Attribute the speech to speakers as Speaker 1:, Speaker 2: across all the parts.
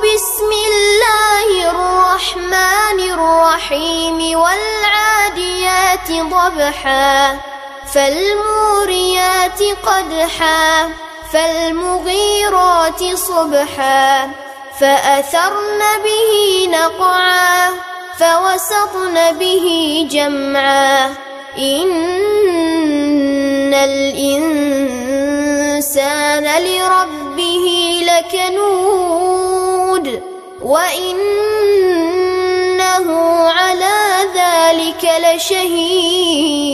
Speaker 1: بسم الله الرحمن الرحيم والعاديات ضبحا فالموريات قدحا فالمغيرات صبحا فأثرن به نقعا فوسطن به جمعا إن الإنسان لربه لكنود وإنه على ذلك لشهيد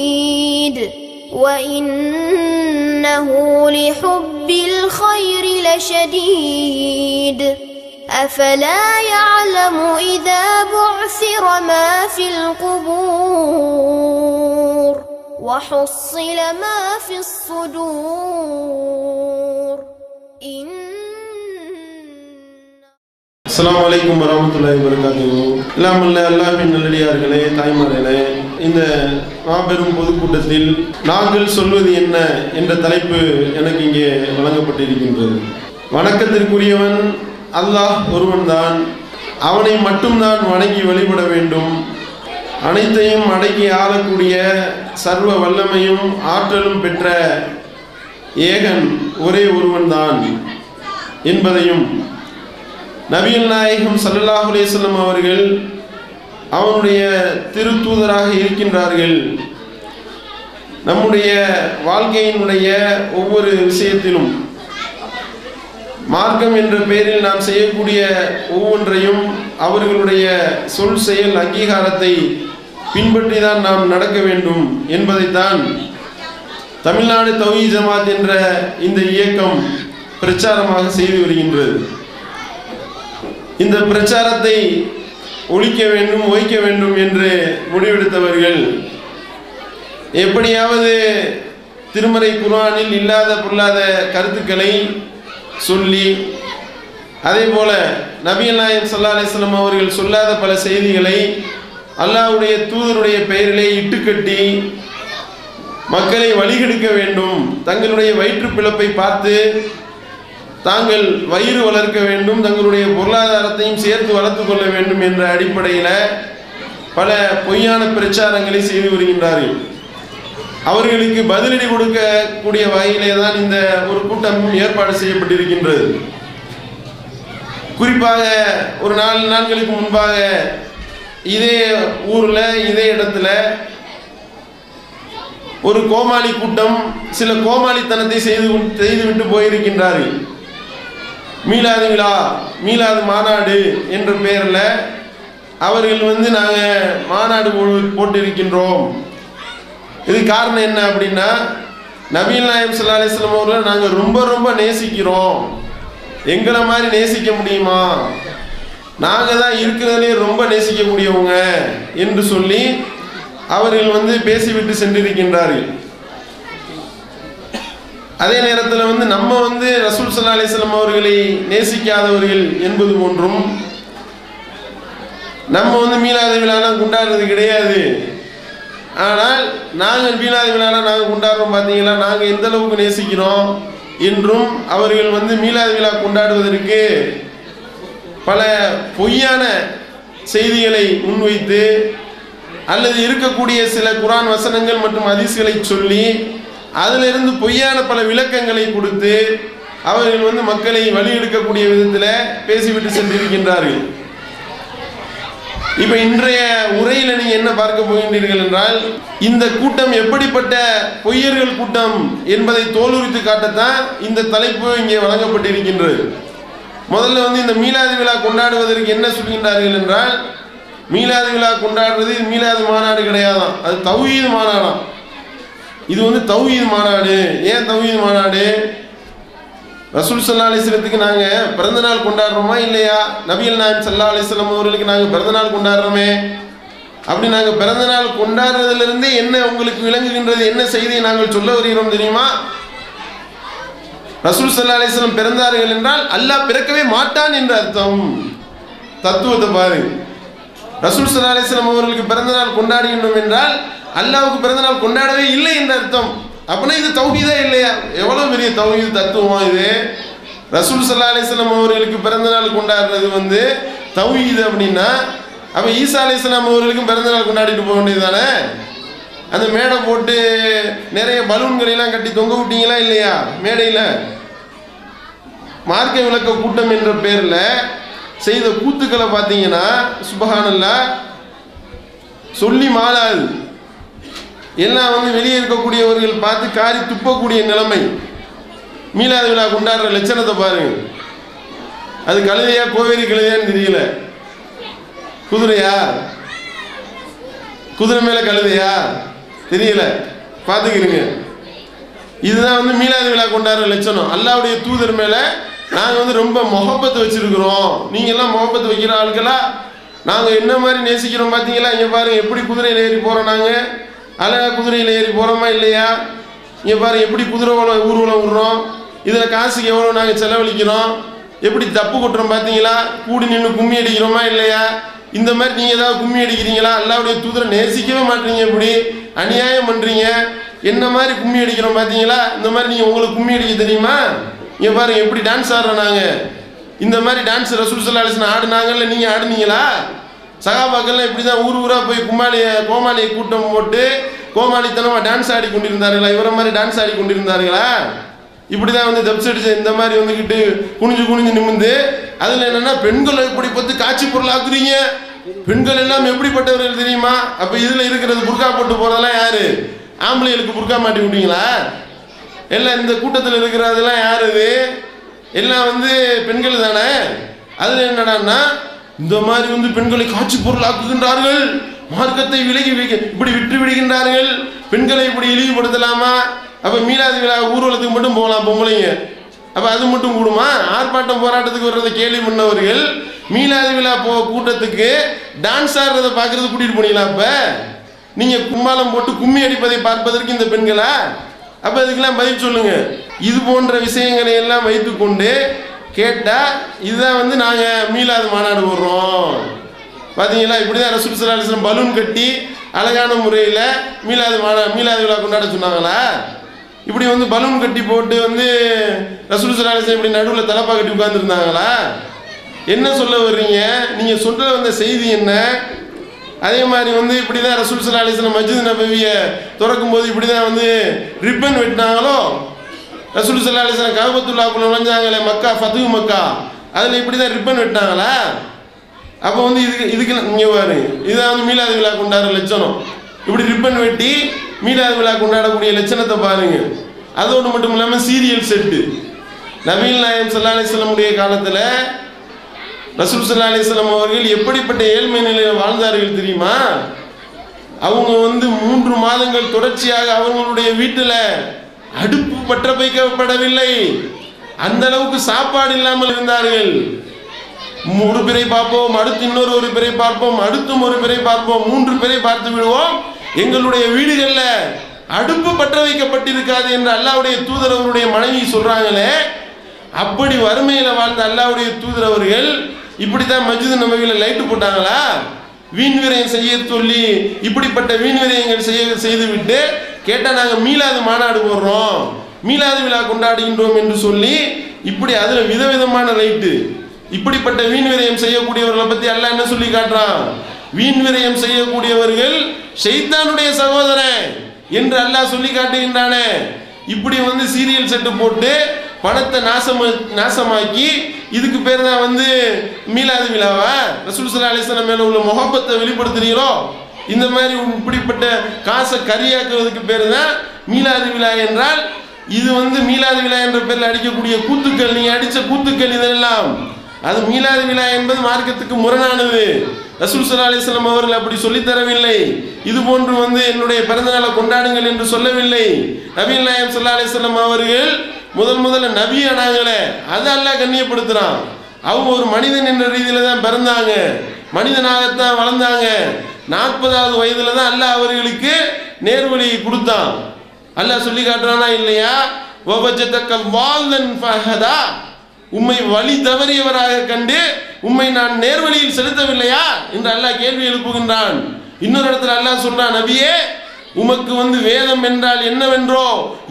Speaker 1: وإنه لحب الخير لشديد أفلا يعلم إذا بعثر ما في القبور وحصل ما في الصدور
Speaker 2: அஸ்ஸலாமு அலைக்கும் வரஹ்மத்துல்லாஹி வபரகாத்துஹு. எல்லாமல்ல அல்லாஹ்வின் நல்லடியார்களே, தாய்மார்களே, இந்த மாபெரும் பொதுக்கூட்டத்தில் நாங்கள் சொல்வது என்ன என்ற தலைப்பு எனக்கு இங்கே வழங்கப்பட்டிருக்கின்றது. வணக்கத்திற்குரியவன் அல்லாஹ் ஒருவன்தான், அவனை மட்டும்தான் வணங்கி வழிபட வேண்டும். அனைத்தையும் அடக்கி ஆளக்கூடிய சர்வ வல்லமையும் ஆற்றலும் பெற்ற ஏகன் ஒரே ஒருவன்தான் என்பதையும் நபிகள் நாயகம் ஸல்லல்லாஹு அலைஹி வஸல்லம் அவர்கள் அவனுடைய திருத்தூதராக இருக்கின்றார்கள். நம்முடைய வாழ்க்கையினுடைய ஒவ்வொரு விஷயத்திலும் மார்க்கம் என்ற பெயரில் நாம் செய்யக்கூடிய ஒவ்வொன்றையும் அவர்களுடைய சொல் செயல் அங்கீகாரத்தை பின்பற்றி தான் நாம் நடக்க வேண்டும் என்பதைத்தான் தமிழ்நாடு தௌஹீத் ஜமாத் என்ற இந்த இயக்கம் பிரச்சாரமாக செய்து வருகின்றது. இந்த பிரச்சாரத்தை ஒழிக்க வேண்டும், ஒழிக்க வேண்டும் என்று முடிவெடுத்தவர்கள் எப்படியாவது திருமறை குர்ஆனில் இல்லாத பொல்லாத கருத்துக்களை சொல்லி, அதே போல நபிகள் நாயகம் ஸல்லல்லாஹு அலைஹி வஸல்லம் அவர்கள் சொல்லாத பல செய்திகளை அல்லாஹ்வுடைய தூதருடைய பெயரிலே இட்டுக்கட்டி மக்களை வழிகெடுக்க வேண்டும், தங்களுடைய வயிற்று பிளப்பை பார்த்து தாங்கள் வயிறு வளர்க்க வேண்டும், தங்களுடைய பொருளாதாரத்தையும் சேர்த்து வளர்த்து கொள்ள வேண்டும் என்ற அடிப்படையில் பல பொய்யான பிரச்சாரங்களை செய்து வருகின்றார்கள். அவர்களுக்கு பதிலடி கொடுக்கக்கூடிய வகையிலே தான் இந்த ஒரு கூட்டம் ஏற்பாடு செய்யப்பட்டிருக்கின்றது. குறிப்பாக ஒரு 4 நாட்களுக்கு முன்பாக இதே ஊரில் இதே இடத்துல ஒரு கோமாளி கூட்டம் சில கோமாளித்தனத்தை செய்துவிட்டு போயிருக்கின்றார்கள். மீலாது விழா, மீலாது மாநாடு என்ற பெயரில் அவர்கள் நாங்கள் மாநாடு போட்டிருக்கின்றோம். இது காரணம் என்ன அப்படின்னா, நபிகள் நாயகம் ஸல்லல்லாஹு அலைஹி வஸல்லம் அவர்களை நாங்கள் ரொம்ப ரொம்ப நேசிக்கிறோம், எங்களை மாதிரி நேசிக்க முடியுமா, நாங்கள் தான் இருக்கிறதுலே ரொம்ப நேசிக்கக்கூடியவங்க என்று சொல்லி அவர்கள் பேசிவிட்டு சென்றிருக்கின்றார்கள். அதே நேரத்தில் நம்ம ரசூல் ஸல்லல்லாஹு அலைஹி வஸல்லம் அவர்களை நேசிக்காதவர்கள் என்பது போன்றும், நம்ம மீலாது விழாலாம் கொண்டாடுறது கிடையாது, ஆனால் நாங்கள் மீலாது விழாலாம் நாங்கள் கொண்டாடுறோம், பார்த்தீங்களா நாங்கள் எந்த அளவுக்கு நேசிக்கிறோம் என்றும் அவர்கள் மீலாது விழா கொண்டாடுவதற்கு பல பொய்யான செய்திகளை முன்வைத்து அல்லது இருக்கக்கூடிய சில குர்ஆன் வசனங்கள் மற்றும் ஹதீஸ்களை சொல்லி அதிலிருந்து பொய்யான பல விளக்கங்களை கொடுத்து அவர்கள் மக்களை வழி எடுக்கக்கூடிய விதத்தில் பேசிவிட்டு சென்றிருக்கின்றார்கள். இப்போ இன்றைய உரையில் நீங்கள் என்ன பார்க்க போகின்றீர்கள் என்றால், இந்த கூட்டம் எப்படிப்பட்ட பொய்யர்கள் கூட்டம் என்பதை தோலுரித்து காட்டத்தான் இந்த தலைப்பு இங்கே வழங்கப்பட்டிருக்கின்றது. முதல்ல இந்த மீலாது விழா கொண்டாடுவதற்கு என்ன சொல்கின்றார்கள் என்றால், மீலாது விழா கொண்டாடுறது மீலாது மாநாடு கிடையாதான், அது தௌஹீத் மாநாடாம். இது தௌஹீத் மாநாடு. ஏன் தௌஹீத் மாநாடு? ரசூல் ஸல்லல்லாஹு அலைஹி வஸல்லத்துக்கு நாங்கள் பிறந்த நாள் கொண்டாடுறோமா இல்லையா? நபிகள் நாயகம் ஸல்லல்லாஹு அலைஹி வஸல்லம் அவர்களுக்கு நாங்கள் பிறந்த நாள் கொண்டாடுறோமே. அப்படி நாங்கள் பிறந்த நாள் கொண்டாடுறதுலேருந்து என்ன உங்களுக்கு விளங்குகின்றது, என்ன செய்தியை நாங்கள் சொல்ல வருகிறோம் தெரியுமா? ரசூல் ஸல்லல்லாஹு அலைஹி வஸல்லம் பிறந்தார்கள் என்றால் அல்லாஹ் பிறக்கவே மாட்டான் என்ற அர்த்தம். தத்துவத்தை பாரு. ரசூல் ஸல்லல்லாஹு அலைஹி வஸல்லம் அவர்களுக்கு பிறந்த நாள் கொண்டாடுகின்றோம் என்றால் அல்லாஹ்வுக்கு பிறந்த நாள் கொண்டாடவே இல்லை என்ற அர்த்தம். அப்படின்னா இது தௌஹீதா இல்லையா? எவ்வளவு பெரிய தௌஹீத் தத்துவம் இது. ரசூல் ஸல்லல்லாஹு அலைஹி வஸல்லம் அவர்களுக்கு பிறந்த நாள் கொண்டாடுறது வந்து தௌஹீத் அப்படின்னா, அப்ப ஈசா அலைஹிஸ்ஸலாம் அவர்களுக்கும் பிறந்த நாள் கொண்டாடிட்டு போக வேண்டியது தானே? அந்த மேடை போட்டு நிறைய பலூன்களை எல்லாம் கட்டி தொங்க விட்டீங்களா இல்லையா? மேடையில் மார்க்க விளக்க கூட்டம் என்ற பேர்ல செய்த கூத்துக்களை பார்த்தீங்கன்னா சுப்ஹானல்லாஹ் சொல்லி மாளாது. எல்லாம் வந்து வெளியே இருக்கக்கூடியவர்கள் பார்த்து காரி துப்பக்கூடிய நிலைமை. மீலாது விழா கொண்டாடுற லட்சணத்தை பாருங்க. அது கழுதையா கோவேரி கழுதையான்னு தெரியல. குதிரையா, குதிரை மேல கழுதையா தெரியல, பார்த்துக்கிறீங்க. இதுதான் வந்து மீலாது விழா கொண்டாடுற லட்சணம். அல்லாஹ்வுடைய தூதர் மேல நாங்க வந்து ரொம்ப முகப்பத்து வச்சிருக்கிறோம். நீங்க எல்லாம் முகப்பத்து வைக்கிற ஆட்களா? நாங்க என்ன மாதிரி நேசிக்கிறோம் பார்த்தீங்களா? இங்க பாருங்க எப்படி குதிரையில ஏறி போறோம். நாங்க அழகா குதிரையில ஏறி போறோமா இல்லையா? இங்க பாருங்க எப்படி குதிரை ஊர்வலம் விடுறோம். இதுல காசுக்கு எவ்வளவு நாங்க செலவழிக்கிறோம். எப்படி தப்பு கொட்டுறோம் பார்த்தீங்களா? கூடி நின்று கும்மி அடிக்கிறோமா இல்லையா? இந்த மாதிரி நீங்க ஏதாவது கும்மி அடிக்கிறீங்களா? அல்லாஹ்வுடைய தூதரை நேசிக்கவே மாட்டீங்க. எப்படி அநியாயம் பண்றீங்க. என்ன மாதிரி கும்மி அடிக்கிறோம் பார்த்தீங்களா? இந்த மாதிரி நீங்க உங்களுக்கு கும்மி அடிக்க தெரியுமா? இங்க பாருங்க எப்படி டான்ஸ் ஆடுறோம். நாங்க இந்த மாதிரி டான்ஸ் ரசூல் ஸல்லல்லாஹு அலைஹி வஸல்லம் ஆடுனாங்கல்ல, நீங்க ஆடுனீங்களா? சகாபாக்கள்லாம் இப்படிதான் ஊர் ஊரா போய் கோமாளியை கூட்டம் போட்டு கோமாளித்தனமா டான்ஸ் ஆடி கொண்டிருந்தார்களா? இவரை மாதிரி டான்ஸ் ஆடி கொண்டிருந்தார்களா? இப்படிதான் வந்து தப்ஸ் அடிச்சு இந்த மாதிரி வந்துக்கிட்டு குனிஞ்சு குனிஞ்சு நிமிந்து, அதுல என்னன்னா பெண்களை எப்படி பத்தி காட்சி பொருள் ஆக்குறீங்க. பெண்கள் எல்லாம் எப்படிப்பட்டவர்கள் தெரியுமா? அப்ப இதுல இருக்கிறது புர்கா போட்டு போறதெல்லாம் யாரு? ஆம்பளைகளுக்கு புர்கா மாட்டி விட்டீங்களா? எல்லாம் இந்த கூட்டத்தில் இருக்கிறதெல்லாம் யாரு? இது எல்லாம் வந்து பெண்கள் தானே. அதுல என்னடான்னா இந்த மாதிரி வந்து பெண்களை காட்சி பொருள் ஆக்குகின்றார்கள், மார்க்கத்தை விலகி இப்படி விட்டு விடுகின்றார்கள், பெண்களை இப்படி இழிவுபடுத்தலாமா? அப்ப மீலாது விழா ஊர்வலத்துக்கு மட்டும் போகலாம் பொம்பளைங்க. அப்ப அது மட்டும் கூடுமா? ஆர்ப்பாட்டம் போராட்டத்துக்கு வர்றதை கேள்வி பண்ணவர்கள் மீலாது விழா கூட்டத்துக்கு டான்ஸ் ஆடுறதை பார்க்கறது கூட்டிட்டு போனீங்களா? அப்ப நீங்க கும்மாளம் போட்டு கும்மி அடிப்பதை பார்ப்பதற்கு இந்த பெண்களா? அப்ப இதுக்கெல்லாம் பதில் சொல்லுங்க. இது போன்ற விஷயங்களை எல்லாம் வைத்துக்கொண்டு கேட்டா இதுதான் வந்து நாங்க மீலாது மாநாடு போடுறோம் பாத்தீங்களா? இப்படிதான் ரசூல் ஸல்லல்லாஹு அலைஹி வஸல்லம் பலூன் கட்டி அழகான முறையில் மீலாது விழா கொண்டாட சொன்னாங்களா? இப்படி வந்து பலூன் கட்டி போட்டு வந்து ரசூல் ஸல்லல்லாஹு அலைஹி வஸல்லம் இப்படி நடுவில் தலப்பா கட்டி உட்கார்ந்துருந்தாங்களா? என்ன சொல்ல வர்றீங்க? நீங்க சொல்ற வந்த செய்தி என்ன? அதே மாதிரி வந்து இப்படிதான் ரசூல் ஸல்லல்லாஹு அலைஹி வஸல்லம் மஸ்ஜித் நபவியை திறக்கும் போது இப்படிதான் வந்து ரிப்பன் வெட்டினாங்களோ? ரசூல் ஸல்லல்லாஹு அலைஹி வஸல்லம் கஅபத்துல்லாஹ்க்குள்ள நுழைஞ்சாங்களே மக்கா, ஃபத்ஹு மக்கா, அதுல இப்படிதான் ரிப்பன் வெட்டினாங்களா? அப்போ வந்து இதுக்கு இங்கே பாரு, இதுதான் வந்து மீலாது விழா கொண்டாடுற லட்சணம். இப்படி ரிப்பன் வெட்டி மீலாது விழா கொண்டாடக்கூடிய லட்சணத்தை பாருங்க. அதோடு மட்டும் இல்லாமல் சீரியல் செட்டு. நபிகள் நாயகம் ஸல்லல்லாஹு அலைஹி வஸல்லம் உடைய காலத்தில் ரசூல் ஸல்லல்லாஹு அலைஹி வஸல்லம் அவர்கள் எப்படிப்பட்ட ஏழ்மை நிலையில் வாழ்ந்தார்கள் தெரியுமா? அவங்க வந்து 3 மாதங்கள் தொடர்ச்சியாக அவங்களுடைய வீட்டில் அடுப்பு பற்ற வைக்கப்படவில்லை. அந்த அளவுக்கு சாப்பாடு இல்லாமல் இருந்தார்கள். ஒரு பிறை பார்ப்போம், அடுத்து இன்னொரு ஒரு பிறை பார்ப்போம், அடுத்தும் ஒரு பிறை பார்ப்போம், 3 பிறை பார்த்து விடுவோம். எங்களுடைய வீடுகள்ல அடுப்பு பற்ற வைக்கப்பட்டிருக்காது என்று அல்லாஹ்வுடைய தூதர் அவருடைய மனைவி சொல்றாங்களே. அப்படி வறுமையில வாழ்ந்த அல்லாஹ்வுடைய தூதர் அவர்கள் இப்படித்தான் மஸ்ஜித் நபவியில லைட்டு போட்டாங்களா? வீண் விரயம் செய்ய சொல்லி இப்படிப்பட்ட வீண் விரயங்கள் செய்து விட்டு கேட்டா நாங்க மீலாது மாநாடு போடுறோம், மீலாது விழா கொண்டாடுகின்றோம் என்று சொல்லி இப்படி அதுல விதவிதமான லைட்டு. இப்படிப்பட்ட வீண் விரயம் செய்யக்கூடியவர்களை பத்தி அல்லாஹ் என்ன சொல்லி காட்டுறான்? வீண் விரயம் செய்யக்கூடியவர்கள் ஷைத்தானுடைய சகோதரன் என்று அல்லாஹ் சொல்லி காட்டுகின்றானே. இப்படி வந்து சீரியல் செட்டு போட்டு பணத்தை நாசமாக்கி இதுக்கு பேர் தான் வந்து மீலாது விழாவா? ரசூல் ஸல்லல்லாஹு அலைஹி வஸல்லம் மேல உள்ள முஹப்பத்தை வெளிப்படுத்துறீங்களோ? இந்த மாதிரி இப்படிப்பட்ட காசை கரியாக்குவதற்கு பேர் தான் மீலாது விழா என்றால், இது வந்து மீலாது விழா என்ற பேரில் அடிக்கக்கூடிய கூத்துக்கள், நீங்க அடிச்ச கூத்துக்கள் இதெல்லாம் அது மீலாது விழா என்பது மார்க்கத்துக்கு முரணானது. ரசூல் ஸல்லல்லாஹு அலைஹி வஸல்லம் அவர்கள் அப்படி சொல்லி தரவில்லை. இது போன்று வந்து என்னுடைய பிறந்த நாளை கொண்டாடுங்கள் என்று சொல்லவில்லை. நபிகள் நாயகம் ஸல்லல்லாஹு அலைஹி வஸல்லம் அவர்கள் முதல்ல நபி ஆனாங்களே, அதை அல்லாஹ் கண்ணியப்படுத்துறான். அவங்க ஒரு மனிதன் என்ற ரீதியில தான் பிறந்தாங்க, மனிதனாகத்தான் வளர்ந்தாங்க. 40வது வயதுல தான் அல்லாஹ் அவர்களுக்கு நேர்வழி கொடுத்தான். அல்லாஹ் சொல்லி காட்டுறானா இல்லையா? வவஜதக வால்லன் ஃபஹதா, உம்மை வழி தவறியவராக கண்டு உம்மை நான் நேர்வழியில் செலுத்தவில்லையா என்று அல்லாஹ் கேள்வி எழுப்புகின்றான். இன்னொரு இடத்துல அல்லாஹ் சொல்றான், நபியே உமக்கு வந்து வேதம் என்றால் என்னவென்றோ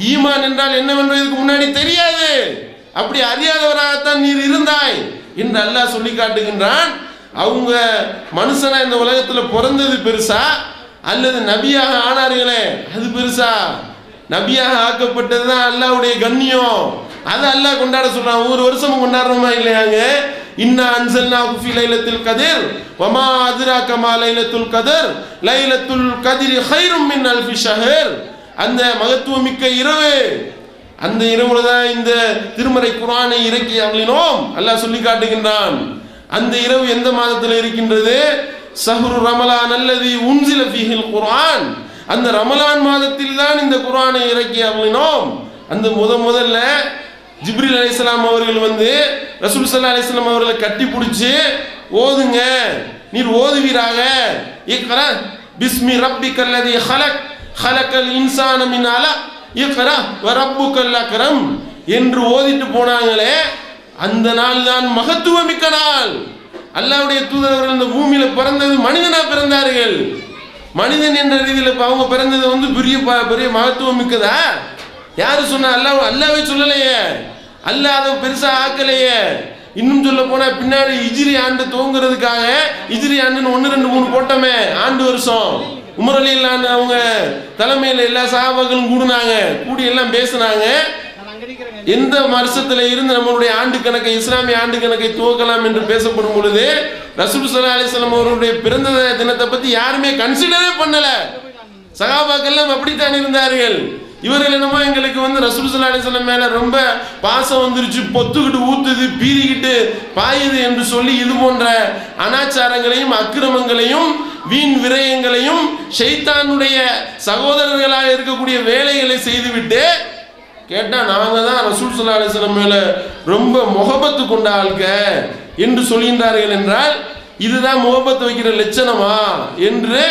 Speaker 2: ஈமான் என்றால் என்னவென்றோ இதுக்கு முன்னாடி தெரியாது. அப்படி அறியாதவராகத்தான் நீர் இருந்தாய் என்று அல்லாஹ் சொல்லி காட்டுகின்றான். அவங்க மனுஷனா இந்த உலகத்தில் பிறந்தது பெருசா அல்லது நபியாக ஆனார்களே அது பெருசா? நபியாக ஆக்கப்பட்டது தான் அல்லாஹ்வுடைய கண்ணியம். அதை அல்லாஹ் கொண்டாட சொல்றான். ஒவ்வொரு வருஷமும் கொண்டாடுறோமா இல்லையாங்க? இன்னா அன்சல்னாஹு ஃபீ லைலத்துல் கத்ர் வமா அத்ராக மா லைலத்துல் கத்ர் லைலத்துல் கத்ரி கைரும் மின் அல்ஃபி ஷஹர். அந்த மகத்துவமிக்க இரவு, அந்த இரவுல தான் இந்த திருமறை குர்ஆனை இறக்கி அருளினோம் அல்லாஹ் சொல்லி காட்டுகின்றான். அந்த இரவு எந்த மாதத்தில் இருக்கின்றது? ஷஹ்ரு ரமலான் அல்லதி உன்சில ஃபீஹில் குர்ஆன். அந்த ரமலான் மாதத்தில் தான் இந்த குர்ஆனை இறக்கி அருளினோம். அந்த முதல்ல ஜிப்ரீல் அலைஹிஸ்ஸலாம் அவர்கள் வந்து ரசூல் ஸல்லல்லாஹு அலைஹி வஸல்லம் அவர்களை கட்டி பிடிச்சி ஓதுங்க, நீர் ஓதுவீராக. இக்ரா பிஸ்மி ரப்பிக்கல்லதி ஹலக் ஹலக்கல் இன்சான மின் அலக் இக்ரா வ ரப்புக்கல் அக்ரம் என்று ஓதிட்டு போனாங்களே, அந்த நாள் தான் மகத்துவமிக்க நாள். அல்லாஹ்வுடைய தூதரவர்கள் இந்த பூமியில பிறந்தது மனிதனா பிறந்தார்கள். மனிதன் என்ற ரீதியில் அவங்க பிறந்தது வந்து பெரிய பெரிய மகத்துவம் மிக்கதா? யாரு சொன்னா? அல்லாஹ்வே சொல்லலையே, அல்லாஹ் அதை பெருசா ஆக்கலையே. இன்னும் சொல்ல போனா பின்னாடி இஜ்ரி ஆண்டு துவங்குறதுக்காக இஜ்ரி ஆண்டுன்னு 1 2 3 போட்டோமே ஆண்டு வருஷம். உமர் ரலியல்லாஹு அன்ஹு அவங்க தலைமையில் எல்லா சஹாபாக்களும் கூடினாங்க, கூடி எல்லாம் பேசினாங்க. எந்த வருஷத்துல இருந்து நம்மளுடைய ஆண்டு கணக்கை இஸ்லாமிய ஆண்டு கணக்கை துவக்கலாம் என்று பேசப்படும் பொழுது ரசூல் ஸல்லல்லாஹு அலைஹி வஸல்லம் அவருடைய பிறந்த தினத்தை பத்தி யாருமே கன்சிடரே பண்ணல. சஹாபாக்கள் எல்லாம் அப்படித்தான் இருந்தார்கள். இவர்கள் என்னமோ எங்களுக்கு வந்து ரசூல் ஸல்லல்லாஹு அலைஹி வஸல்லம் மேல ரொம்ப பாசம் வந்துருச்சு, பொத்துக்கிட்டு ஊத்துது, பீறிக்கிட்டு பாயுது என்று சொல்லி இது போன்ற அனாச்சாரங்களையும் அக்கிரமங்களையும் வீண் விரயங்களையும் ஷைத்தானுடைய சகோதரர்களாக இருக்கக்கூடிய வேலைகளை செய்துவிட்டு கேட்டா நாங்க தான் ரசூல் ஸல்லல்லாஹு அலைஹி வஸல்லம் மேல ரொம்ப முஹப்பத்து கொண்ட ஆள்க என்று சொல்கின்றார்கள் என்றால் இதுதான் முஹப்பத்து வைக்கிற லட்சணமா என்று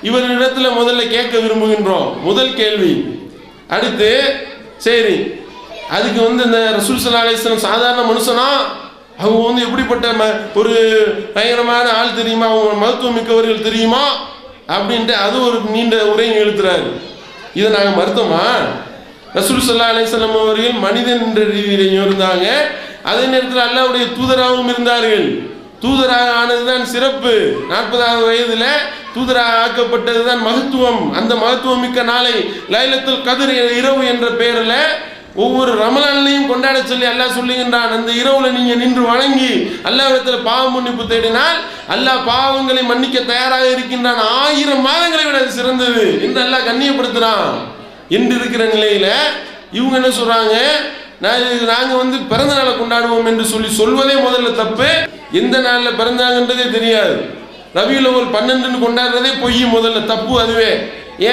Speaker 2: இவரிடத்துல முதல்ல கேட்க விரும்புகின்றோம். முதல் கேள்வி. அடுத்து சரி, அதுக்கு வந்து இந்த ரசூல் ஸல்லல்லாஹு அலைஹி வஸல்லம் சாதாரண மனுஷனா? அவங்க வந்து எப்படிப்பட்ட ஒரு பயங்கரமான ஆள் தெரியுமா? அவங்க மகத்துவம் மிக்கவர்கள் தெரியுமா? அப்படின்ட்டு அது ஒரு நீண்ட உரையை எழுத்துறாரு. இதை நாங்கள் மறுத்தோமா? ரசூல் ஸல்லல்லாஹு அலைஹி வஸல்லம் அவர்கள் மனிதன் என்ற ரீதியிலையும் இருந்தாங்க, அதே நேரத்தில் அல்லாஹ்வுடைய தூதராகவும் இருந்தார்கள். தூதராக ஆனதுதான் சிறப்பு. 40வது வயதுல தூதராக ஆக்கப்பட்டது தான் மகத்துவம். அந்த மகத்துவம் மிக்க நாளை லைலத்துல் கத்ர் இரவு என்ற பெயரில் ஒவ்வொரு ரமலான்லையும் கொண்டாட சொல்லி அல்லாஹ் சொல்லுகின்றான். அந்த இரவுல நீங்க நின்று வணங்கி அல்லாஹ்விடத்தில் பாவ மன்னிப்பு தேடினால் அல்லாஹ் பாவங்களை மன்னிக்க தயாராக இருக்கின்றான். 1000 மாதங்களை விட அது சிறந்தது என்று அல்லாஹ் கண்ணியப்படுத்துறான். என்று இருக்கிற நிலையில இவங்க என்ன சொல்றாங்க? நாங்க வந்து பிறந்த நாளை கொண்டாடுவோம் என்று சொல்வதே முதல்ல தப்பு. எந்த நாளில் பிறந்தாங்கன்றதே தெரியாது. ரபியுல் அவ்வல் 12 கொண்டாடுறதே பொய், முதல்ல தப்பு அதுவே.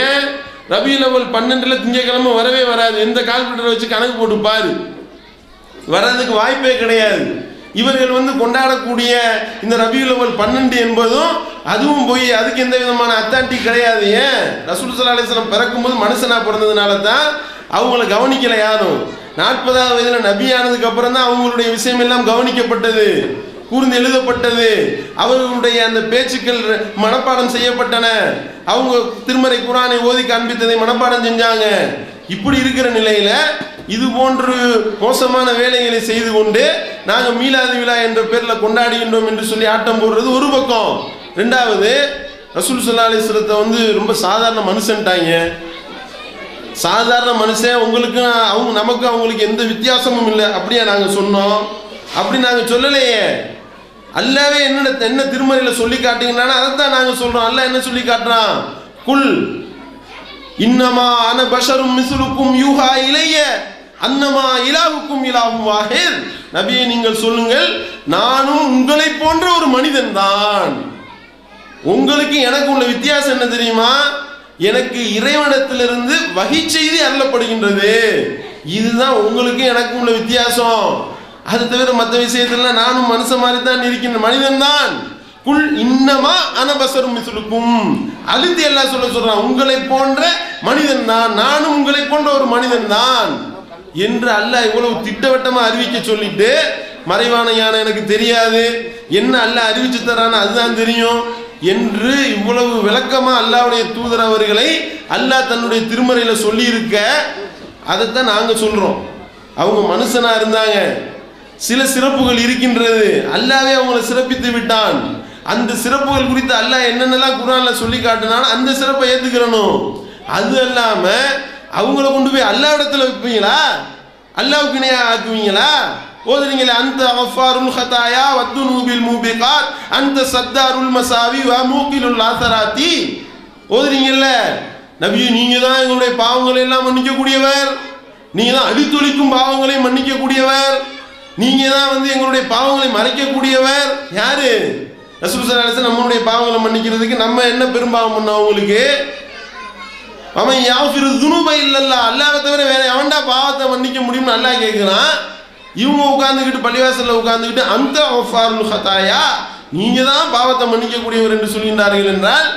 Speaker 2: ஏன்? ரபியுல் அவ்வல் 12 திங்கக்கிழமை வரவே வராது. எந்த கால்குலேட்டரை வச்சு கணக்கு போட்டு பாரு, வர்றதுக்கு வாய்ப்பே கிடையாது. இவர்கள் வந்து கொண்டாடக்கூடிய இந்த ரபியுல் அவ்வல் 12 என்பதும் அதுவும் போய் அதுக்கு எந்த விதமான அத்தான்டிக் கிடையாது. ஏன்? ரசூல் ஸல்லல்லாஹு அலைஹி வஸல்லம் பிறக்கும்போது மனுஷனா பிறந்ததுனால தான் அவங்கள கவனிக்கல யாரும். 40வது வயதுல நபி ஆனதுக்கு அப்புறம் தான் அவங்களுடைய விஷயம் எல்லாம் கவனிக்கப்பட்டது, கூர்ந்து எழுதப்பட்டது. அவர்களுடைய அந்த பேச்சுக்கள் மனப்பாடம் செய்யப்பட்டன. அவங்க திருமறை குர்ஆனை ஓதி காண்பித்ததை மனப்பாடம் செஞ்சாங்க. இப்படி இருக்கிற நிலையில இது போன்று மோசமான வேலைகளை செய்து கொண்டு நாங்கள் மீலாது விழா என்ற பேரில் கொண்டாடுகின்றோம் என்று சொல்லி ஆட்டம் போடுறது ஒரு பக்கம். ரெண்டாவது, ரசூல் ஸல்லல்லாஹு அலைஹி வஸல்லம் வந்து ரொம்ப சாதாரண மனுஷன்ட்டாங்க. சாதாரண மனுஷன், உங்களுக்கு அவங்க நமக்கு அவங்களுக்கு எந்த வித்தியாசமும் இல்லை அப்படியா நாங்கள் சொன்னோம்? அப்படி நாங்கள் சொல்லலையே. அல்லாவே என்ன திருமறையில் சொல்லி காட்டுங்கன்னா அதைத்தான் நாங்கள் சொல்றோம். அல்லாஹ் என்ன சொல்லி காட்டுறான்? குல் இன்னமா அன பஷரும் மிஸ்லுக்கும் யூஹா இலைய அன்னமா இலாஹுக்கும் இலாஹும் வாஹித். நபியே நீங்கள் சொல்லுங்கள், நானும் உங்களை போன்ற ஒரு மனிதன் தான். உங்களுக்கு எனக்கு உள்ள வித்தியாசம் என்ன தெரியுமா? எனக்கு இறைவனிடத்திலிருந்து வகை செய்தி அருளப்படுகின்றது. இதுதான் உங்களுக்கு எனக்கு உள்ள வித்தியாசம். அது தவிர மற்ற விஷயத்துல நானும் மனுஷன் மாதிரி தான் இருக்கின்ற மனிதன் தான். குல் இன்னமா அனபசரும் மிஸ்லுக்கும். அழுத்தி எல்லாம் சொல்றான், உங்களை போன்ற மனிதன் தான், நானும் உங்களை போன்ற ஒரு மனிதன் தான் என்று அல்லாஹ் இவ்வளவு திட்டவட்டமா அறிவிக்க சொல்லிட்டு மறைவான யானை எனக்கு தெரியாது, என்ன அல்லாஹ் அறிவிச்சு தரான்னு அதுதான் தெரியும் என்று இவ்வளவு விளக்கமா அல்லாஹ்வுடைய தூதர் அவர்களை அல்லாஹ் தன்னுடைய திருமறையில சொல்லி இருக்க, அதைத்தான் நாங்க சொல்றோம். அவங்க மனுஷனா இருந்தாங்க, சில சிறப்புகள் இருக்கின்றது, அல்லாஹ்வே அவங்களை சிறப்பித்து விட்டான். அந்த சிறப்புகள் குறித்து அல்லாஹ் என்னென்னலாம் குர்ஆன்ல சொல்லி காட்டினாலும் அந்த சிறப்பை ஏத்துக்கிறணும். அது இல்லாம அவங்கள கொண்டு போய் அல்லாஹ் இடத்துல வைப்பீங்களா? அல்லாஹ்வுக்கு இணையா ஆக்குவீங்களா? ஓதுறீங்களே அந்த கஃபாருல் ஹதாயா வத்துனூபில் மூபிகாத் அந்த சத்தாருல் மசாவி வ மூகிலுல் ஆசராத்தி ஓதுறீங்கல்ல. நபி நீங்க தான் எங்களுடைய பாவங்களை எல்லாம் மன்னிக்க கூடியவர், நீங்க தான் அழித்தொழிக்கும் பாவங்களை மன்னிக்க கூடியவர், நீங்க தான் வந்து எங்களுடைய பாவங்களை மறைக்க கூடியவர். யாரு? ரசூல் ஸல்லல்லாஹு அலைஹி வஸல்லம் நம்மளுடைய பாவங்களை மன்னிக்கிறதுக்கு நம்ம என்ன பெரும்பாவம் பண்ணோம்? உங்களுக்கு அவன் யாஃபிரு துனூப இல்லல்லாஹ், அல்லாஹ்வை தவிர வேற எவன்டா பாவத்தை மன்னிக்க முடியும்னு அல்லாஹ் கேட்கிறான். இவங்க உட்கார்ந்துக்கிட்டு பள்ளிவாசல்ல உட்கார்ந்துக்கிட்டு அந்த கஃபாருல் ஹதாயா நீங்க தான் பாவத்தை மன்னிக்க கூடியவர் என்று சொல்கின்றார்கள் என்றால்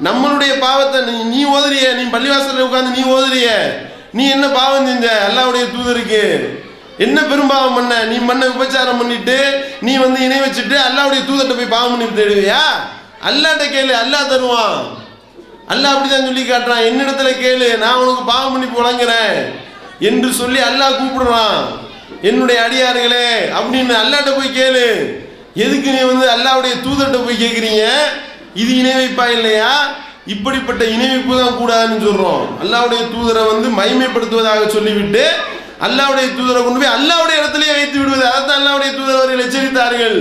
Speaker 2: நம்மளுடைய பாவத்தை நீ ஓதுறிய, நீ பள்ளிவாசல்ல உட்கார்ந்து நீ ஓதுறிய, நீ என்ன பாவம் செஞ்ச? அல்லாஹ்வுடைய தூதருக்கு என்ன பெரும்பாவம் பண்ண? நீ மண்ணை விபச்சாரம் பண்ணிட்டு நீ வந்து இணை வச்சுட்டு அல்லாஹ்வுடைய தூதர்கிட்ட போய் பாவம் பண்ணி தேடுவியா? அல்லாஹ்ட்ட கேளு, அல்லாஹ் தருவான். அல்லாஹ் அப்படிதான் சொல்லி காட்டுறான், என்னிடத்துல கேளு நான் உனக்கு பாவம் பண்ணி வழங்குறேன் என்று சொல்லி அல்லாஹ் கூப்பிடுறான். என்னுடைய அடியார்களே அப்படின்னு அல்லாஹ்ட்ட போய் கேளு. எதுக்கு நீ வந்து அல்லாஹ்வுடைய தூதர்கிட்ட போய் கேட்குறீங்க? இது இணை வைப்பா இல்லையா? இப்படிப்பட்ட இணை வைப்பு தான் கூடாதுன்னு சொல்றோம். அல்லாஹ்வுடைய தூதரை வந்து மகிமைப்படுத்துவதாக சொல்லிவிட்டு அல்லாஹ்வுடைய தூதரை கொண்டு போய் அல்லாஹ்வுடைய இடத்திலேயே வைத்து விடுவது, அதைத்தான் அல்லாஹ்வுடைய தூதர் அவர்கள் எச்சரித்தார்கள்.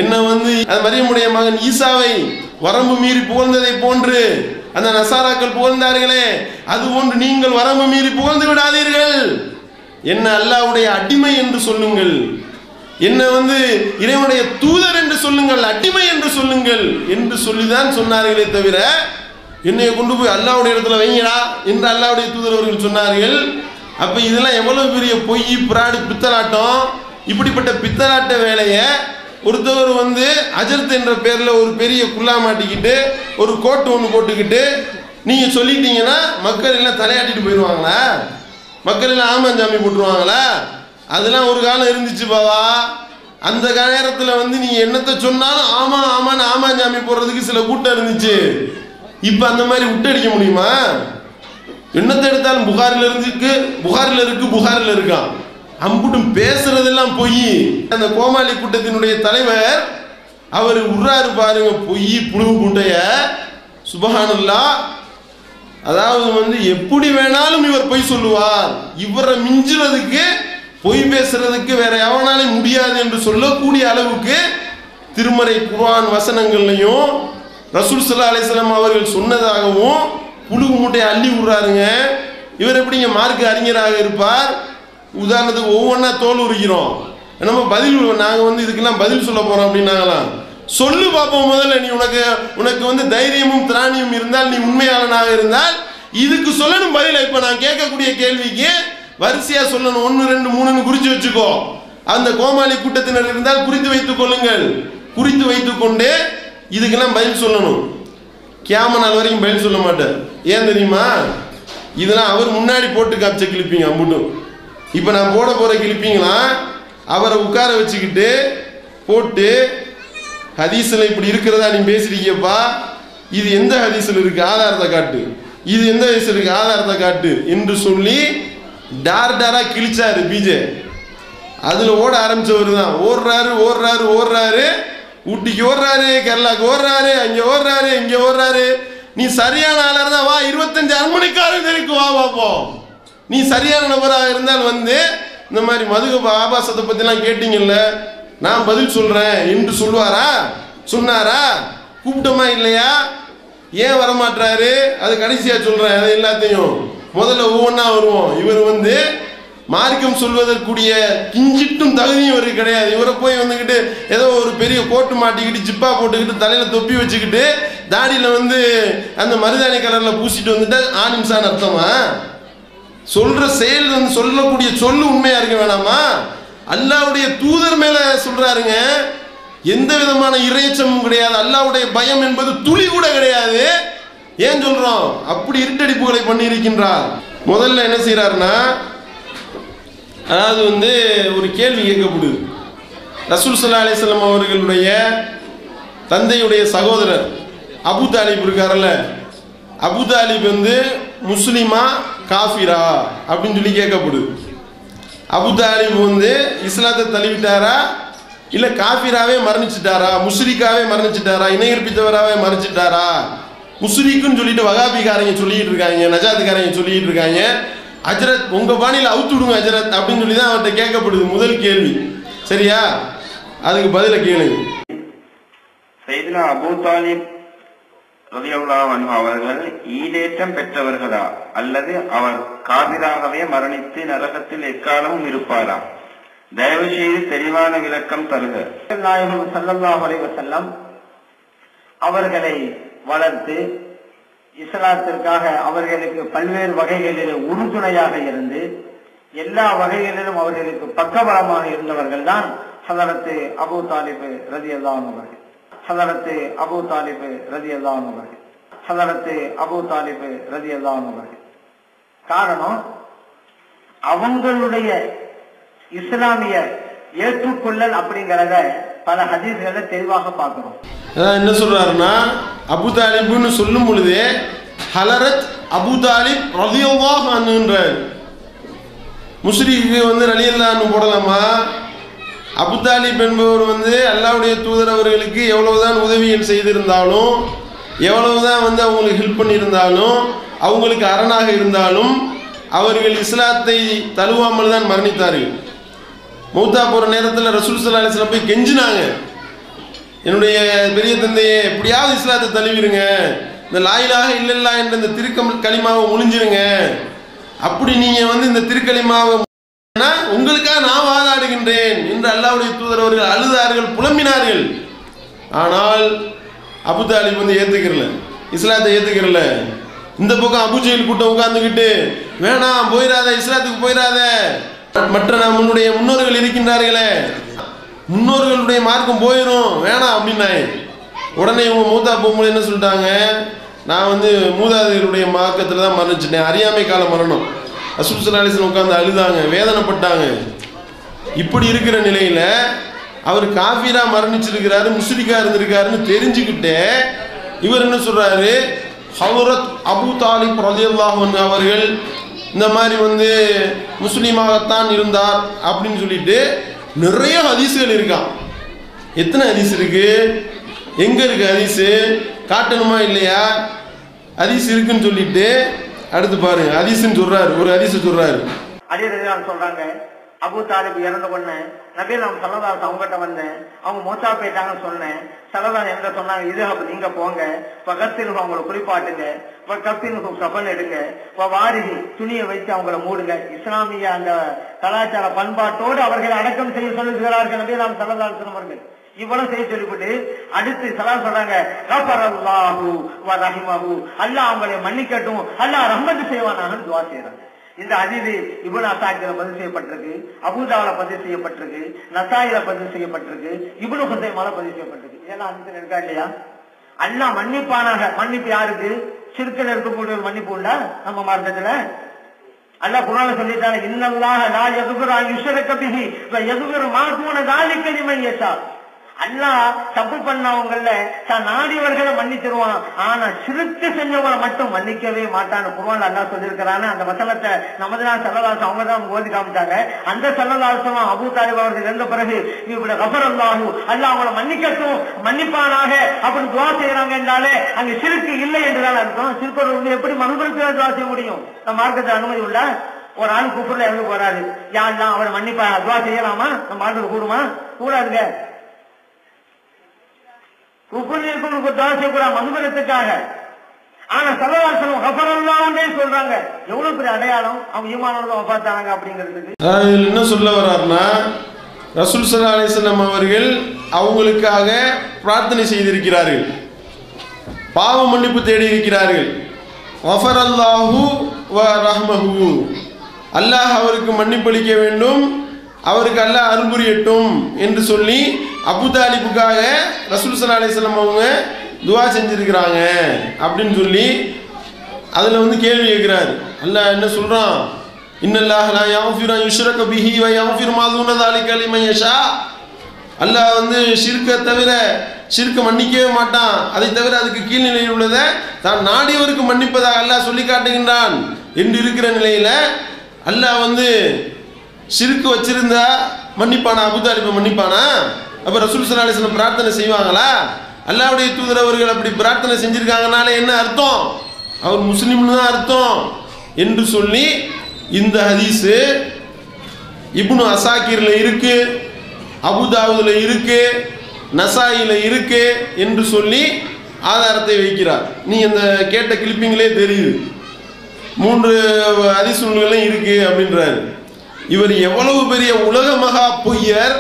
Speaker 2: என்ன வந்து மரியமுடைய மகன் ஈசாவை வரம்பு மீறி புகழ்ந்ததை போன்று அந்த நசாராக்கள் புகழ்ந்தார்களே, அது போன்று நீங்கள் வரம்பு மீறி புகழ்ந்து விடாதீர்கள். என்ன அல்லாஹ்வுடைய அடிமை என்று சொல்லுங்கள், என்ன வந்து இறைவனுடைய தூதர் என்று சொல்லுங்கள், அடிமை என்று சொல்லுங்கள் என்று சொல்லிதான் சொன்னார்களே தவிர என்னைய கொண்டு போய் அல்லாஹ்வுடைய இடத்துல வைங்கடா என்று அல்லாஹ்வுடைய தூதர் அவர்கள் சொன்னார்கள். அப்ப இதெல்லாம் எவ்வளவு பெரிய பொய், பிராடு, பித்தலாட்டம். இப்படிப்பட்ட பித்தலாட்ட வேலையை ஒருத்தவர் வந்து அஜர்த் என்ற பேர்ல ஒரு பெரிய குல்லா மாட்டிக்கிட்டு ஒரு கோட்டு ஒன்று போட்டுக்கிட்டு நீங்க சொல்லிட்டீங்கன்னா மக்கள் எல்லாம் தலையாட்டிட்டு போயிடுவாங்களா? மக்கள் எல்லாம் ஆமாஞ்சாமி போட்டுருவாங்களா? அதெல்லாம் ஒரு காலம் இருந்துச்சு பாவா. அந்த நேரத்தில் வந்து நீ என்னத்தை சொன்னாலும் ஆமா ஆமான்னு ஆமாஞ்சாமி போடுறதுக்கு சில கூட்டம் இருந்துச்சு. இப்ப அந்த மாதிரி விட்டடிக்க முடியுமா? என்னத்தை எடுத்தாலும் புகாரில் இருக்கு புகாரில் இருக்கான். அம்புட்டும் பேசுறதெல்லாம் பொய். அந்த கோமாளி கூட்டத்தினுடைய தலைவர் அவர் உர்றாரு பாருங்க, பொய் புழு கூட்டைய. சுபஹானல்லாஹ். அதாவது வந்து எப்படி வேணாலும் இவர் பொய் சொல்லுவார், இவரை மிஞ்சுறதுக்கு பொய் பேசுறதுக்கு வேற எவனாலும் முடியாது என்று சொல்லக்கூடிய அளவுக்கு திருமறை குர்ஆன் வசனங்கள்லையும் ரசூல் ஸல்லல்லாஹு அலைஹி வஸல்லம் அவர்கள் சொன்னதாகவும் புழுகு மூட்டையை அள்ளி விடுறாருங்க. இவர் எப்படிங்க மார்க்க அறிஞராக இருப்பார்? உதாரணத்துக்கு ஒவ்வொன்றா தோல் உரிக்கிறோம், நம்ம பதில் நாங்கள் வந்து இதுக்கெல்லாம் பதில் சொல்ல போறோம் அப்படின்னாங்களாம். சொல்லு பார்ப்போம் முதல்ல. நீ உனக்கு வந்து தைரியமும் திராணியும் இருந்தால், நீ உண்மையாளனாக இருந்தால் இதுக்கு சொல்லணும் பதில். இப்ப நான் கேட்கக்கூடிய கேள்விக்கு வரிசையா சொல்லணும், 1 2 3ன்னு குறிச்சு வச்சுக்கோ. அந்த கோமாளி கூட்டத்தினர் இருந்தால் குறித்து வைத்துக் கொள்ளுங்கள். குறித்து வைத்துக் கொண்டு இதுக்கெல்லாம் பதில் சொல்லணும். கியாம நாள் வரைக்கும் பதில் சொல்ல மாட்டேன். ஏன் தெரியுமா? இதெல்லாம் அவர் முன்னாடி போட்டு காமிச்ச கிளிப்பிங்க அம்புட்டும். இப்போ நான் போட போற கிளிப்பிங்களா அவரை உட்கார வச்சுக்கிட்டு போட்டு ஹதீஸ்ல இப்படி இருக்கிறதா நீ பேசுறீங்கப்பா, இது எந்த ஹதீஸ்ல இருக்கு ஆதாரத்தை காட்டு, இது எந்த ஹதீஸ்ல இருக்கு ஆதாரத்தை காட்டு என்று சொல்லி டாரா கிழிச்சாரு பிஜே. அதுல ஓட ஆரம்பிச்சவர் தான். ஓடுறாரு, ஊட்டிக்கு ஓடுறாரு, கேரளாக்கு ஓடுறாரு, அங்கே ஓடுறாரு, இங்கே ஓடுறாரு. நீ சரியான ஆளா இருந்தா வா, 25 அரண்மனைக்காரன் தெரிவிக்கு வா பார்ப்போம். நீ சரியான நபராக இருந்தால் வந்து இந்த மாதிரி மதுகப ஆபாசத்தை பத்திலாம் கேட்டீங்கல்ல, நான் பதில் சொல்றேன் என்று சொல்லுவாரா? சொன்னாரா? கூப்பிட்டோமா இல்லையா? ஏன் வரமாட்டாரு? அது கடைசியா சொல்றேன். அது எல்லாத்தையும் முதல்ல ஒவ்வொன்றா வருவோம். இவர் வந்து மார்க்கம் சொல்வதற்குரிய கிஞ்சிட்டும் தகுதியும் இவருக்கு கிடையாது. இவரை போய் வந்துக்கிட்டு ஏதோ ஒரு பெரிய கோட்டு மாட்டிக்கிட்டு ஜிப்பா போட்டுக்கிட்டு தலையில தொப்பி வச்சுக்கிட்டு தாடியில வந்து அந்த மருதாணி கலர்ல பூசிட்டு வந்துட்டு ஆனிம்சான் அர்த்தமா? சொல்ற செயல் வந்து சொல்லக்கூடிய சொல்லு உண்மையா இருக்க வேணாமா? அல்லாஹ்வுடைய தூதர் மேல சொல்றாருங்க, எந்த விதமான இறைச்சமும் கிடையாது, அல்லாஹ்வுடைய பயம் என்பது துளி கூட கிடையாது. ஏன் சொல்றோம்? அப்படி இருட்டடிப்புகளை பண்ணி இருக்கின்றார். முதல்ல என்ன செய்யறாருன்னா, அதாவது வந்து ஒரு கேள்வி கேட்கப்படுது. ரசூல் ஸல்லல்லாஹு அலைஹி வஸல்லம் அவர்களுடைய தந்தையுடைய சகோதரர் அபு தாலிப் இருக்காரல்ல, அபு தாலிப் வந்து முஸ்லிமா காஃபிரா அப்படின்னு சொல்லி கேட்கப்படுது. அபு தாலிப் வந்து இஸ்லாத்தை தழுவிட்டாரா இல்லை காஃபிராவே மரணிச்சிட்டாரா, முஸ்ரிக்காவே மரணிச்சிட்டாரா, இணையற்பித்தவராகவே மரணிச்சிட்டாரா? முஸ்ரிக்குன்னு சொல்லிட்டு வகாபிக்காரங்க சொல்லிட்டு இருக்காங்க, நஜாத்துக்காரங்க சொல்லிட்டு இருக்காங்க. அஜரத் உங்க பாணியில் அவுத்து விடுங்க அஜரத் அப்படின்னு சொல்லி தான் அவர்கிட்ட கேட்கப்படுது முதல் கேள்வி. சரியா? அதுக்கு பதில கேளுங்க.
Speaker 3: சையதுனா அபூ தாலிப் ரலியல்லாஹு அன்ஹு அவர்கள் ஈடேற்றம் பெற்றவர்களா அல்லது அவர் காபிராகவே மரணித்து நரகத்தில் எக்காலமும் இருப்பாரா? தயவு செய்து தெளிவான விளக்கம் தருக. நாயகம் ஸல்லல்லாஹு அலைஹி வஸல்லம் அவர்களை வளர்த்து இஸ்லாத்திற்காக அவர்களுக்கு பல்வேறு வகைகளில் உறுதுணையாக இருந்து எல்லா வகைகளிலும் அவர்களுக்கு பக்கபலமாக இருந்தவர்கள் தான் ஹதரத் அபூ தாலிப் ரலியல்லாஹு அன்ஹு அவர்கள். ஹதரத் அபூ தாலிப் ரலியல்லாஹு அன்ஹு அவர்கள். ஹதரத் அபூ தாலிப் ரலியல்லாஹு அன்ஹு அவர்கள். காரணம், அவங்களுடைய இஸ்லாமிய ஏற்றுக்கொள்ளல் அப்படிங்கறத பல ஹதீஸ்களை தெளிவாக பார்க்கிறோம்.
Speaker 2: என்ன சொல்றாருன்னா, அபு தாலிப்னு சொல்லும் பொழுது ஹலரத் அபு தாலிப் ரலியல்லாஹு அன்ஹுன்றார். முஸ்ரிக்கு வந்து ரலியல்லாஹு அன்ஹு போடலாமா? அபு தாலிப் என்பவர் வந்து அல்லாஹ்வுடைய தூதர் அவர்களுக்கு எவ்வளவுதான் உதவிகள் செய்திருந்தாலும், எவ்வளவுதான் வந்து அவங்களுக்கு ஹெல்ப் பண்ணியிருந்தாலும், அவங்களுக்கு அரணாக இருந்தாலும் அவர்கள் இஸ்லாத்தை தழுவாமல் தான் மரணித்தார்கள். மௌத்தா போகிற நேரத்தில் ரசூல் ஸல்லல்லாஹு அலைஹி வஸல்லம் போய் கெஞ்சினாங்க, என்னுடைய பெரிய தந்தையை எப்படியாவது இஸ்லாத்தை தழுவிடுங்க, இந்த லா இலாஹ இல்லல்லாஹ் என்ற இந்த திருக்கலிமாவை முழிஞ்சிருங்க, அப்படி நீங்கள் வந்து இந்த திருக்கலிமாவை உங்களுக்காக நான் வாதாடுகின்றேன் என்று அல்லாஹ்வுடைய தூதர் அவர்கள் அழுதார்கள், புலம்பினார்கள். ஆனால் அபு தாலிப் வந்து ஏற்றுக்கிறல, இஸ்லாத்தை ஏற்றுக்கிறல. இந்த பக்கம் அபூஜஹல் கூட்டம் உட்கார்ந்துக்கிட்டு வேணாம் போயிடாத, இஸ்லாத்துக்கு போயிடாத, மற்ற நம்முடைய முன்னோர்கள் இருக்கின்றார்களே, முன்னோர்களுடைய மார்க்கம் போயிடும் வேணாம் அப்படின்னாங்க. உடனே இவங்க மூத்தா போகும்போது என்ன சொல்லிட்டாங்க, நான் வந்து மூதாதையருடைய மார்க்கத்தில் தான் மரணிச்சிட்டேன், அறியாமை கால மரணம். ரசூல் ஸல்லல்லாஹு அலைஹி வஸல்லம் உட்கார்ந்து அழுதாங்க, வேதனைப்பட்டாங்க. இப்படி இருக்கிற நிலையில் அவர் காஃபிரா மரணிச்சிருக்கிறாரு, முஸ்ரிக்கா இருந்திருக்காருன்னு தெரிஞ்சுக்கிட்டே இவர் என்ன சொல்றாரு, ஹதரத் அபூ தாலிப் ரலியல்லாஹு அன்ஹு அவர்கள் இந்த மாதிரி வந்து முஸ்லீமாகத்தான் இருந்தார் அப்படின்னு சொல்லிட்டு நிறைய ஹதீஸுகள் இருக்கான். எத்தனை ஹதீஸ் இருக்கு, எங்க இருக்கு ஹதீஸு, காட்டணுமா இல்லையா? ஹதீஸ் இருக்குன்னு சொல்லிட்டு அடுத்து பாருங்க, ஹதீஸ்ன்னு சொல்றாரு, ஒரு ஹதீஸ் சொல்றாரு.
Speaker 3: அலி ரலியல்லாஹு சொல்றாங்க, அபூ தாலிப் இறந்த உடனே நபி நான் ஸல்லல்லாஹு அலைஹி அவங்ககிட்ட வந்தேன், அவங்க மூத்தா போயிட்டாங்கன்னு சொன்னேன். ஸல்லல்லாஹு என்ன சொன்னாங்க, இது அப்ப நீங்க போங்க, பகத்தில் அவங்களை குளிப்பாட்டுங்க, கப்பினுக்கு கப்பல் எடுங்க, வாரிகி துணியை வைத்து அவங்கள மூடுங்க. இஸ்லாமிய அந்த கலாச்சார பண்பாட்டோடு அவர்களை அடக்கம் செய்ய சொல்லுகிறார்கள் நபி நாம் ஸல்லல்லாஹு அலைஹி வஸல்லம். இவ்வளவு செய்ய சொல்லிவிட்டு அடுத்து சலாம் சொல்றாங்க, கஃபரல்லாஹு வ ரஹிமஹு, அல்லாஹ் அவங்களை மன்னிக்கட்டும், அல்லாஹ் ரஹ்மத் செய்வானான்னு துஆ செய்றாங்க. இந்த ஹதீஸ் இப்னு அஸாக்கிர பதிவு செய்யப்பட்டிருக்கு, அபூ தாவூதுல பதிவு செய்யப்பட்டிருக்கு, நசாயில பதிவு செய்யப்பட்டிருக்கு, இப்னு ஹுஸைமால பதிவு செய்யப்பட்டிருக்கு. இதெல்லாம் ஹதீஸ்ல இருக்கா இல்லையா? அல்லாஹ் மன்னிப்பானாக. மன்னிப்பு யாருக்கு? ஷிர்க்ல இருக்கக்கூடிய ஒரு மன்னிப்பு உண்டா நம்ம மார்க்கத்துல? அல்லாஹ் குர்ஆன்ல சொல்லிட்டாரு, இன்னல்லாஹ லா யக்ஃபிரு அன் யுஷ்ரக பிஹி வ யக்ஃபிரு மா தூன ஸாலிக லிமன் யஷா. அல்லாஹ் தப்பு பண்ணவங்கள தான் நாடியவர்களை மன்னிச்சிருவான், ஆனா ஷிர்க் செஞ்சவங்களை மட்டும் மன்னிக்கவே மாட்டான்னு குர்ஆன்ல அல்லாஹ் சொல்லியிருக்கிறான்னு அந்த வசனத்தை நமதுதான் ஸல்லல்லாஹு அவங்க தான் ஓதி காமிச்சாங்க. அந்த ஸல்லல்லாஹு அலைஹி வஸல்லம் அபூ தாலிப் அவர்கள் இறந்த பிறகு இப்னு கஃபரல்லாஹு, அல்லாஹ் அவங்களை மன்னிக்கட்டும், மன்னிப்பானாக அப்படின்னு துஆ செய்யறாங்க என்றாலே அங்க ஷிர்க் இல்லை என்றுதான் அர்த்தம். ஷிர்க்கோட எப்படி மனுபுரத்தில் துஆ செய்ய முடியும்? நம்ம மார்க்கத்தில் அனுமதி உள்ள ஒரு ஆள் குஃப்ர்ல இறந்து போறாரு, யா அல்லாஹ் அவரை மன்னிப்பா துஆ செய்யலாமா? நம்ம மார்க்கத்தில் கூடுமா? கூடாதுங்க. மதுபலத்துக்காக. ஆனா ஸல்லல்லாஹு அலைஹி வஸல்லம் கஃபரல்லாஹு சொல்றாங்க, எவ்வளவு பெரிய அடையாளம் அவங்க ஈமானோட வஃபாத்தாங்க அப்படிங்கிறதுக்கு.
Speaker 2: என்ன சொல்ல வர்றாருன்னா, ரசூல் ஸல்லல்லாஹு அலைஹி வஸல்லம் அவர்கள் அவங்களுக்காக பிரார்த்தனை செய்திருக்கிறார்கள், பாவ மன்னிப்பு தேடி இருக்கிறார்கள். கஃபரல்லாஹு வ ரஹ்மஹு, அல்லாஹ் அவருக்கு மன்னிப்பளிக்க வேண்டும், அவருக்கு அல்லாஹ் அருள் புரியட்டும் என்று சொல்லி அபூ தாலிபுக்காக ரசூல் ஸல்லல்லாஹு அலைஹி வஸல்லம் அவங்க துஆ செஞ்சிருக்கிறாங்க அப்படின்னு சொல்லி அதில் வந்து கேள்வி கேட்கிறாரு. அல்லாஹ் என்ன சொல்றான், இன்னல்லாஹ லா யக்ஃபிரு அன் யுஷ்ரக பிஹி வ யக்ஃபிரு மா தூன ஸாலிக லிமன் யஷா. அல்லாஹ் வந்து ஷிர்க்கை தவிர ஷிர்க்கை மன்னிக்கவே மாட்டான், அதை தவிர அதுக்கு கீழ்நிலையில் உள்ளதை தான் நாடியவருக்கு மன்னிப்பதாக அல்லாஹ் சொல்லி காட்டுகின்றான் என்று இருக்கிற நிலையில் அல்லாஹ் வந்து ஷிர்க் வச்சிருந்தா மன்னிப்பானா? அபூ தாலிபை மன்னிப்பானா? அப்ப ரசூல் ஸல்லல்லாஹு அலைஹி வஸல்லம் பிரார்த்தனை செய்வாங்களா? அல்லாஹ்வுடைய தூதர் அவர்கள் அப்படி பிரார்த்தனை செஞ்சிருக்காங்கனால என்ன அர்த்தம்? அவர் முஸ்லிம்னு தான் அர்த்தம் என்று சொல்லி இந்த ஹதீஸ் இப்னு அசாக்கிர்ல இருக்கு, அபூ தாவூதுல இருக்கு, நசாயில இருக்கு என்று சொல்லி ஆதாரத்தை வைக்கிறார். நீ இந்த கேட்ட கிளிப்பிங்களே தெரியுது, 3 ஹதீஸ் நூல்களும் இருக்கு அப்படின்றாரு. இவர் எவ்வளவு பெரிய உலக மகா பொய்யர்!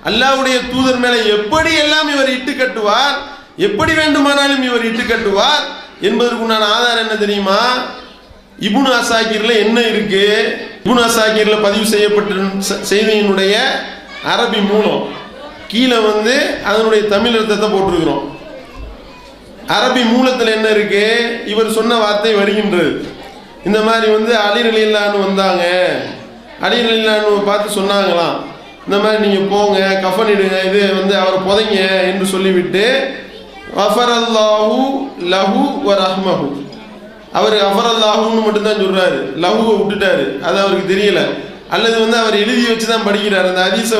Speaker 2: அல்லாஹ்வுடைய தூதர் மேல எப்படி எல்லாம் இவர் இட்டு கட்டுவார், எப்படி வேண்டுமானாலும் இவர் இட்டு கட்டுவார் என்பதற்குண்டான ஆதாரம் என்ன தெரியுமா? இப்னு அசாக்கிர்ல என்ன இருக்கு? இப்னு அசாக்கிர்ல பதிவு செய்யப்பட்ட செய்தியினுடைய அரபி மூலம் கீழே அதனுடைய தமிழ் அர்த்தத்தை போட்டிருக்கிறோம். அரபி மூலத்தில் என்ன இருக்கு? இவர் சொன்ன வார்த்தை வருகின்றது. இந்த மாதிரி அலி ரலியல்லாஹு வந்தாங்க, அலி ரலியல்லாஹு பார்த்து சொன்னாங்களாம், இந்த மாதிரி நீங்கள் போங்க, கஃபன் இடுங்க, இது அவரை புதைங்க என்று சொல்லிவிட்டு கஃபரல்லாஹு லஹு வ ரஹ்மஹு, அவர் கஃபரல்லாஹுன்னு மட்டும்தான் சொல்றாரு, லஹுவை விட்டுட்டாரு, அது அவருக்கு தெரியல. அல்லது அவர் எழுதி வச்சு தான் படிக்கிறார். அந்த ஹதீஸை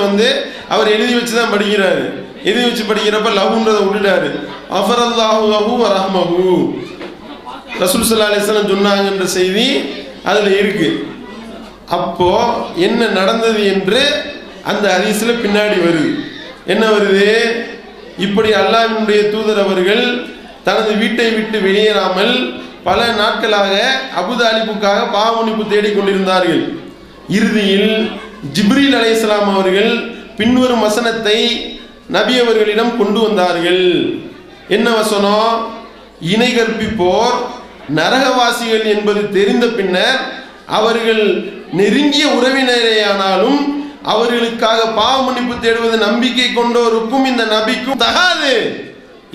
Speaker 2: அவர் எழுதி வச்சு தான் படிக்கிறாரு. எழுதி வச்சு படிக்கிறப்ப லஹுன்றதை விட்டுட்டாரு. கஃபரல்லாஹு லஹு வ ரஹ்மஹு ரசூல் ஸல்லல்லாஹு அலைஹி வஸல்லம் சொன்னாங்கன்ற செய்தி அதில் இருக்கு. அப்போ என்ன நடந்தது என்று அந்த ஹதீஸ்ல பின்னாடி வருது. என்ன வருது? இப்படி அல்லாஹ்வினுடைய தூதர் அவர்கள் தனது வீட்டை விட்டு வெளியேறாமல் பல நாட்களாக அபூ தாலிபுக்காக பாவ மன்னிப்பு தேடிக் கொண்டிருந்தார்கள். இறுதியில் ஜிப்ரீல் அலைஹிஸ்ஸலாம் அவர்கள் பின்வரும் வசனத்தை நபி அவர்களிடம் கொண்டு வந்தார்கள். என்ன வசனம்? இணை கற்பிப்போர் நரகவாசிகள் என்பது தெரிந்த பின்னர் அவர்கள் நெருங்கிய உறவினரேயானாலும் அவர்களுக்காக பாவ மன்னிப்பு தேடுவது நம்பிக்கை கொண்டோருக்கும் இந்த நபிக்கும் தகாது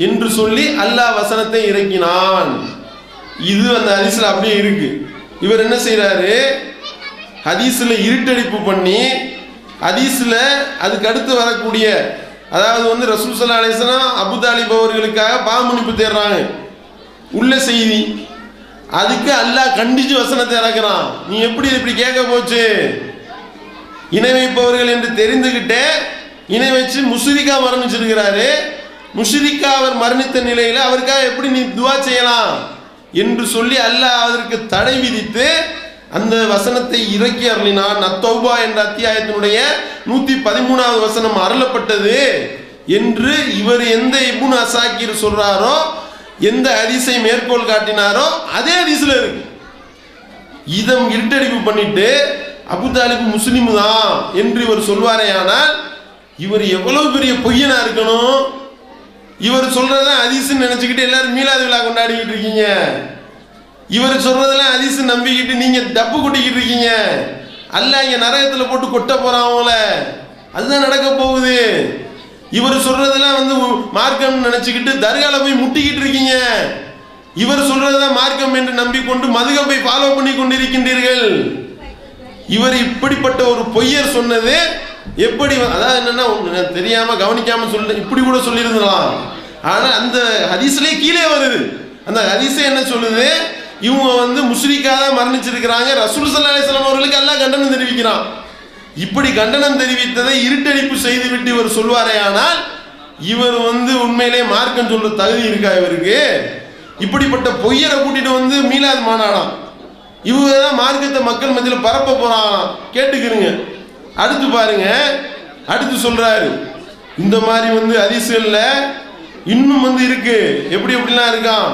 Speaker 2: என்று சொல்லி அல்லாஹ் வசனத்தை இறக்கினான். இது அந்த ஹதீஸ்ல அப்படியே இருக்கு. இவர் என்ன செய்யறாரு? ஹதீஸ்ல இருட்டடிப்பு பண்ணி ஹதீஸ்ல அதுக்கு அடுத்து வரக்கூடிய, அதாவது ரசூல் ஸல்லல்லாஹு அலைஹி வஸல்லம் அபூ தாலிப் அவர்களுக்காக பாவ மன்னிப்பு தேடுறாங்க உள்ள செய்தி, அதுக்கு அல்லாஹ் கண்டிச்சு வசனத்தை இறக்குறான். நீ எப்படி இப்படி கேட்க போச்சு? இணை வைப்பவர்கள் என்று தெரிந்துகிட்டே இணை வச்சு முஷ்ரிக்கா மரணிச்சிருக்கிறாரு. முஷ்ரிக்கா அவர் மரணித்த நிலையில அவருக்காக எப்படி நீ துவா செய்யலாம் என்று சொல்லி அல்லாஹ் அதற்கு தடை விதித்து அந்த வசனத்தை இறக்கி அருளினான். அத்தௌபா என்ற அத்தியாயத்தினுடைய 113வது வசனம் அருளப்பட்டது என்று இவர் எந்த இப்னு அசாக்கிர் சொல்றாரோ, எந்த ஹதீஸை மேற்கோள் காட்டினாரோ அதே ஹதீஸ்ல இருக்கு. இதம் இருட்டடிப்பு பண்ணிட்டு அபூ தாலிப் முஸ்லிம் தான் என்று இவர் சொல்வாரே, ஆனால் இவர் எவ்வளவு பெரிய பொய்யனா இருக்கணும்? இவர் சொல்றதான் ஹதீஸ்ன்னு நினைச்சுக்கிட்டு எல்லாரும் மீலாது விழா கொண்டாடிக்கிட்டு இருக்கீங்க. இவர் சொல்றதெல்லாம் ஹதீஸ் நம்பிக்கிட்டு நீங்க டப்பு கொட்டிக்கிட்டு இருக்கீங்க. அல்லாஹ் இங்க நரகத்துல போட்டு கொட்ட போறான் அவங்கள, அதுதான் நடக்க போகுது. இவர் சொல்றதெல்லாம் மார்க்கம் நினைச்சுக்கிட்டு தர்கால போய் முட்டிக்கிட்டு இருக்கீங்க. இவர் சொல்றதுதான் மார்க்கம் என்று நம்பிக்கொண்டு மதுகப்பை ஃபாலோ பண்ணி கொண்டிருக்கின்றீர்கள். இவர் இப்படிப்பட்ட ஒரு பொய்யர் சொன்னது எப்படி, அதாவது என்னன்னா தெரியாம கவனிக்காம சொல்ல இப்படி கூட சொல்லியிருந்தலாம். ஆனா அந்த ஹதீஸ்லயே கீழே வருது. அந்த ஹதீஸே என்ன சொல்லுது? இவங்க முஷ்ரிக்கா தான் மரணிச்சிருக்கிறாங்க. ரசூல் ஸல்லல்லாஹு அலைஹி வஸல்லம் அவர்களுக்கு அல்லாஹ் கண்டனம் தெரிவிக்கிறான். இப்படி கண்டனம் தெரிவித்ததை இருட்டடிப்பு செய்துவிட்டு இவர் சொல்வாரே, ஆனால் இவர் உண்மையிலே மார்க்கம் சொல்ற தகுதி இருக்கா இவருக்கு? இப்படிப்பட்ட பொய்யரை கூட்டிட்டு மீலாத் மாநாடாம், இவங்க தான் மார்க்கத்தை மக்கள் மத்தியில் பரப்ப போறாங்களாம். கேட்டுக்கிறீங்க. அடுத்து பாருங்க, அடுத்து சொல்றாரு இந்த மாதிரி ஹதீஸ்கள்ல இன்னும் இருக்கு, எப்படி எப்படிலாம் இருக்கான்.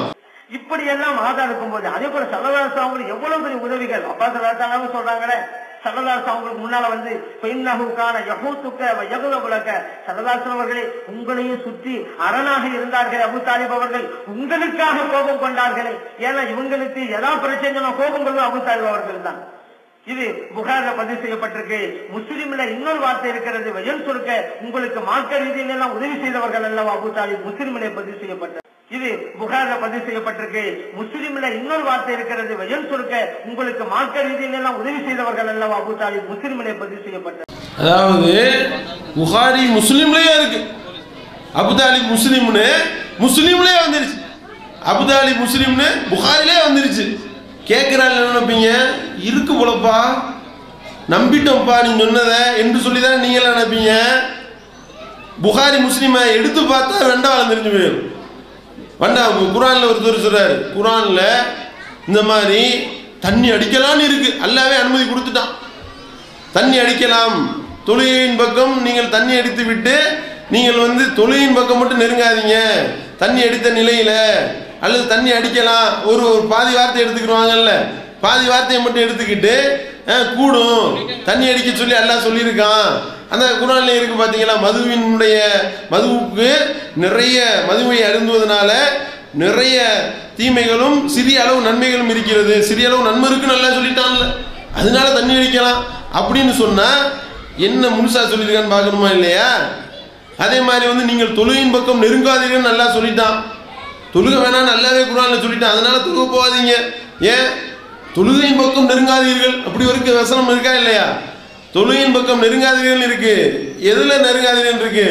Speaker 3: இப்படி எல்லாம் ஆதாரம் இருக்கும்போது அதே போல ஸல்லல்லாஹு அலைஹி வஸல்லம் எவ்வளவு பெரிய உதவிகள் அப்பா ஸல்லல்லாஹு சொல்றாங்களே, ஸல்லல்லாஹு அலைஹி வஸல்லம் முன்னால பெண்ணகுக்கான யஹூத்துக்க யகுலபுலக்க ஸல்லல்லாஹு அலைஹி அவர்களே உங்களையும் சுற்றி அரணாக இருந்தார்கள். அபூ தாலிப் அவர்கள் உங்களுக்காக கோபம் கொண்டார்களே, ஏன்னா இவங்களுக்கு எதா பிரச்சனை கோபம் கொள்வது அபூ தாலிப் அவர்கள் தான். இது புகார்ல பதிவு செய்யப்பட்டிருக்கு. முஸ்லிம்ல இன்னொரு வார்த்தை இருக்கிறது, வயல் சுருக்க உங்களுக்கு மார்க்க ரீதியில எல்லாம் உதவி செய்தவர்கள் அல்லவா அபூ தாலிப். முஸ்லிம்ல பதிவு செய்யப்பட்டது. இது புகார்ல பதிவு செய்யப்பட்டிருக்கு. முஸ்லிம்ல இன்னொரு வார்த்தை இருக்கிறது, வயல் சுருக்க உங்களுக்கு மார்க்க ரீதியில எல்லாம் உதவி செய்தவர்கள் அல்லவா அபூ தாலிப். முஸ்லிம்ல பதிவு செய்யப்பட்டது.
Speaker 2: அதாவது புகாரி முஸ்லிம்லயே இருக்கு, அபூ தாலிப் முஸ்லிம்னு முஸ்லிம்லயே வந்துருச்சு, அபூ தாலிப் முஸ்லிம்னு புகாரிலே வந்துருச்சு. கேட்கிறாள் என்ன நினைப்பீங்க? இருக்கு போலப்பா, நம்பிட்டோம்ப்பா நீ சொன்னதை என்று சொல்லி தானே நீங்களாம் நினைப்பீங்க. புகாரி முஸ்லிமை எடுத்து பார்த்தா வெண்டவாளம் தெரிஞ்சு போயிடும். குரான்ல ஒருத்தர் சொல்றாரு, குரான்ல இந்த மாதிரி தண்ணி அடிக்கலான்னு இருக்கு, அல்லாவே அனுமதி கொடுத்துட்டான். தண்ணி அடிக்கலாம், தொழுகையின் பக்கம் நீங்கள் தண்ணி அடித்து விட்டு நீங்கள் தொழுகையின் பக்கம் மட்டும் நெருங்காதீங்க, தண்ணி அடித்த நிலையில அல்லது தண்ணி அடிக்கலாம். ஒரு பாதி வார்த்தை எடுத்துக்கிடுவாங்கல்ல, பாதி வார்த்தையை மட்டும் எடுத்துக்கிட்டு கூடும் தண்ணி அடிக்க சொல்லி அல்லாஹ் சொல்லியிருக்கான். அந்த குரான்ல இருக்கு பார்த்தீங்களா, மதுவுக்கு நிறைய மதுவை அருந்துவதனால நிறைய தீமைகளும் சிறிய அளவு நன்மைகளும் இருக்கிறது, சிறிய அளவு நன்மை இருக்குன்னு நல்லா சொல்லிட்டான்ல, அதனால தண்ணி அடிக்கலாம் அப்படின்னு சொன்னா என்ன முழுசா சொல்லியிருக்கான்னு பார்க்கணுமா இல்லையா? அதே மாதிரி நீங்கள் தொழுகையின் பக்கம் நெருங்காதீங்கன்னு நல்லா சொல்லிட்டான். தொழுகை வேணான்னு நல்லாவே குரான்ல சொல்லிட்டான், அதனால தொழுகை போகாதீங்க. ஏன் தொழுகையின் பக்கம் நெருங்காதீர்கள் அப்படி ஒரு வசனம் இருக்கா இல்லையா? தொழுகையின் பக்கம் நெருங்காதீர்கள் இருக்கு. எதுல நெருங்காதீர்கள் இருக்கு?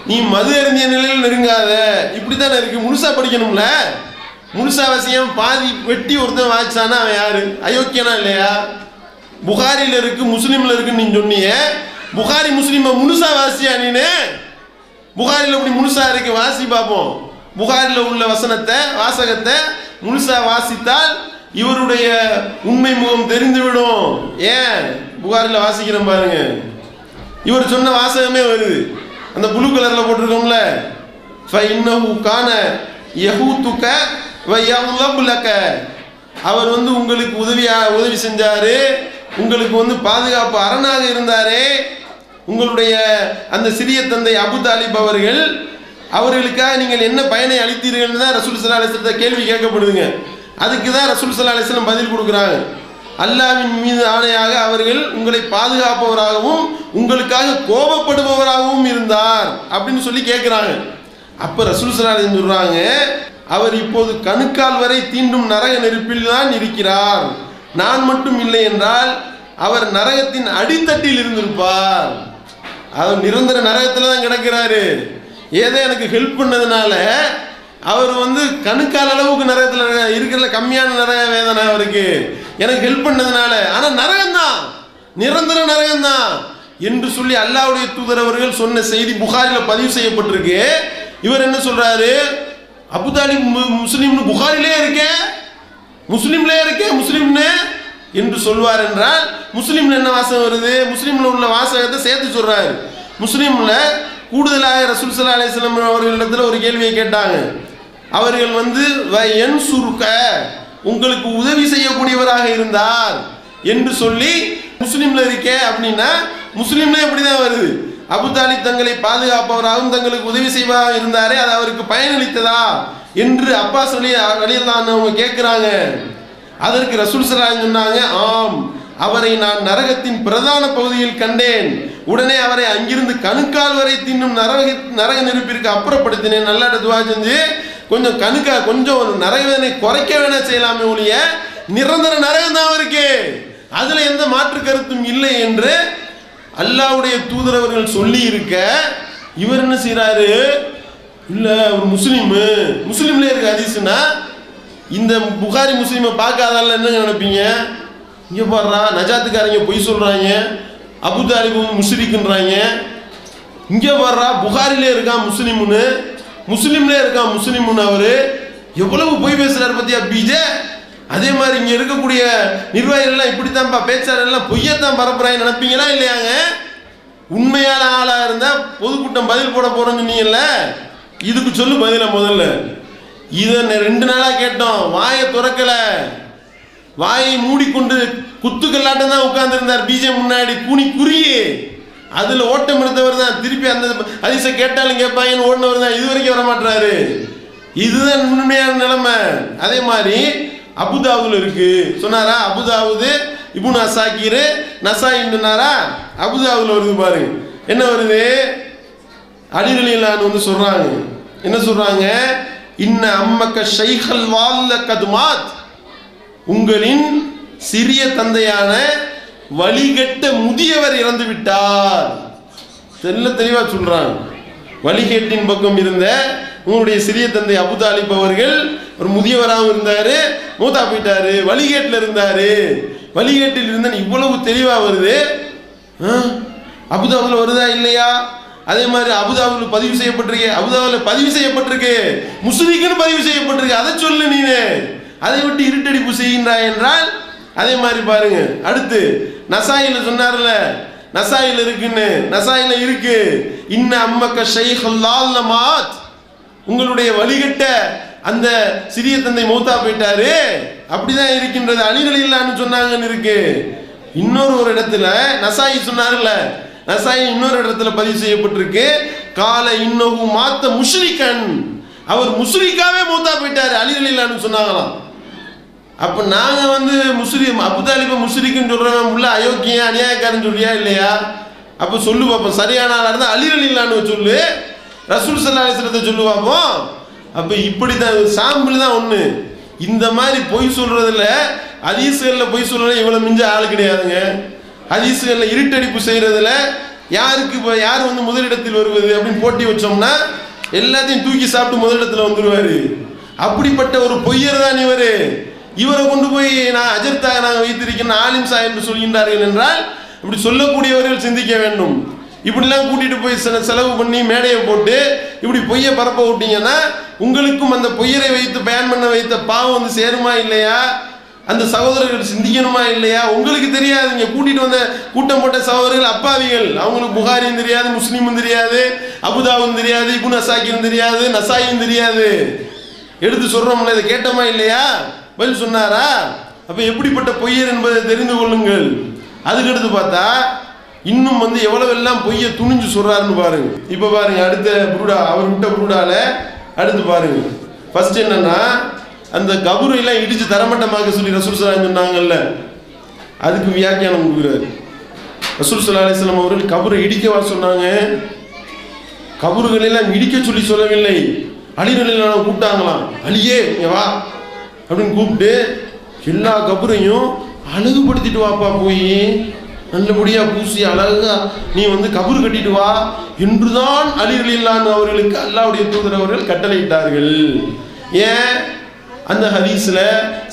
Speaker 2: நீ மது அருந்திய நிலையில் நெருங்காத, இப்படித்தானே இருக்கு. முழுசா படிக்கணும்ல, முழுசா அவசியம். பாதி வெட்டி ஒருத்தன் வாய்ச்சானா அவன் யாரு? அயோக்கியனா இல்லையா? புகாரில இருக்கு முஸ்லீம்ல இருக்குன்னு நீ சொன்னிய, புகாரி முஸ்லீம் முழுசா வாசியா நீனு? புகாரில இப்படி முழுசா இருக்கு, வாசி பார்ப்போம். புகாரில உள்ள வாசகத்தை முழுசா வாசித்தால் இவருடைய உண்மை முகம் தெரிந்துவிடும். ஏன் புகாரில வாசிக்கிறோம் பாருங்க, இவர் சொன்ன வாசகமே வருது, அந்த ப்ளூ கலர்ல போட்டிருக்கோம்ல, அவர் உங்களுக்கு உதவி செஞ்சாரு, உங்களுக்கு பாதுகாப்பு அரணாக இருந்தாரே. உங்களுடைய அந்த சிறிய தந்தை அபு தாலிப் அவர்களுக்காக நீங்கள் என்ன பயனை அளித்தீர்கள் தான் ரசூல் ஸல்லல்லாஹு அலைஹி வஸல்லம் கேள்வி கேட்கப்படுதுங்க. அதுக்கு தான் ரசூல் ஸல்லல்லாஹு அலைஹி வஸல்லம் பதில் கொடுக்குறாங்க. அல்லாஹ்வின் மீது ஆணையாக அவர்கள் உங்களை பாதுகாப்பவராகவும் உங்களுக்காக கோபப்படுபவராகவும் இருந்தார் அப்படின்னு சொல்லி கேட்குறாங்க. அப்போ ரசூல் ஸல்லல்லாஹு அலைஹி வஸல்லம் சொல்றாங்க, அவர் இப்போது கணுக்கால் வரை தீண்டும் நரக நெருப்பில் தான் இருக்கிறார். நான் மட்டும் இல்லை என்றால் அவர் நரகத்தின் அடித்தட்டில் இருந்திருப்பார். அவர் நிரந்தர நரகத்தில் தான் கிடக்கிறாரு. ஏதோ எனக்கு ஹெல்ப் பண்ணதுனால அவர் கணுக்கால் அளவுக்கு நரகத்தில் இருக்கிற கம்மியான நரக வேதனை அவருக்கு, எனக்கு ஹெல்ப் பண்ணதுனால. ஆனால் நரகம்தான், நிரந்தர நரகம்தான் என்று சொல்லி அல்லாஹ்வுடைய தூதர் அவர்கள் சொன்ன செய்தி புகாரில் பதிவு செய்யப்பட்டிருக்கு. இவர் என்ன சொல்றாரு, அபு தாலிப் முஸ்லீம்னு புகாரிலே இருக்கே, முஸ்லீம்லே இருக்கே, முஸ்லீம்னு என்று சொல்வார் என்றால் முஸ்லீம்ல என்ன வாசகம் வருது? முஸ்லீம்ல உள்ள வாசகத்தை சேர்த்து சொல்றாரு. முஸ்லீம்ல கூடுதலாக ரசூல் ஸல்லல்லாஹு அலைஹி வஸல்லம் அவர்களிடத்தில் ஒரு கேள்வியை கேட்டாங்க. அவர்கள் உங்களுக்கு உதவி செய்யக்கூடியவராக இருந்தார் என்று சொல்லி முஸ்லீம்ல இருக்கே அப்படின்னா முஸ்லீம்ல எப்படிதான் வருது? அபு தாலிப் தங்களை பாதுகாப்பவராகவும் தங்களுக்கு உதவி செய்வதாக இருந்தாரே, அது அவருக்கு பயனளித்ததா என்று அப்பாஸ் ரலியல்லாஹு அன்ஹு அவங்க கேட்கிறாங்க. அதற்கு ரசூல் ஸல்லல்லாஹு அலைஹி வஸல்லம் சொன்னாங்க, ஆம், அவரை நான் நரகத்தின் பிரதான பகுதியில் கண்டேன். உடனே அவரை அங்கிருந்து கணுக்கால் வரை தின்னும் நரக நெருப்பிற்கு அப்புறப்படுத்தினேன். நல்லா துவா செஞ்சு கொஞ்சம் நரகனை குறைக்க வேணா செய்யலாமே ஒழிய நிரந்தர நரகம் தான் இருக்கு, அதுல எந்த மாற்று கருத்தும் இல்லை என்று அல்லாஹ்வுடைய தூதர் அவர்கள் சொல்லி இருக்க, இவர் என்ன செய்யறாரு? இல்ல ஒரு முஸ்லீம்ல இருக்கு ஹதீஸ்னா, இந்த புகாரி முஸ்லீமை பார்க்காதால என்ன நினைப்பீங்க? இங்க பாடுறா நஜாத்துக்காரங்க பொய் சொல்றாங்க, அபு தாலிப் முஷ்ரிக்ன்றாங்க. இங்க பாடுறா புகாரிலே இருக்கான் முஸ்லீம்லே இருக்கான் முஸ்லீம்னு அவரு எவ்வளவு பொய் பேசுறாரு பத்தியா பிஜே. அதே மாதிரி இங்க இருக்கக்கூடிய நிர்வாகிகள் எல்லாம் இப்படித்தான்ப்பா பேச்சாளர் எல்லாம் பொய்யத்தான் பரப்புறாங்க நினைப்பீங்களா இல்லையாங்க? உண்மையான ஆளா இருந்தா பொதுக்கூட்டம் பதில் போட போறோம்னு சொன்னீங்கல்ல, இதுக்கு சொல்லு பதில. முதல்ல இதை 2 நாளா கேட்டோம், வாயை துறக்கல, வாயை மூடிக்கொண்டு குத்துக்கல்லாட்டம் தான் உட்கார்ந்து இருந்தார் பிஜே முன்னாடி குறியே. அதுல ஓட்டம் எடுத்தவர் தான், திருப்பி அந்த ஹதீஸை கேட்டாலும் கேட்பாங்கன்னு ஓடினவர் தான், இது வரைக்கும் வர மாட்டாரு. இதுதான் உண்மையான நிலைமை. அதே மாதிரி அபுதாவுல இருக்கு சொன்னாரா, அபுதாவுது இப்னு அசாக்கிர் நசாயின்னு சொன்னாரா, அபுதாவுல வருது பாருங்க. என்ன வருது? அலி ரலியல்லாஹு சொல்றாங்க, என்ன சொல்றாங்க? இன்ன அம்மக்க ஷைஹல் வால்ல கதுமாத், உங்களின் சிறிய தந்தையான வழிகட்ட முதியவர் இறந்து விட்டார். தெளிவா சொல்றாங்க. வழிகேட்டின் பக்கம் இருந்த உங்களுடைய சிறிய தந்தை அபு தாலிப் அவர்கள் ஒரு முதியவராகவும் இருந்தாரு, மூத்தா போயிட்டாரு, வழிகேட்டில் இருந்தாரு வழிகேட்டில் இருந்தேன் இவ்வளவு தெளிவா வருது. அபுதாபுல வருதா இல்லையா? அதே மாதிரி அபுதாபுல பதிவு செய்யப்பட்டிருக்கு, அபுதாபுல பதிவு செய்யப்பட்டிருக்கு, முஸ்லிக்குன்னு பதிவு செய்யப்பட்டிருக்கு, அதை சொல்லு நீனு. அதை விட்டு இருட்டடிப்பு செய்கின்றாய் என்றால் அதே மாதிரி பாருங்க. அடுத்து நசாயில சொன்னார்ல, நசாயில இருக்குன்னு, நசாயில இருக்கு இன்ன அம்மக்க ஷைஹுல்லாஹ், உங்களுடைய வழிகட்ட அந்த சிறிய தந்தை மௌத்தா போயிட்டாரு, அப்படிதான் இருக்கின்றது, அலிகள் இல்லான்னு சொன்னாங்கன்னு இருக்கு. இன்னொரு இடத்துல நசாயி சொன்னார்ல, நசாயி இன்னொரு இடத்துல பதிவு செய்யப்பட்டிருக்கு, கால இன்னஹு மாத்த முஷ்ரிகன், அவர் முஸ்லிக்காவே மௌத்தா போயிட்டாரு, அலிகள் இல்லான்னு சொன்னாங்களாம். அப்ப நாங்க முஸ்லிம் அபுதாலிப முஸ்லிக்குன்னு சொல்றவன் உள்ள அயோக்கியன் அநியாயக்காரன் சொல்லியா இல்லையா? அப்ப சொல்லு பார்ப்போம், சரியான ஆளா இருந்தா அலிகள் இல்லான்னு சொல்லு, ரசூல் ஸல்லல்லாஹு அலைஹி வஸல்லம் சொல்லு பார்ப்போம். அப்ப இப்படிதான் சாம்பிள் தான் ஒண்ணு. இந்த மாதிரி பொய் சொல்றதுல ஹதீஸ்கள்ல பொய் சொல்றதுல இவ்வளவு மிஞ்ச ஆள் கிடையாதுங்க. ஹதீஸ்கள்ல இருட்டடிப்பு செய்யறதுல யாருக்கு யார் முதலிடத்தில் வருவது அப்படின்னு போட்டி வச்சோம்னா எல்லாத்தையும் தூக்கி சாப்பிட்டு முதலிடத்துல வந்துருவாரு. அப்படிப்பட்ட ஒரு பொய்யர் தான் இவரு. இவரை கொண்டு போய் நான் அஜர்த்தாக நாங்கள் வைத்திருக்கிறேன் ஆலிம் சா என்று சொல்கின்றார்கள் என்றால் இப்படி சொல்லக்கூடியவர்கள் சிந்திக்க வேண்டும். இப்படிலாம் கூட்டிட்டு போய் செலவு பண்ணி மேடையை போட்டு இப்படி பொய்யை பரப்ப விட்டீங்கன்னா உங்களுக்கும் அந்த பொய்யரை வைத்து பயன் பண்ண வைத்த பாவம் சேருமா இல்லையா? அந்த சகோதரர்கள் சிந்திக்கணுமா இல்லையா? உங்களுக்கு தெரியாது. இங்க கூட்டிட்டு வந்த கூட்டம் போட்ட சகோதரர்கள் அப்பாவிகள், அவங்களுக்கு புகாரியும் தெரியாது, முஸ்லீமும் தெரியாது, அபுதாவும் தெரியாது, இப்னு அசாக்கிரும் தெரியாது, நசாயும் தெரியாது. எடுத்து சொல்றோம்ல, இதை கேட்டோமா இல்லையா? பதில் சொன்னாரா? அப்ப எப்படிப்பட்ட பொய்யர் என்பதை தெரிந்து கொள்ளுங்கள். அதுக்கடுத்து பார்த்தா இன்னும் எவ்வளவு எல்லாம் பொய்ய துணிஞ்சு சொல்றாருன்னு பாருங்க. இப்ப பாருங்க, அடுத்த புருடா, அவர் விட்ட புருடால அடுத்து பாருங்க. ஃபர்ஸ்ட் என்னன்னா, அந்த கபரை எல்லாம் இடிச்சு தரமட்டமாக்க சொல்லி ரசூல் ஸல்லல்லாஹு அலைஹி வஸல்லம் சொன்னாங்கல்ல, அதுக்கு வியாக்கியானம் கொடுக்குறாரு. ரசூல் ஸல்லல்லாஹு அலைஹி வஸல்லம் அவர்கள் கபரை இடிக்கவா சொன்னாங்க? கபறுகள் எல்லாம் இடிக்க சொல்லி சொல்லவில்லை. அலிகளில் கூப்பிட்டாங்களாம், அலியே வா அப்படின்னு கூப்பிட்டு எல்லா கபரையும் அழகுபடுத்திட்டு வாப்பா, போய் நல்லபடியா பூசி அழகா நீ கபரு கட்டிட்டு வா என்றுதான் அலிகளில்லான் அவர்களுக்கு அல்லாஹ்வுடைய தூதர் அவர்கள் கட்டளையிட்டார்கள். ஏன்? அந்த ஹதீஸ்ல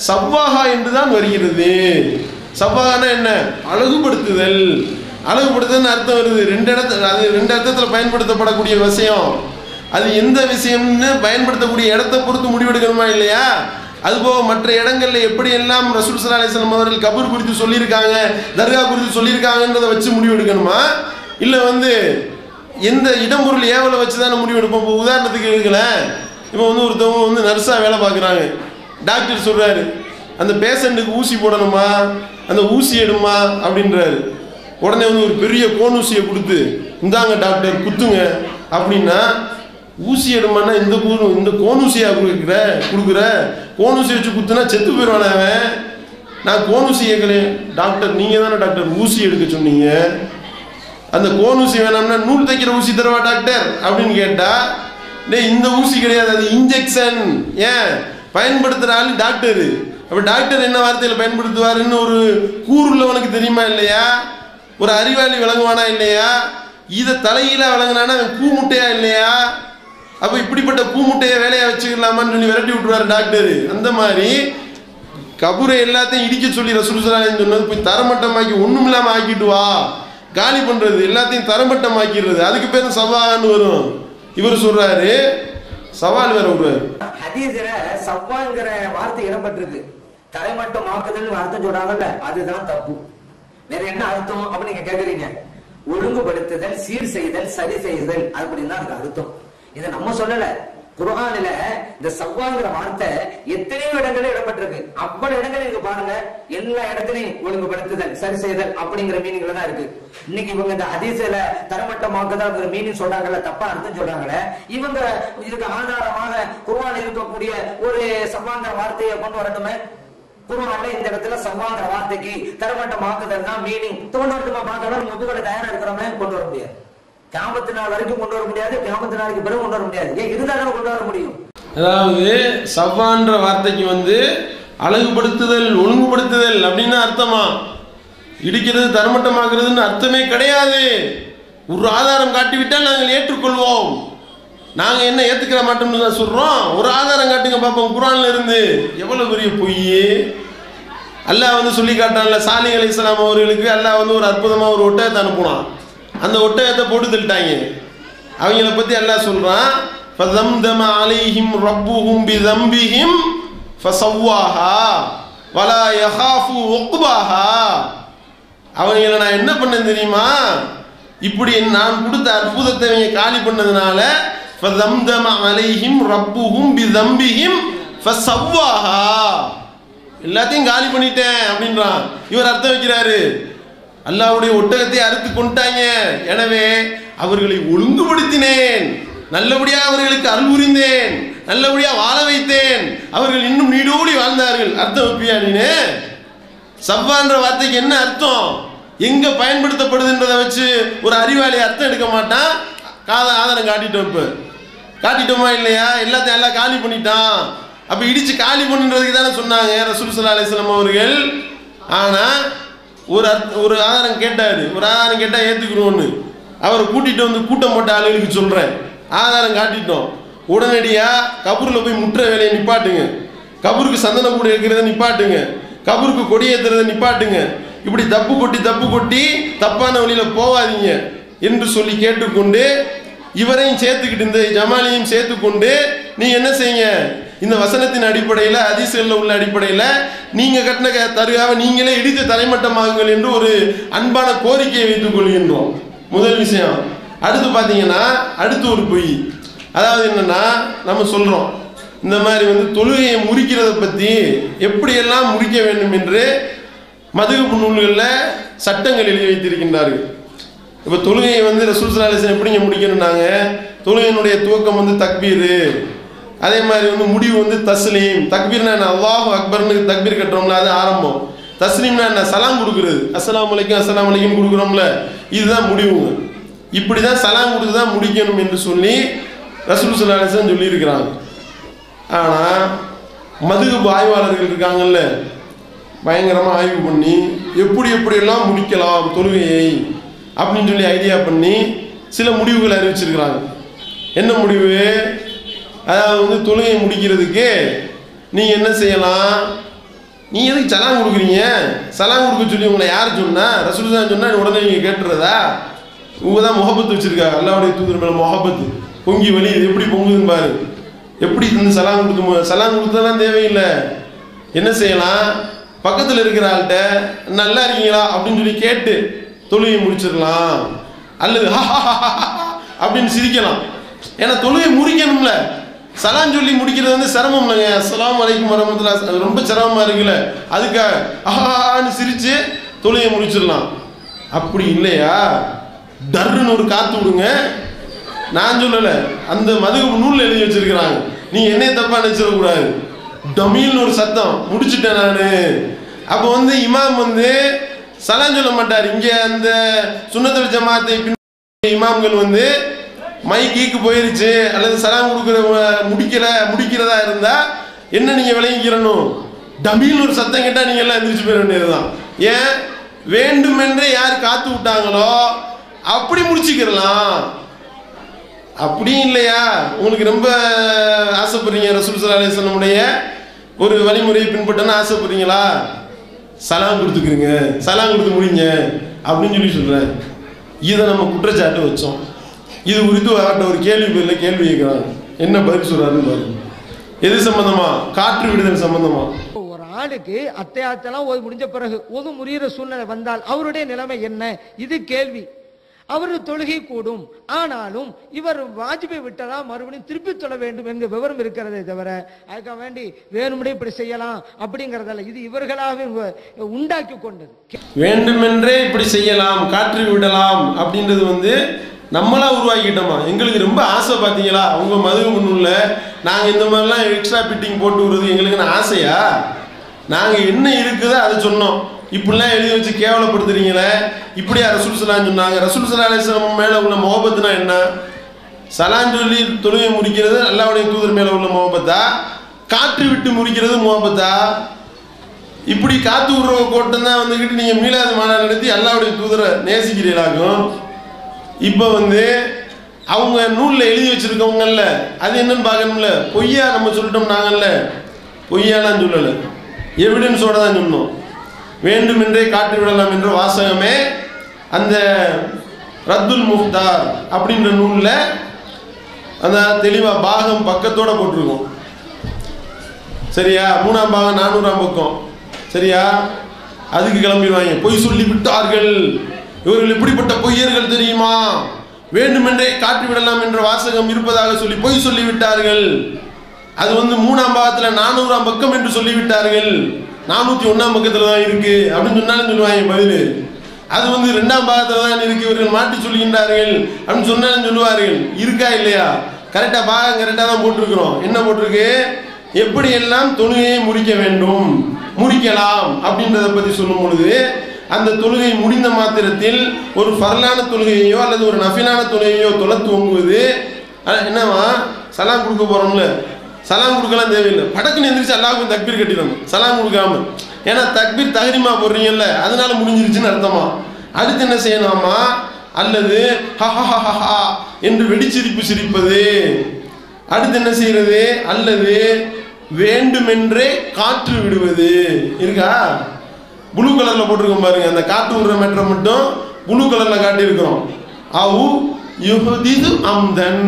Speaker 2: சவ்வாஹா என்றுதான் வருகிறது. சவ்வாஹானா என்ன? அழகுபடுத்துதல். அழகுபடுத்துதல் அர்த்தம் வருது. ரெண்டு அர்த்தத்துல பயன்படுத்தப்படக்கூடிய விஷயம். அது எந்த விஷயம்னு பயன்படுத்தக்கூடிய இடத்தை பொறுத்து முடிவெடுக்கணுமா இல்லையா? அதுபோக மற்ற இடங்கள்ல எப்படி எல்லாம் ரசூல் ஸல்லல்லாஹு அலைஹி வஸல்லம் அவர்கள் கபர் குறித்து சொல்லியிருக்காங்க, தர்கா குறித்து சொல்லியிருக்காங்கன்றதை வச்சு முடிவெடுக்கணுமா? இல்ல எந்த இடம் பொருள் ஏவலை வச்சுதானே முடிவெடுப்போம். இப்போ உதாரணத்துக்கு எடுக்கலாம், இப்போ ஒருத்தவங்க நர்ஸா வேலை பார்க்குறாங்க. டாக்டர் சொல்றாரு அந்த பேஷண்ட்டுக்கு ஊசி போடணுமா, அந்த ஊசி எடுமா அப்படின்றாரு. உடனே ஒரு பெரிய கோனூசியை கொடுத்து இந்தாங்க டாக்டர் குத்துங்க அப்படின்னா, ஊசி எடுமான்னா இந்த கோனூசியா கொடுக்குற, கோனூசி வச்சு குத்துனா செத்து போயிடுவானே அவன். நான் கோனூசி கேட்கலேன் டாக்டர், நீங்க தானே டாக்டர் ஊசி எடுக்க சொன்னீங்க, அந்த கோனூசி வேணாம்னா நூல் தைக்கிற ஊசி தருவா டாக்டர் அப்படின்னு கேட்டா, இந்த ஊசி கிடையாது, அது இன்ஜெக்ஷன். ஏன் பயன்படுத்துற ஆள் டாக்டர். அப்ப டாக்டர் என்ன வார்த்தையில பயன்படுத்துவாருன்னு ஒரு கூறுள்ளவனுக்கு தெரியுமா இல்லையா? ஒரு அறிவாளி விளங்குவானா இல்லையா? இதை தலையில விளங்குனானா அவன் கூமுட்டையா இல்லையா? அப்ப இப்படிப்பட்ட கூமுட்டைய வேலையை வச்சுக்கலாமான்னு சொல்லி விரட்டி விட்டுருவாரு டாக்டர். அந்த மாதிரி கபூரை எல்லாத்தையும் இடிக்க சொல்லி ரசூல் ஸல்லல்லாஹு அலைஹி வஸல்லம் சொன்னது போய் தரமட்டமாக்கி ஒண்ணும் இல்லாம ஆக்கிட்டு வா, காலி பண்றது, எல்லாத்தையும் தரமட்டமாக்கிடுறது, அதுக்கு பேரு சவான்னு வரும். இவர் சொல்றாரு சவால் வேற விடுறாரு.
Speaker 4: ஹதீஸ்ல சவால்ங்கிற வார்த்தை இடம்பெற்றிருக்கு. தரைமட்டம் ஆக்குதல் அர்த்தம் சொல்றாங்கல்ல, அதுதான் தப்பு. வேற என்ன அர்த்தம் அப்படின்னு நீங்க கேக்குறீங்க. ஒழுங்குபடுத்துதல், சீர் செய்தல், சரி செய்தல் அப்படின்னு அதுக்கு அர்த்தம். இதை நம்ம சொல்லல, குர்ஆன்ல இந்த சவ்வாங்கிற வார்த்தை எத்தனையோ இடங்களில் இடம்பெற்றிருக்கு. அவ்வளவு இடங்கள் இங்க பாருங்க, எல்லா இடத்துலையும் ஒழுங்குபடுத்துதல், சரி செய்தல் அப்படிங்கிற மீனிங்ல தான் இருக்கு. இன்னைக்கு இவங்க இந்த ஹதீஸ்ல தரமட்டமாக்குதல் மீனிங் சொல்றாங்கல்ல, தப்பா அர்த்தம் சொல்றாங்கல்ல, இவங்க இதுக்கு ஆதாரமாக குர்ஆன்ல இருக்கக்கூடிய ஒரு சவ்வாங்கிற வார்த்தையை கொண்டு வரட்டுமே. குர்ஆன்ல இந்த இடத்துல சவ்வாங்கிற வார்த்தைக்கு தரமட்டமாக்குதல் தான் மீனிங் கொண்டு வரட்டுமா பார்க்கலாம். முதுகலை தயாரா இருக்கிறவங்க கொண்டு வர முடியாது. கியாமத்து நாள் வரைக்கும் கொண்டு வர முடியாது, கியாமத்து நாளைக்கு பிறகு கொண்டு வர முடியாது. ஏன் இருந்தாலும் கொண்டு வர முடியும்.
Speaker 2: அதாவது சவ்வான்ற வார்த்தைக்கு அழகுபடுத்துதல், ஒழுங்குபடுத்துதல் அப்படின்னு அர்த்தமா? இடிக்கிறது, தரமட்டமாக்குறதுன்னு அர்த்தமே கிடையாது. ஒரு ஆதாரம் காட்டிவிட்டால் நாங்கள் ஏற்றுக்கொள்வோம். நாங்க என்ன ஏத்துக்கிற மாட்டோம்னு தான் சொல்றோம். ஒரு ஆதாரம் காட்டுங்க பாப்போம் குர்ஆன்ல இருந்து. எவ்வளவு பெரிய பொய்! அல்லாஹ் வந்து சொல்லி காட்டான்ல, சாலிஹ் அலைஹிஸ்ஸலாம் அவர்களுக்கு அல்லாஹ் வந்து ஒரு அற்புதமாக ஒரு ஒட்டகத்தை அனுப்புனான். அந்த ஒட்டகத்தை போட்டு தள்ளிட்டாங்க. அவங்கள பற்றி அல்லாஹ் சொல்கிறான், فَذَمْدَمَ عَلَيْهِمْ رَبُّهُمْ بِذَنْبِهِمْ فَسَوَّاهَا وَلَا يَخَافُ عُقْبَاهَا. அவங்கள நான் என்ன பண்ணேன் தெரியுமா, இப்படி நான் கொடுத்த அற்புதத்தை இவங்க காலி பண்ணதுனால فَذَمْدَمَ عَلَيْهِمْ رَبُّهُمْ بِذَنْبِهِمْ فَسَوَّاهَا, எல்லாத்தையும் காலி பண்ணிட்டேன் அப்படின்றான். இவர் அர்த்தம் வைக்கிறாரு, அல்லாஹ்வுடைய ஒட்டகத்தை அறுத்து கொண்டாங்க, எனவே அவர்களை ஒழுங்குபடுத்தினேன், நல்லபடியாக அவர்களுக்கு அருள் புரிந்தேன், நல்லபடியாக வாழ வைத்தேன், அவர்கள் இன்னும் நீடோடி வாழ்ந்தார்கள். அர்த்தம் வைப்பியா நீனு? சவ்வான்ற வார்த்தைக்கு என்ன அர்த்தம், எங்க பயன்படுத்தப்படுதுன்றதை வச்சு ஒரு அறிவாளி அர்த்தம் எடுக்க மாட்டான். ஆதாரம் காட்டிட்டோம், இப்ப காட்டிட்டோமா இல்லையா? எல்லாத்தையும் எல்லாம் காலி பண்ணிட்டான். அப்ப இடிச்சு காலி பண்ணுறதுக்கு தானே சொன்னாங்க ரசூல் ஸல்லல்லாஹு அலைஹி வஸல்லம் அவர்கள். ஆனா ஒரு ஆதாரம் கேட்டாரு, ஒரு ஆதாரம் கேட்டா ஏத்துக்கிறோன்னு அவரை கூட்டிட்டு வந்து கூட்டம் போட்ட ஆளுகளுக்கு சொல்றேன், ஆதாரம் காட்டிட்டோம், உடனடியா கபூர்ல போய் முற்ற வேலையை நிப்பாட்டுங்க, கபூருக்கு சந்தன கூட இருக்கிறத நிப்பாட்டுங்க, கபூருக்கு கொடி ஏத்துறதை நிப்பாட்டுங்க, இப்படி தப்பு கொட்டி தப்பான வழியில போவாதீங்க என்று சொல்லி கேட்டுக்கொண்டு இவரையும் சேர்த்துக்கிட்டு இந்த ஜமாலியையும் சேர்த்துக்கொண்டு நீங்க என்ன செய்யுங்க, இந்த வசனத்தின் அடிப்படையில் ஹதீஸ்களில் உள்ள அடிப்படையில் நீங்க கட்டின தருகாவை நீங்களே இடித்து தரைமட்டமாகுங்கள் என்று ஒரு அன்பான கோரிக்கையை வைத்துக் கொள்கின்றோம். முதல் விஷயம். அடுத்து பார்த்தீங்கன்னா அடுத்து ஒரு பொய், அதாவது என்னன்னா நம்ம சொல்றோம் இந்த மாதிரி வந்து தொழுகையை முறிக்கிறத பற்றி எப்படியெல்லாம் முறிக்க வேண்டும் என்று மதுஹப் நூல்களில் சட்டங்கள் எழுதி வைத்திருக்கின்றார்கள். இப்போ தொழுகையை வந்து ரசூல் ஸல்லல்லாஹு அலைஹி வஸல்லம் எப்படிங்க முடிக்கணும்னாங்க, தொழுகையினுடைய துவக்கம் வந்து தக்பீரு, அதே மாதிரி வந்து முடிவு வந்து தஸ்லீம். தக்பீர்னா என்ன, அல்லாஹு அக்பர்னு தக்பீர் கட்டுறோம்ல, அது ஆரம்பம். தஸ்லீம்னா என்ன, சலாம் கொடுக்குறது, அஸ்ஸலாமு அலைக்கும் கொடுக்குறோம்ல, இதுதான் முடிவுங்க. இப்படி தான் சலாம் கொடுத்து தான் முடிக்கணும் என்று சொல்லி ரசூல் ஸல்லல்லாஹு அலைஹி வஸல்லம் சொல்லியிருக்கிறாங்க. ஆனால் மதுஹப் ஆய்வாளர்கள் இருக்காங்கல்ல, பயங்கரமாக ஆய்வு பண்ணி எப்படியெல்லாம் முடிக்கலாம் தொழுகையை அப்படின்னு சொல்லி ஐடியா பண்ணி சில முடிவுகளை அறிவிச்சிருக்கிறாங்க. என்ன முடிவு, அதாவது வந்து தொழுகையை முடிக்கிறதுக்கு நீங்கள் என்ன செய்யலாம், நீ எதுக்கு சலாம் கொடுக்குறீங்க, சலாம் கொடுக்க சொல்லி உங்களை யார் சொன்னா, ரசூல் தான் சொன்னா உடனே நீங்கள் கேட்டுறதா, இவங்க தான் முகப்பத்து வச்சுருக்காங்க, அல்லாஹ்வுடைய தூதர் மேலே முகப்பத்து பொங்கி வலி இது எப்படி பொங்குதுன்னு பாரு, எப்படி இந்த சலாம் கொடுத்ததெல்லாம் தேவையில்லை. என்ன செய்யலாம், பக்கத்தில் இருக்கிற ஆள்கிட்ட நல்லா இருக்கீங்களா அப்படின்னு சொல்லி கேட்டு தொழுகையை முடிச்சிடலாம், அல்லது அப்படின்னு சிரிக்கலாம். ஏன்னா தொழுகை முடிக்கணும்ல, சலாம் சொல்லி முடிக்கிறது வந்து சிரமம் இல்லைங்க, அஸ்ஸலாமு அலைக்கும் வரஹ்மத்துல்லாஹி, ரொம்ப சிரமமாக இருக்குல்ல, அதுக்காக ஆன்னு சிரிச்சு தொழுகையை முடிச்சிடலாம். அப்படி இல்லையா, டர்ன்னு ஒரு காற்று விடுங்க, நான் சொல்லலை, அந்த மதுஹப் நூலில் எழுதி வச்சிருக்கிறாங்க, நீ என்னைய தப்பா நினைச்சிடக்கூடாது, டமீல்னு ஒரு சத்தம் முடிச்சுட்டேன் நான். அப்போ வந்து இமாம் வந்து சலாம் சொல்ல மாட்டார். இங்கே அந்த சுன்னத்துல் ஜமாத்தை இமாம்கள் வந்து மைக்கு போயிருச்சு அல்லது சலாம் முடிக்கிறதா இருந்தா என்ன நீங்க விளங்கிக்கிறணும், டமீல்னு ஒரு சத்தம் கேட்டா நீங்க எல்லாம் எந்திரிச்சு போயிட வேண்டியதுதான். ஏன், வேண்டுமென்றே யார் காத்து விட்டாங்களோ அப்படி முடிச்சுக்கிறலாம். அப்படி இல்லையா, உங்களுக்கு ரொம்ப ஆசைப்படுறீங்க ரசூல் ஸல்லல்லாஹு அலைஹி வஸல்லமுடைய ஒரு வழிமுறையை பின்பற்றணும்னு ஆசைப்படுறீங்களா, சலாம் கொடுத்துக்கிறீங்க, சலாம் கொடுத்து முடிங்க அப்படின்னு சொல்லி சொல்கிறேன். இதை நம்ம குற்றச்சாட்டு வச்சோம். இது குறித்து அவர்கிட்ட ஒரு கேள்வி கேட்குறாங்க, என்ன பதில் சொல்கிறாருன்னு பாருங்க. எது சம்பந்தமா, காற்று விடுதல் சம்பந்தமா.
Speaker 5: ஒரு ஆளுக்கு அத்தையாத்தெல்லாம் ஓய்வு முடிஞ்ச பிறகு ஒது முறிகிற சூழ்நிலை வந்தால் அவருடைய நிலைமை என்ன, இது கேள்வி. அவரு தொழுகை கூடும், ஆனாலும் இவர் வாஜிபை விட்டதா மறுபடியும் திருப்பி தொழ வேண்டும் என்கிற விவரம் இருக்கிறதே தவிர அதுக்காக வேண்டி வேணும்படி இப்படி செய்யலாம் அப்படிங்கறதல்ல, இது இவர்களாக உண்டாக்கி கொண்டது.
Speaker 2: வேண்டுமென்றே இப்படி செய்யலாம், காற்று விடலாம் அப்படின்றது வந்து நம்மளா உருவாக்கிட்டோமா, எங்களுக்கு ரொம்ப ஆசை. பார்த்தீங்களா உங்க மதுஹப் நூல்ல நாங்க இந்த மாதிரிலாம் எக்ஸ்ட்ரா பிட்டிங் போட்டு விடுறது எங்களுக்கு ஆசையா, நாங்க என்ன இருக்குதோ அதை சொன்னோம். இப்படிலாம் எழுதி வச்சு கேவலப்படுத்துறீங்களே, இப்படியா ரசூல் ஸல்லல்லாஹு சொன்னாங்க, ரசூல் ஸல்லல்லாஹு அலைஹி வஸல்லம் மேல உள்ள முஹப்பத்துனா என்ன, சலாம் சொல்லி தொழுகை முடிக்கிறது அல்லாஹ்வுடைய தூதர் மேல உள்ள முஹப்பத்தா, காற்று விட்டு முடிக்கிறது முஹப்பத்தா? இப்படி காத்து விடுற கோட்டம் தான் வந்துக்கிட்டு நீங்க மீலாது மாநாடு நடத்தி அல்லாஹ்வுடைய தூதரை நேசிக்கிறீங்களாகும். இப்போ வந்து அவங்க நூலில் எழுதி வச்சிருக்கவங்கல்ல, அது என்னன்னு பார்க்கணும்ல. பொய்யா நம்ம சொல்லிட்டோம் நாங்கல்ல, பொய்யாலாம் சொல்லலை, எவிடன்ஸோட தான் சொன்னோம். வேண்டுமென்றே காட்டி விடலாம் என்ற வாசகமே அந்த ரத்துல் முஃப்தார் அப்படின்ற நூலில் அந்த தெளிவாக பாகம் பக்கத்தோட போட்டிருக்கோம். சரியா? 3ஆம் பாகம் 400ஆம் பக்கம். சரியா? அதுக்கு கிளம்பிடுவாங்க. பொய் சொல்லி விட்டார்கள், இவர்கள் இப்படிப்பட்ட பொய்யர்கள் தெரியுமா, வேண்டுமென்றே காட்டி விடலாம் என்ற வாசகம் இருப்பதாக சொல்லி பொய் சொல்லி விட்டார்கள். அது 3ஆம் பாகத்தில் 400ஆம் பக்கம் என்று சொல்லிவிட்டார்கள், 401ஆம் பக்கத்தில் தான் இருக்கு அப்படின்னு சொன்னாலும் சொல்லுவாங்க பதில். அது 2ஆம் பாகத்தில் தான் இருக்கு, இவர்கள் மாட்டி சொல்லுகின்றார்கள் அப்படின்னு சொன்னாலும் சொல்லுவார்கள். இருக்கா இல்லையா? கரெக்டாக பாகம் கரெக்டாக தான் போட்டிருக்கிறோம். என்ன போட்டிருக்கு? எப்படி எல்லாம் தொழுகையை முடிக்க வேண்டும், முடிக்கலாம் அப்படின்றத பற்றி சொல்லும் பொழுது அந்த தொழுகை முடிந்த மாத்திரத்தில் ஒரு ஃபர்லான தொழுகையோ அல்லது ஒரு நஃபிலான தொழுகையோ தொலை துவங்குவது என்னவா, சலாம் கொடுக்க போறோம்ல, சலாம் கொடுக்கலாம் தேவையில்லை, படக்குன்னு எந்திரிச்சு அல்லாஹ்வுக்கு தக்பீர் கட்டிடணும் சலாம் கொடுக்காம. ஏன்னா தக்பீர் தஹ்ரீமா போடுறீங்கல்ல, அதனால முடிஞ்சிருச்சுன்னு அர்த்தமா. அடுத்து என்ன செய்யணுமா, அல்லது ஹஹஹஹா என்று வெடிச்சிரிப்பு சிரிப்பது. அடுத்து என்ன செய்யறது, அல்லது வேண்டுமென்றே காற்று விடுவது. இருக்கா? ப்ளூ கலர்ல போட்டிருக்கோம் பாருங்க, அந்த காற்று விடுற மேட்டரை மட்டும் ப்ளூ கலர்ல காட்டியிருக்கிறோம். அவு யுஹதிது அம்தன்,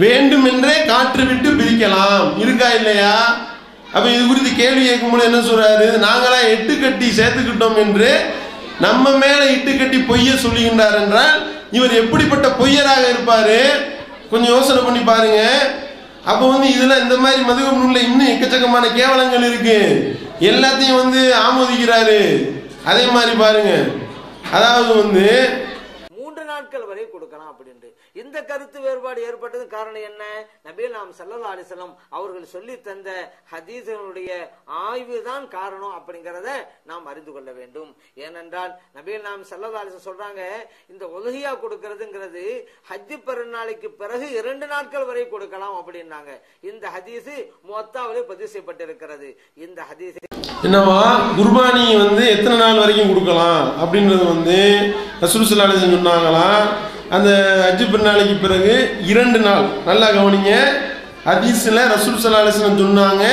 Speaker 2: வேண்டுமென்றே காற்று விட்டு பிரிக்கலாம். இருக்கா இல்லையா? அப்ப இது குறித்து கேள்வி கேட்கும்போது என்ன சொல்றாரு, நாங்களா எட்டு கட்டி சேர்த்துக்கிட்டோம் என்று நம்ம மேல இட்டு கட்டி பொய்ய சொல்லுகின்றார் என்றால் இவர் எப்படிப்பட்ட பொய்யராக இருப்பாரு? கொஞ்சம் யோசனை பண்ணி பாருங்க. அப்போ இதுல இந்த மாதிரி மதுகப் நூல்ல இன்னும் எக்கச்சக்கமான கேவலங்கள் இருக்கு, எல்லாத்தையும் ஆமோதிக்கிறாரு. அதே மாதிரி பாருங்க, அதாவது
Speaker 4: 3 நாட்கள் வரை கொடுக்கலாம் அப்படின்ட்டு இந்த கருத்து வேறுபாடு ஏற்பட்டது காரணம் என்ன? நபிகள் நாயகம் ஸல்லல்லாஹு அலைஹி வஸல்லம் அவர்கள் சொல்லி தந்த ஹதீஸ்களுடைய ஆய்வு தான் காரணம் அப்படிங்கறத நாம் அறிந்து கொள்ள வேண்டும். ஏனென்றால் நபிகள் நாயகம் ஸல்லல்லாஹு அலைஹி வஸல்லம் சொல்றாங்க, இந்த உலஹியா கொடுக்கிறதுங்கிறது ஹஜ் பெருநாளைக்கு பிறகு 2 நாட்கள் வரை கொடுக்கலாம் அப்படின்னாங்க. இந்த ஹதீஸ் முவத்தாவிலே பதிவு செய்யப்பட்டிருக்கிறது. இந்த ஹதீஸ்
Speaker 2: என்னவா, குர்பானி எத்தனை நாள் வரைக்கும் கொடுக்கலாம் அப்படின்றது ரசூல் ஸல்லல்லாஹு அலைஹி வஸல்லம் சொன்னாங்களா, அந்த ஹஜ் பெருநாளைக்கு பிறகு 2 நாள். நல்லா கவனிங்க, ஹதீஸ்ல ரசூல் ஸல்லல்லாஹு அலைஹி வஸல்லம் சொன்னாங்க,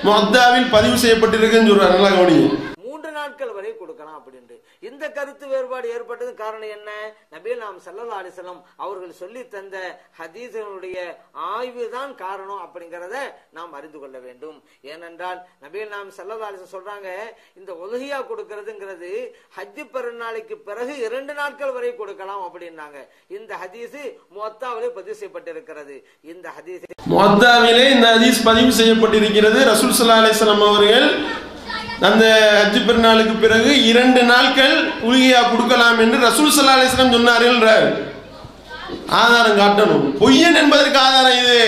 Speaker 2: முஅத்தாவில் பதிவு செய்யப்பட்டிருக்குன்னு சொல்றாங்க. நல்லா கவனிங்க,
Speaker 4: 3 நாட்கள் வரை கொடுக்கலாம் அப்படின்ட்டு இந்த கருத்து வேறுபாடு ஏற்பட்டது காரணம் என்ன? நபிகள் நாயகம் ஸல்லல்லாஹு அலைஹி வஸல்லம் அவர்கள் சொல்லி தந்த ஹதீஸ்களுடைய ஆய்வு தான் காரணம் அப்படிங்கறத நாம் அறிந்து கொள்ள வேண்டும். ஏனென்றால் நபிகள் நாயகம் ஸல்லல்லாஹு அலைஹி வஸல்லம் சொல்றாங்க, இந்த உலஹியா கொடுக்கிறதுங்கிறது ஹஜ் பெருநாளைக்கு பிறகு 2 நாட்கள் வரை கொடுக்கலாம் அப்படின்னாங்க. இந்த ஹதீஸ் முவத்தாவிலே பதிவு செய்யப்பட்டிருக்கிறது. இந்த ஹதீஸ்
Speaker 2: முவத்தாவிலே இந்த ஹதீஸ் பதிவு செய்யப்பட்டிருக்கிறது. ரசூல் ஸல்லல்லாஹு அலைஹி வஸல்லம் அவர்கள் அந்த ஹஜ் பெருநாளுக்கு பிறகு 2 நாட்கள் உலஹியா கொடுக்கலாம் என்று ரசூல் ஸல்லல்லாஹு அலைஹி வஸல்லம் சொன்னார்கள். ஆதாரம் காட்டணும். பொய்யன் என்பதற்கு ஆதாரம் இது.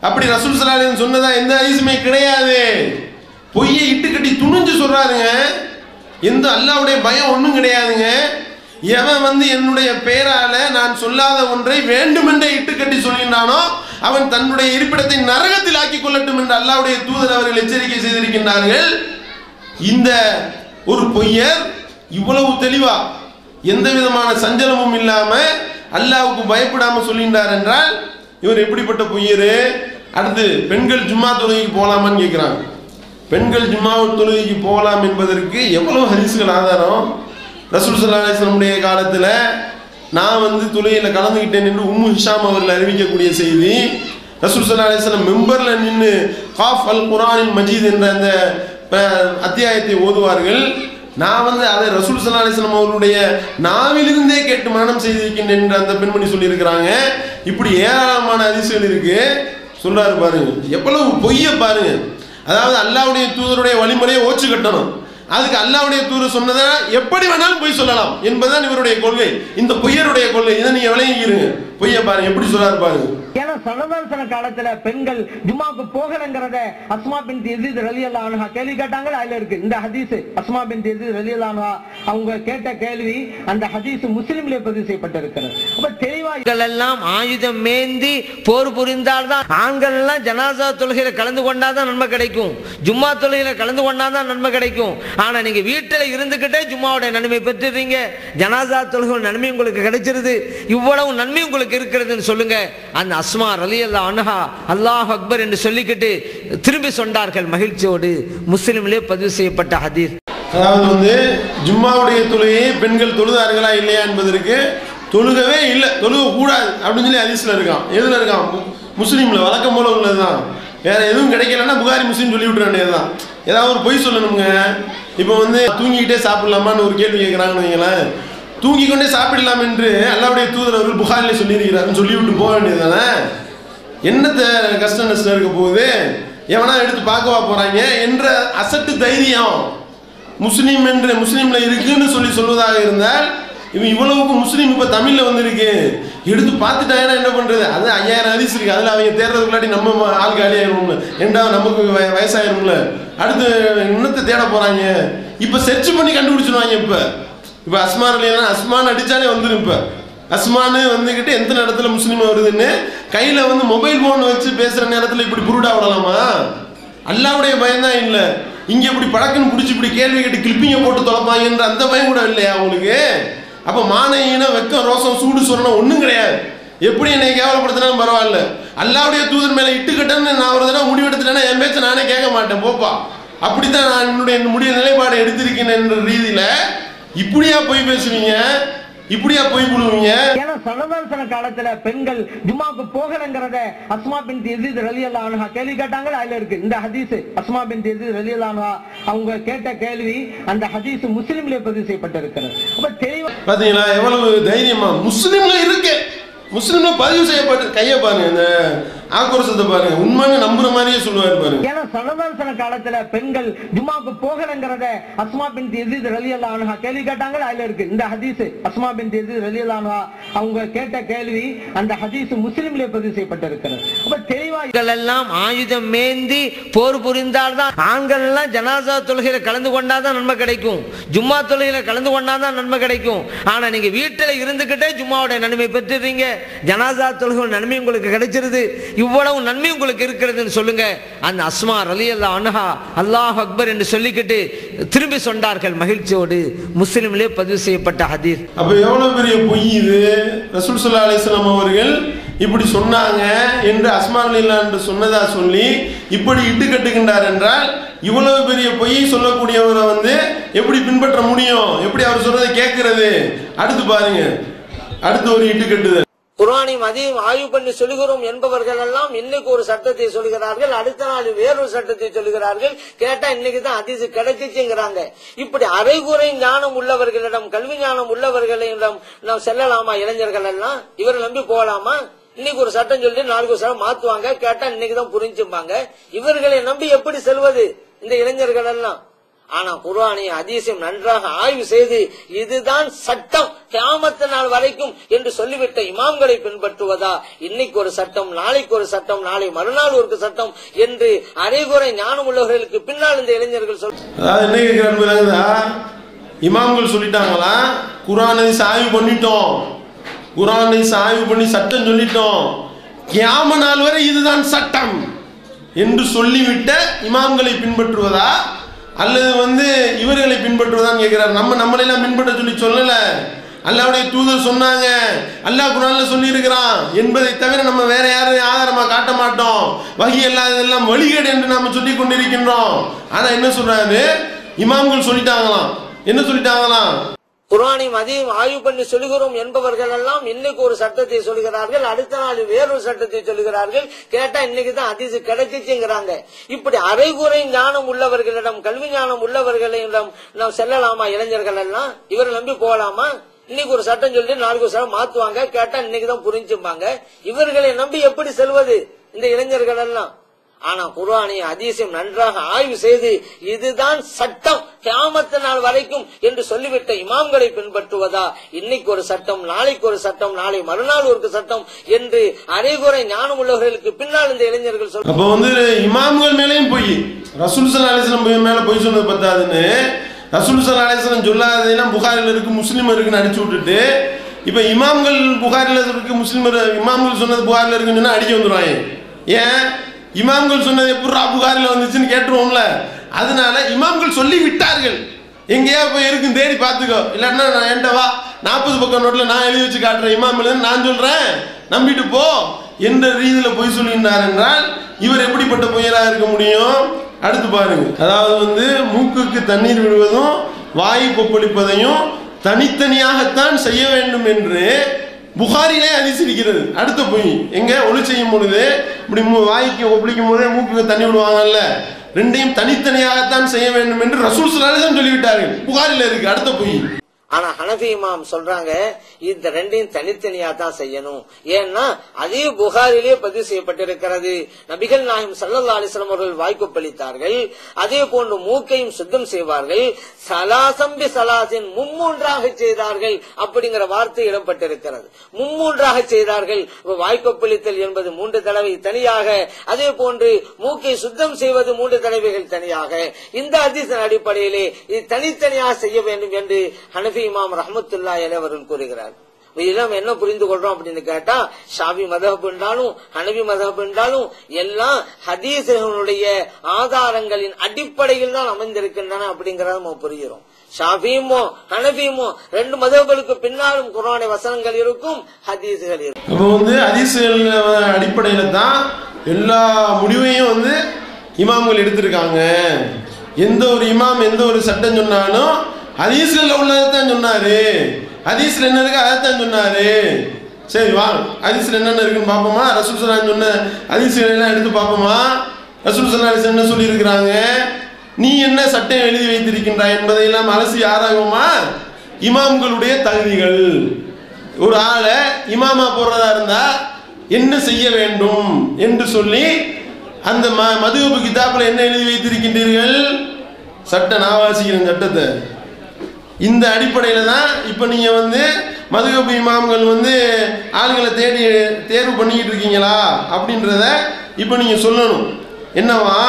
Speaker 2: அப்படி ரசூல் ஸல்லல்லாஹு அலைஹி வஸல்லம் சொன்னதா எந்த ஹதீஸுமே கிடையாது. பொய்யை இட்டு கட்டி துணிஞ்சு சொல்றாருங்க. எந்த அல்லாஹ்வுடைய பயம் ஒன்றும் கிடையாதுங்க. எவன் என்னுடைய பெயரால நான் சொல்லாத ஒன்றை வேண்டுமென்றே இட்டு கட்டி சொல்கின்றானோ அவன் தன்னுடைய இருப்பிடத்தை நரகத்தில் ஆக்கிக் கொள்ளட்டும் என்று அல்லாஹ்வுடைய தூதர் அவர்கள் எச்சரிக்கை செய்திருக்கின்றார்கள். இந்த ஒரு பொய்யர் இவ்வளவு தெளிவா எந்த விதமான சஞ்சலமும் இல்லாம அல்லாஹ்வுக்கு பயப்படாம சொல்கின்றார் என்றால் இவர் எப்படிப்பட்ட பொய்யர்? அடுத்து பெண்கள் ஜும்மா தொழுகைக்கு போகலாமான்னு கேட்கிறாங்க. பெண்கள் ஜும்மா தொழுகைக்கு போகலாம் என்பதற்கு எவ்வளவு ஹதீஸ்கள் ஆதாரம்? ரசூல் ஸல்லல்லாஹு அலைஹி வஸல்லம் காலத்தில் நான் தொழுகையில் கலந்துக்கிட்டேன் என்று உம்மு ஹிஷாம் அவர்கள் அறிவிக்கக்கூடிய செய்தி. ரசூல் ஸல்லல்லாஹு அலைஹி வஸல்லம் மெம்பர்ல நின்று காஃப் அல் குர்ஆனின் மஜீத் என்ற அந்த அத்தியாயத்தை ஓதுவார்கள். நான் அதை ரசூல் ஸல்லல்லாஹு அலைஹி வஸல்லம் அவர்களுடைய நாவிலிருந்தே கேட்டு மரணம் செய்திருக்கின்றேன் என்று அந்த பெண்மணி சொல்லியிருக்கிறாங்க. இப்படி ஏராளமான ஹதீஸ்கள் இருக்கு. சொல்றாரு பாருங்க, எவ்வளவு பொய்ய பாருங்க. அதாவது அல்லாஹ்வுடைய தூதருடைய வழிமுறையை ஓச்சு கட்டணும். அதுக்கு அல்லாஹ்வுடைய தூதர் சொன்னதை எப்படி வேணாலும் பொய் சொல்லலாம் என்பதுதான் இவருடைய கொள்கை, இந்த பொய்யருடைய கொள்கை. இதை நீங்க விளங்கிக்கிறீங்க. பொய்ய பாருங்க, எப்படி சொல்றாரு பாருங்க.
Speaker 3: ஏன்னா சல்லல்லாஹு காலத்துல பெண்கள் ஜும்மாவுக்கு போகலங்கிறத அஸ்மா பின்த் யஸீத் ரலியல்லாஹு அன்ஹா கேள்வி கேட்டாங்க. அதுல இருக்கு இந்த ஹதீஸ். அஸ்மா பின்த் யஸீத் ரலியல்லாஹு அன்ஹா அவங்க கேட்ட கேள்வி அந்த ஹதீஸ் முஸ்லிம்ல பதிவு செய்யப்பட்டிருக்கிறது. அப்ப தெளிவா
Speaker 4: எல்லாம் ஆயுதம் மேந்தி போர் புரிந்தால்தான், ஆண்கள் எல்லாம் ஜனாசா தொழுகையில கலந்து கொண்டாதான் நன்மை கிடைக்கும், ஜும்மா தொழுகையில கலந்து கொண்டாதான் நன்மை கிடைக்கும். ஆனா நீங்க வீட்டுல இருந்துகிட்டே ஜும்மாவோட நன்மை பெற்றுறீங்க, ஜனாசா தொழுகை நன்மை உங்களுக்கு கிடைச்சிருது, இவ்வளவு நன்மை உங்களுக்கு இருக்கிறதுன்னு சொல்லுங்க. அந்த அஸ்மா ரலியல்லாஹு அன்ஹா அல்லாஹ் அக்பர் என்று சொல்லிக்கிட்டு திரும்பி சொன்னார்கள் மகிழ்ச்சியோடு. முஸ்லிமிலே பதிவு செய்யப்பட்ட ஹதீஸ்.
Speaker 2: அதாவது வந்து ஜும்மாவுடைய தொழுகையை பெண்கள் தொழுதார்களா இல்லையா என்பதற்கு தொழுகவே இல்லை, தொழுக கூடாது அப்படின்னு சொல்லி ஹதீஸ்ல இருக்கான். எதுல இருக்கான்? முஸ்லீம்ல வழக்கம் போல உள்ளதுதான். வேற எதுவும் கிடைக்கலன்னா புகாரி முஸ்லீம் சொல்லி விட்டுற வேண்டியதுதான். ஏதாவது ஒரு பொய் சொல்லணுங்க. இப்போ வந்து தூங்கிக்கிட்டே சாப்பிடலாமான்னு ஒரு கேள்வி கேட்குறாங்கன்னு வைங்களேன். தூங்கிக்கொண்டே சாப்பிடலாம் என்று அல்லாஹ்வுடைய தூதர் அவர்கள் புகாரிலே சொல்லியிருக்கிறாருன்னு சொல்லிவிட்டு போக வேண்டியது தானே. என்னத்த கஷ்ட நஷ்டம் இருக்க போகுது, எவனா எடுத்து பார்க்கவா போறாங்க என்ற அசட்டு தைரியம் முஸ்லீம் என்று முஸ்லீம்ல இருக்குன்னு சொல்லி சொல்வதாக இருந்தால், இவன் இவ்வளவுக்கு முஸ்லீம் இப்போ தமிழ்ல வந்திருக்கு, எடுத்து பார்த்துட்டாங்கன்னா என்ன பண்றது? அது 5000 ஹதீஸ் இருக்கு, அதில் அவங்க தேடுறதுக்குள்ளாட்டி நம்ம ஆள் காலி ஆயிரும்ல, ரெண்டாவது நமக்கு வயசாயிரும்ல, அடுத்து இன்னத்தை தேட போறாங்க. இப்போ சர்ச் பண்ணி கண்டுபிடிச்சிடுவாங்க. இப்போ அஸ்மான் இல்லைன்னா அஸ்மான் அடிச்சாலே வந்துடும். இப்போ அஸ்மானு வந்துக்கிட்டு எந்த இடத்துல முஸ்லீம் வருதுன்னு கையில் வந்து மொபைல் ஃபோன் வச்சு பேசுகிற நேரத்தில் இப்படி புருடா விடலாமா? அல்லாவுடைய பயம்தான் இல்லை. இங்கே இப்படி பழக்கன்னு பிடிச்சி இப்படி கேள்வி கேட்டு கிளிப்பிங்கை போட்டு தொலைப்பாங்கன்ற அந்த பயம் கூட இல்லையா அவங்களுக்கு? அப்போ மானையினா வெக்கம் ரோசம் சூடு சொல்லணும் ஒன்றும் கிடையாது. எப்படி என்னை கேவலப்படுத்தினாலும் பரவாயில்ல, அல்லாவுடைய தூதர் மேலே இட்டுக்கட்டன்னு நான் ஒரு தடவை முடிவெடுத்துட்டேன்னா என் பேச்சை நானே கேட்க மாட்டேன் போப்பா. அப்படித்தான் நான் என்னுடைய நிலைப்பாடை எடுத்திருக்கேன் என்ற ரீதியில் இப்படியா போய் பேசுவீங்க, இப்படியா போய் புழுவீங்க?
Speaker 3: ஏன்னா சலதாசன காலத்துல பெண்கள் ஜும்மாக்கு போகலங்கிறத அஸ்மா பின்த் யஸீத் ரலியல்லாஹு அன்ஹா கேள்வி கேட்டாங்க. அதுல இருக்கு இந்த ஹதீஸ். அஸ்மா பின்த் யஸீத் ரலியல்லாஹு அன்ஹா அவங்க கேட்ட கேள்வி அந்த ஹதீஸ் முஸ்லிம்ல பதிவு செய்யப்பட்டிருக்கிறது. அப்ப தெளிவா
Speaker 2: பாத்தீங்களா எவ்வளவு தைரியமா முஸ்லிம்ல இருக்கு, முஸ்லிம்ல பதிவு செய்யப்பட்டு கையை பாருங்க, இந்த ஆக்ரோஷத்தை பாருங்க, உண்மைன்னு நம்புற மாதிரியே சொல்லுவாரு பாருங்க.
Speaker 3: ஏன்னா சலதாசன காலத்துல பெண்கள் ஜும்மாக்கு போகலங்கிறத அஸ்மா பின்த் யஸீத் ரலியல்லாஹு அன்ஹா கேள்வி கேட்டாங்க. அதுல இருக்கு இந்த ஹதீஸ். அஸ்மா பின்த் யஸீத் ரலியல்லாஹு அன்ஹா அவங்க கேட்ட கேள்வி அந்த ஹதீஸ் முஸ்லிம்ல பதிவு செய்யப்பட்டிருக்கிறது. அப்ப தெளிவா
Speaker 4: எல்லாம் ஆயுதம் மேந்தி போர் புரிந்தால்தான், ஆண்கள் எல்லாம் ஜனாசா தொழுகையில கலந்து கொண்டாதான் நன்மை கிடைக்கும், ஜும்மா தொழுகையில கலந்து கொண்டாதான் நன்மை கிடைக்கும். ஆனா நீங்க வீட்டில் இருந்துகிட்டே ஜும்மாவோட நன்மை பெற்றுறீங்க, ஜனாசா தொழுகை நன்மை உங்களுக்கு கிடைச்சிருது, இவ்வளவு நன்மை உங்களுக்கு இருக்கிறதுன்னு சொல்லுங்க. அந்த அஸ்மா ரலியல்லாஹு அன்ஹா அல்லாஹ் அக்பர் என்று சொல்லிக்கிட்டு திரும்பி சொன்னார்கள் மகிழ்ச்சியோடு. முஸ்லிம்லே பதிவு செய்யப்பட்ட ஹதீஸ்.
Speaker 2: அப்ப எவ்வளவு பெரிய பொய் இது! ரசூல் ஸல்லல்லாஹு அலைஹி வஸல்லம் அவர்கள் இப்படி சொன்னாங்க என்று அஸ்மா ரலியல்லாஹு என்று சொன்னதா சொல்லி இப்படி இட்டு கட்டுகின்றார் என்றால், இவ்வளவு பெரிய பொய்யை சொல்லக்கூடியவரை வந்து எப்படி பின்பற்ற முடியும்? எப்படி அவர் சொல்றதை கேட்கிறது? அடுத்து பாருங்க, அடுத்து ஒரு இட்டு கட்டுதல்.
Speaker 4: குர்ஆனையும் அதையும் ஆய்வு பண்ணி சொல்லுகிறோம் என்பவர்கள் எல்லாம் இன்னைக்கு ஒரு சட்டத்தை சொல்லுகிறார்கள், அடுத்த நாள் வேறொரு சட்டத்தை சொல்லுகிறார்கள். கேட்டா இன்னைக்கு தான் ஹதீஸ் கிடைச்சிச்சுங்கிறாங்க. இப்படி அரைகுறை ஞானம் உள்ளவர்களிடம், கல்வி ஞானம் உள்ளவர்களிடம் நாம் செல்லலாமா? இளைஞர்கள் எல்லாம் இவரை நம்பி போகலாமா? இன்னைக்கு ஒரு சட்டம் சொல்லி நாளைக்கு ஒரு சட்டம் மாத்துவாங்க, கேட்டா இன்னைக்கு தான் புரிஞ்சுப்பாங்க. இவர்களை நம்பி எப்படி செல்வது இந்த இளைஞர்கள் எல்லாம்? ஆனா குர்ஆனையும் ஹதீஸையும் நன்றாக ஆய்வு செய்து இதுதான் சட்டம் கியாமத் நாள் வரைக்கும் என்று சொல்லிவிட்ட இமாம்களை பின்பற்றுவதா, இன்னைக்கு ஒரு சட்டம், நாளைக்கு ஒரு சட்டம், நாளை மறுநாள் ஒரு சட்டம் என்று அரைகுறை ஞானம் உள்ளவர்களுக்கு பின்னால் இந்த இளைஞர்கள்
Speaker 2: இமாம்கள் சொல்லிட்டாங்களா? குர்ஆனை ஆய்வு பண்ணிட்டோம், குர்ஆனை ஆய்வு பண்ணி சட்டம் சொல்லிட்டோம், கியாம நாள் வரை இதுதான் சட்டம் என்று சொல்லிவிட்ட இமாம்களை பின்பற்றுவதா அல்லது வந்து இவர்களை பின்பற்றுவதான்னு கேட்கிறார். நம்மளெல்லாம் பின்பற்ற சொல்லல, அல்லாஹ்வுடைய தூதர் சொன்னாங்க, அல்லாஹ் குர்ஆன்ல சொல்லி இருக்கிறான் என்பதை தவிர நம்ம வேற யாரையும் ஆதாரமா காட்ட மாட்டோம். வஹி அல்லாதெல்லாம் வழிகேடு என்று நாம சொல்லி கொண்டிருக்கின்றோம். ஆனா என்ன சொல்றாரு? இமாம்கள் சொல்லிட்டாங்களாம். என்ன சொல்லிட்டாங்களாம்?
Speaker 4: குர்ஆனையும் அதையும் ஆய்வு பண்ணி சொல்லுகிறோம் என்பவர்கள் எல்லாம் இன்னைக்கு ஒரு சட்டத்தை சொல்லுகிறார்கள், அடுத்த நாள் வேறொரு சட்டத்தை சொல்லுகிறார்கள். கேட்டா இன்னைக்கு தான் ஹதீஸ் கிடைச்சிச்சுங்கிறாங்க. இப்படி அரைகுறை ஞானம் உள்ளவர்களிடம், கல்வி ஞானம் உள்ளவர்களிடம் நாம் செல்லலாமா? இளைஞர்கள் எல்லாம் இவரை நம்பி போகலாமா? இன்னைக்கு ஒரு சட்டம் சொல்லி நாளைக்கு ஒரு சட்டம் மாத்துவாங்க, கேட்டா இன்னைக்கு தான் புரிஞ்சுப்பாங்க. இவர்களை நம்பி எப்படி செல்வது இந்த இளைஞர்கள் எல்லாம்? ஆனா குர்ஆனையும் ஹதீஸையும் நன்றாக ஆய்வு செய்து இதுதான் சட்டம் கியாமத் நாள் வரைக்கும் என்று சொல்லிவிட்ட இமாம்களை பின்பற்றுவதா, இன்னைக்கு ஒரு சட்டம், நாளைக்கு ஒரு சட்டம், நாளை மறுநாள் ஒரு சட்டம் என்று அரைகுறை ஞானம் உள்ளவர்களுக்கு பின்னால் இந்த இளைஞர்கள் சொல்ல.
Speaker 2: அப்ப வந்து இமாம்கள் மேலேயும் போய் ரசூல் ஸல்லல்லாஹு அலைஹி வஸல்லம் மேல போய் சொன்னது பத்தாதுன்னு ரசூல் ஸல்லல்லாஹு அலைஹி வஸல்லம் சொல்லாததெல்லாம் புகாரில இருக்கு, முஸ்லிம் இருக்குன்னு அடிச்சு விட்டுட்டு இப்ப இமாம்கள் புகாரில இருக்கு, முஸ்லிம் இமாம்கள் சொன்னது புகாரில இருக்குன்னு சொன்னா அடிக்க வந்துருவாங்க. ஏன்? இமாம்கள் சொன்னது எப்படா புகாரில வந்துச்சுன்னு கேட்டுருவோம்ல. அதனால இமாம்கள் சொல்லி விட்டார்கள், எங்கேயா போய் இருக்கும் தேடி பார்த்துக்கோ, இல்லைன்னா நான் என்கிட்ட வா, 40 பக்கம் நோட்ல நான் எழுதி வச்சு காட்டுறேன், இமாம் நான் சொல்றேன் நம்பிட்டு போ என்ற ரீதியில பொய் சொல்லினார் என்றால் இவர் எப்படிப்பட்ட பொய்யராக இருக்க முடியும்? அடுத்து பாருங்க, அதாவது வந்து மூக்குக்கு தண்ணீர் விடுவதும் வாய் கொப்பளிப்பதையும் தனித்தனியாகத்தான் செய்ய வேண்டும் என்று புகாரிலே ஹதீஸ் இருக்கிறது. அடுத்த போய் எங்க ஒளி செய்யும் பொழுது இப்படி வாய்க்கு கொப்பளிக்கும் போதே மூக்குக்கு தண்ணி விடுவாங்கல்ல, ரெண்டையும் தனித்தனியாகத்தான் செய்ய வேண்டும் என்று ரசூல் ஸல்லல்லாஹு அலைஹி வஸல்லம் சொல்லிவிட்டார்கள். புகாரில இருக்கு. அடுத்த போய்
Speaker 6: ஆனா ஹனஃபி இமாம் சொல்றாங்க இந்த ரெண்டையும் தனித்தனியா தான் செய்யணும். ஏன்னா அதே புகாரிலே பதிவு செய்யப்பட்டிருக்கிறது, நபிகள் நாயகம் ஸல்லல்லாஹு அலைஹி வஸல்லம் அவர்கள் வாய்க்கொப்பளித்தார்கள், அதே போன்று மூக்கையும் சுத்தம் செய்வார்கள், சலாசம்பி சலாசின் மும்மூன்றாக செய்தார்கள் அப்படிங்கிற வார்த்தை இடம்பெற்றிருக்கிறது. மும்மூன்றாக செய்தார்கள். வாய்க்கொப்பளித்தல் என்பது 3 தடவை தனியாக, அதே போன்று மூக்கை சுத்தம் செய்வது 3 தடவைகள் தனியாக. இந்த ஹதீஸின் அடிப்படையிலே இது தனித்தனியாக செய்ய வேண்டும் என்று ஹனஃபி இமாம் ரஹ்மத்துல்லாஹி அலைஹி அவர்கள் கூறுகிறார். இதெல்லாம் என்ன புரிந்து கொள்றோம் அப்படின்னு கேட்டா, ஷாஃபி மதஹப் என்றாலும் ஹனஃபி மதஹப் என்றாலும் எல்லாம் ஹதீஸுடைய ஆதாரங்களின் அடிப்படையில் தான் அமைந்திருக்கின்றன அப்படிங்கறத நம்ம புரிகிறோம். ஷாஃபியுமோ ஹனஃபியுமோ 2 மதஹப்களுக்கு பின்னாலும் குர்ஆன் வசனங்கள் இருக்கும், ஹதீஸுகள் இருக்கும்.
Speaker 2: அப்ப வந்து ஹதீஸுகள் அடிப்படையில தான் எல்லா முடிவையும் வந்து இமாம்கள் எடுத்திருக்காங்க. எந்த ஒரு இமாம் எந்த ஒரு சட்டம் சொன்னாலும் ஹதீஸ்ல உள்ளதான் சொன்னாரு, ஹதீஸ்ல என்ன இருக்கு அதைத்தான் சொன்னாரு. சரி வாங்க, ஹதீஸ்ல என்னென்ன இருக்குன்னு பாப்போமா? ரசூல் ஸல்லல்லாஹு அலைஹி வஸல்லம் சொன்ன ஹதீஸ்களை எல்லாம் எடுத்து பாப்போமா? ரசூல் ஸல்லல்லாஹு அலைஹி வஸல்லம் என்ன சொல்லி இருக்கிறாங்க, நீ என்ன சட்டம் எழுதி வைத்திருக்கின்றாய் என்பதை எல்லாம் அலசி ஆராயுமா? இமாம்களுடைய தகுதிகள், ஒரு ஆளை இமாமா போடுறதா இருந்தா என்ன செய்ய வேண்டும் என்று சொல்லி அந்த மதுஹப் கிதாபில் என்ன எழுதி வைத்திருக்கின்றீர்கள்? சட்ட நான் வாசிக்கிறேன் சட்டத்தை. இந்த அடிப்படையில தான் இப்ப நீங்க வந்து மதுஹப் இமாம்கள் வந்து ஆளுங்களை தேடி தேர்வு பண்ணிக்கிட்டு இருக்கீங்களா அப்படின்றத இப்ப நீங்க சொல்லணும். என்னவா,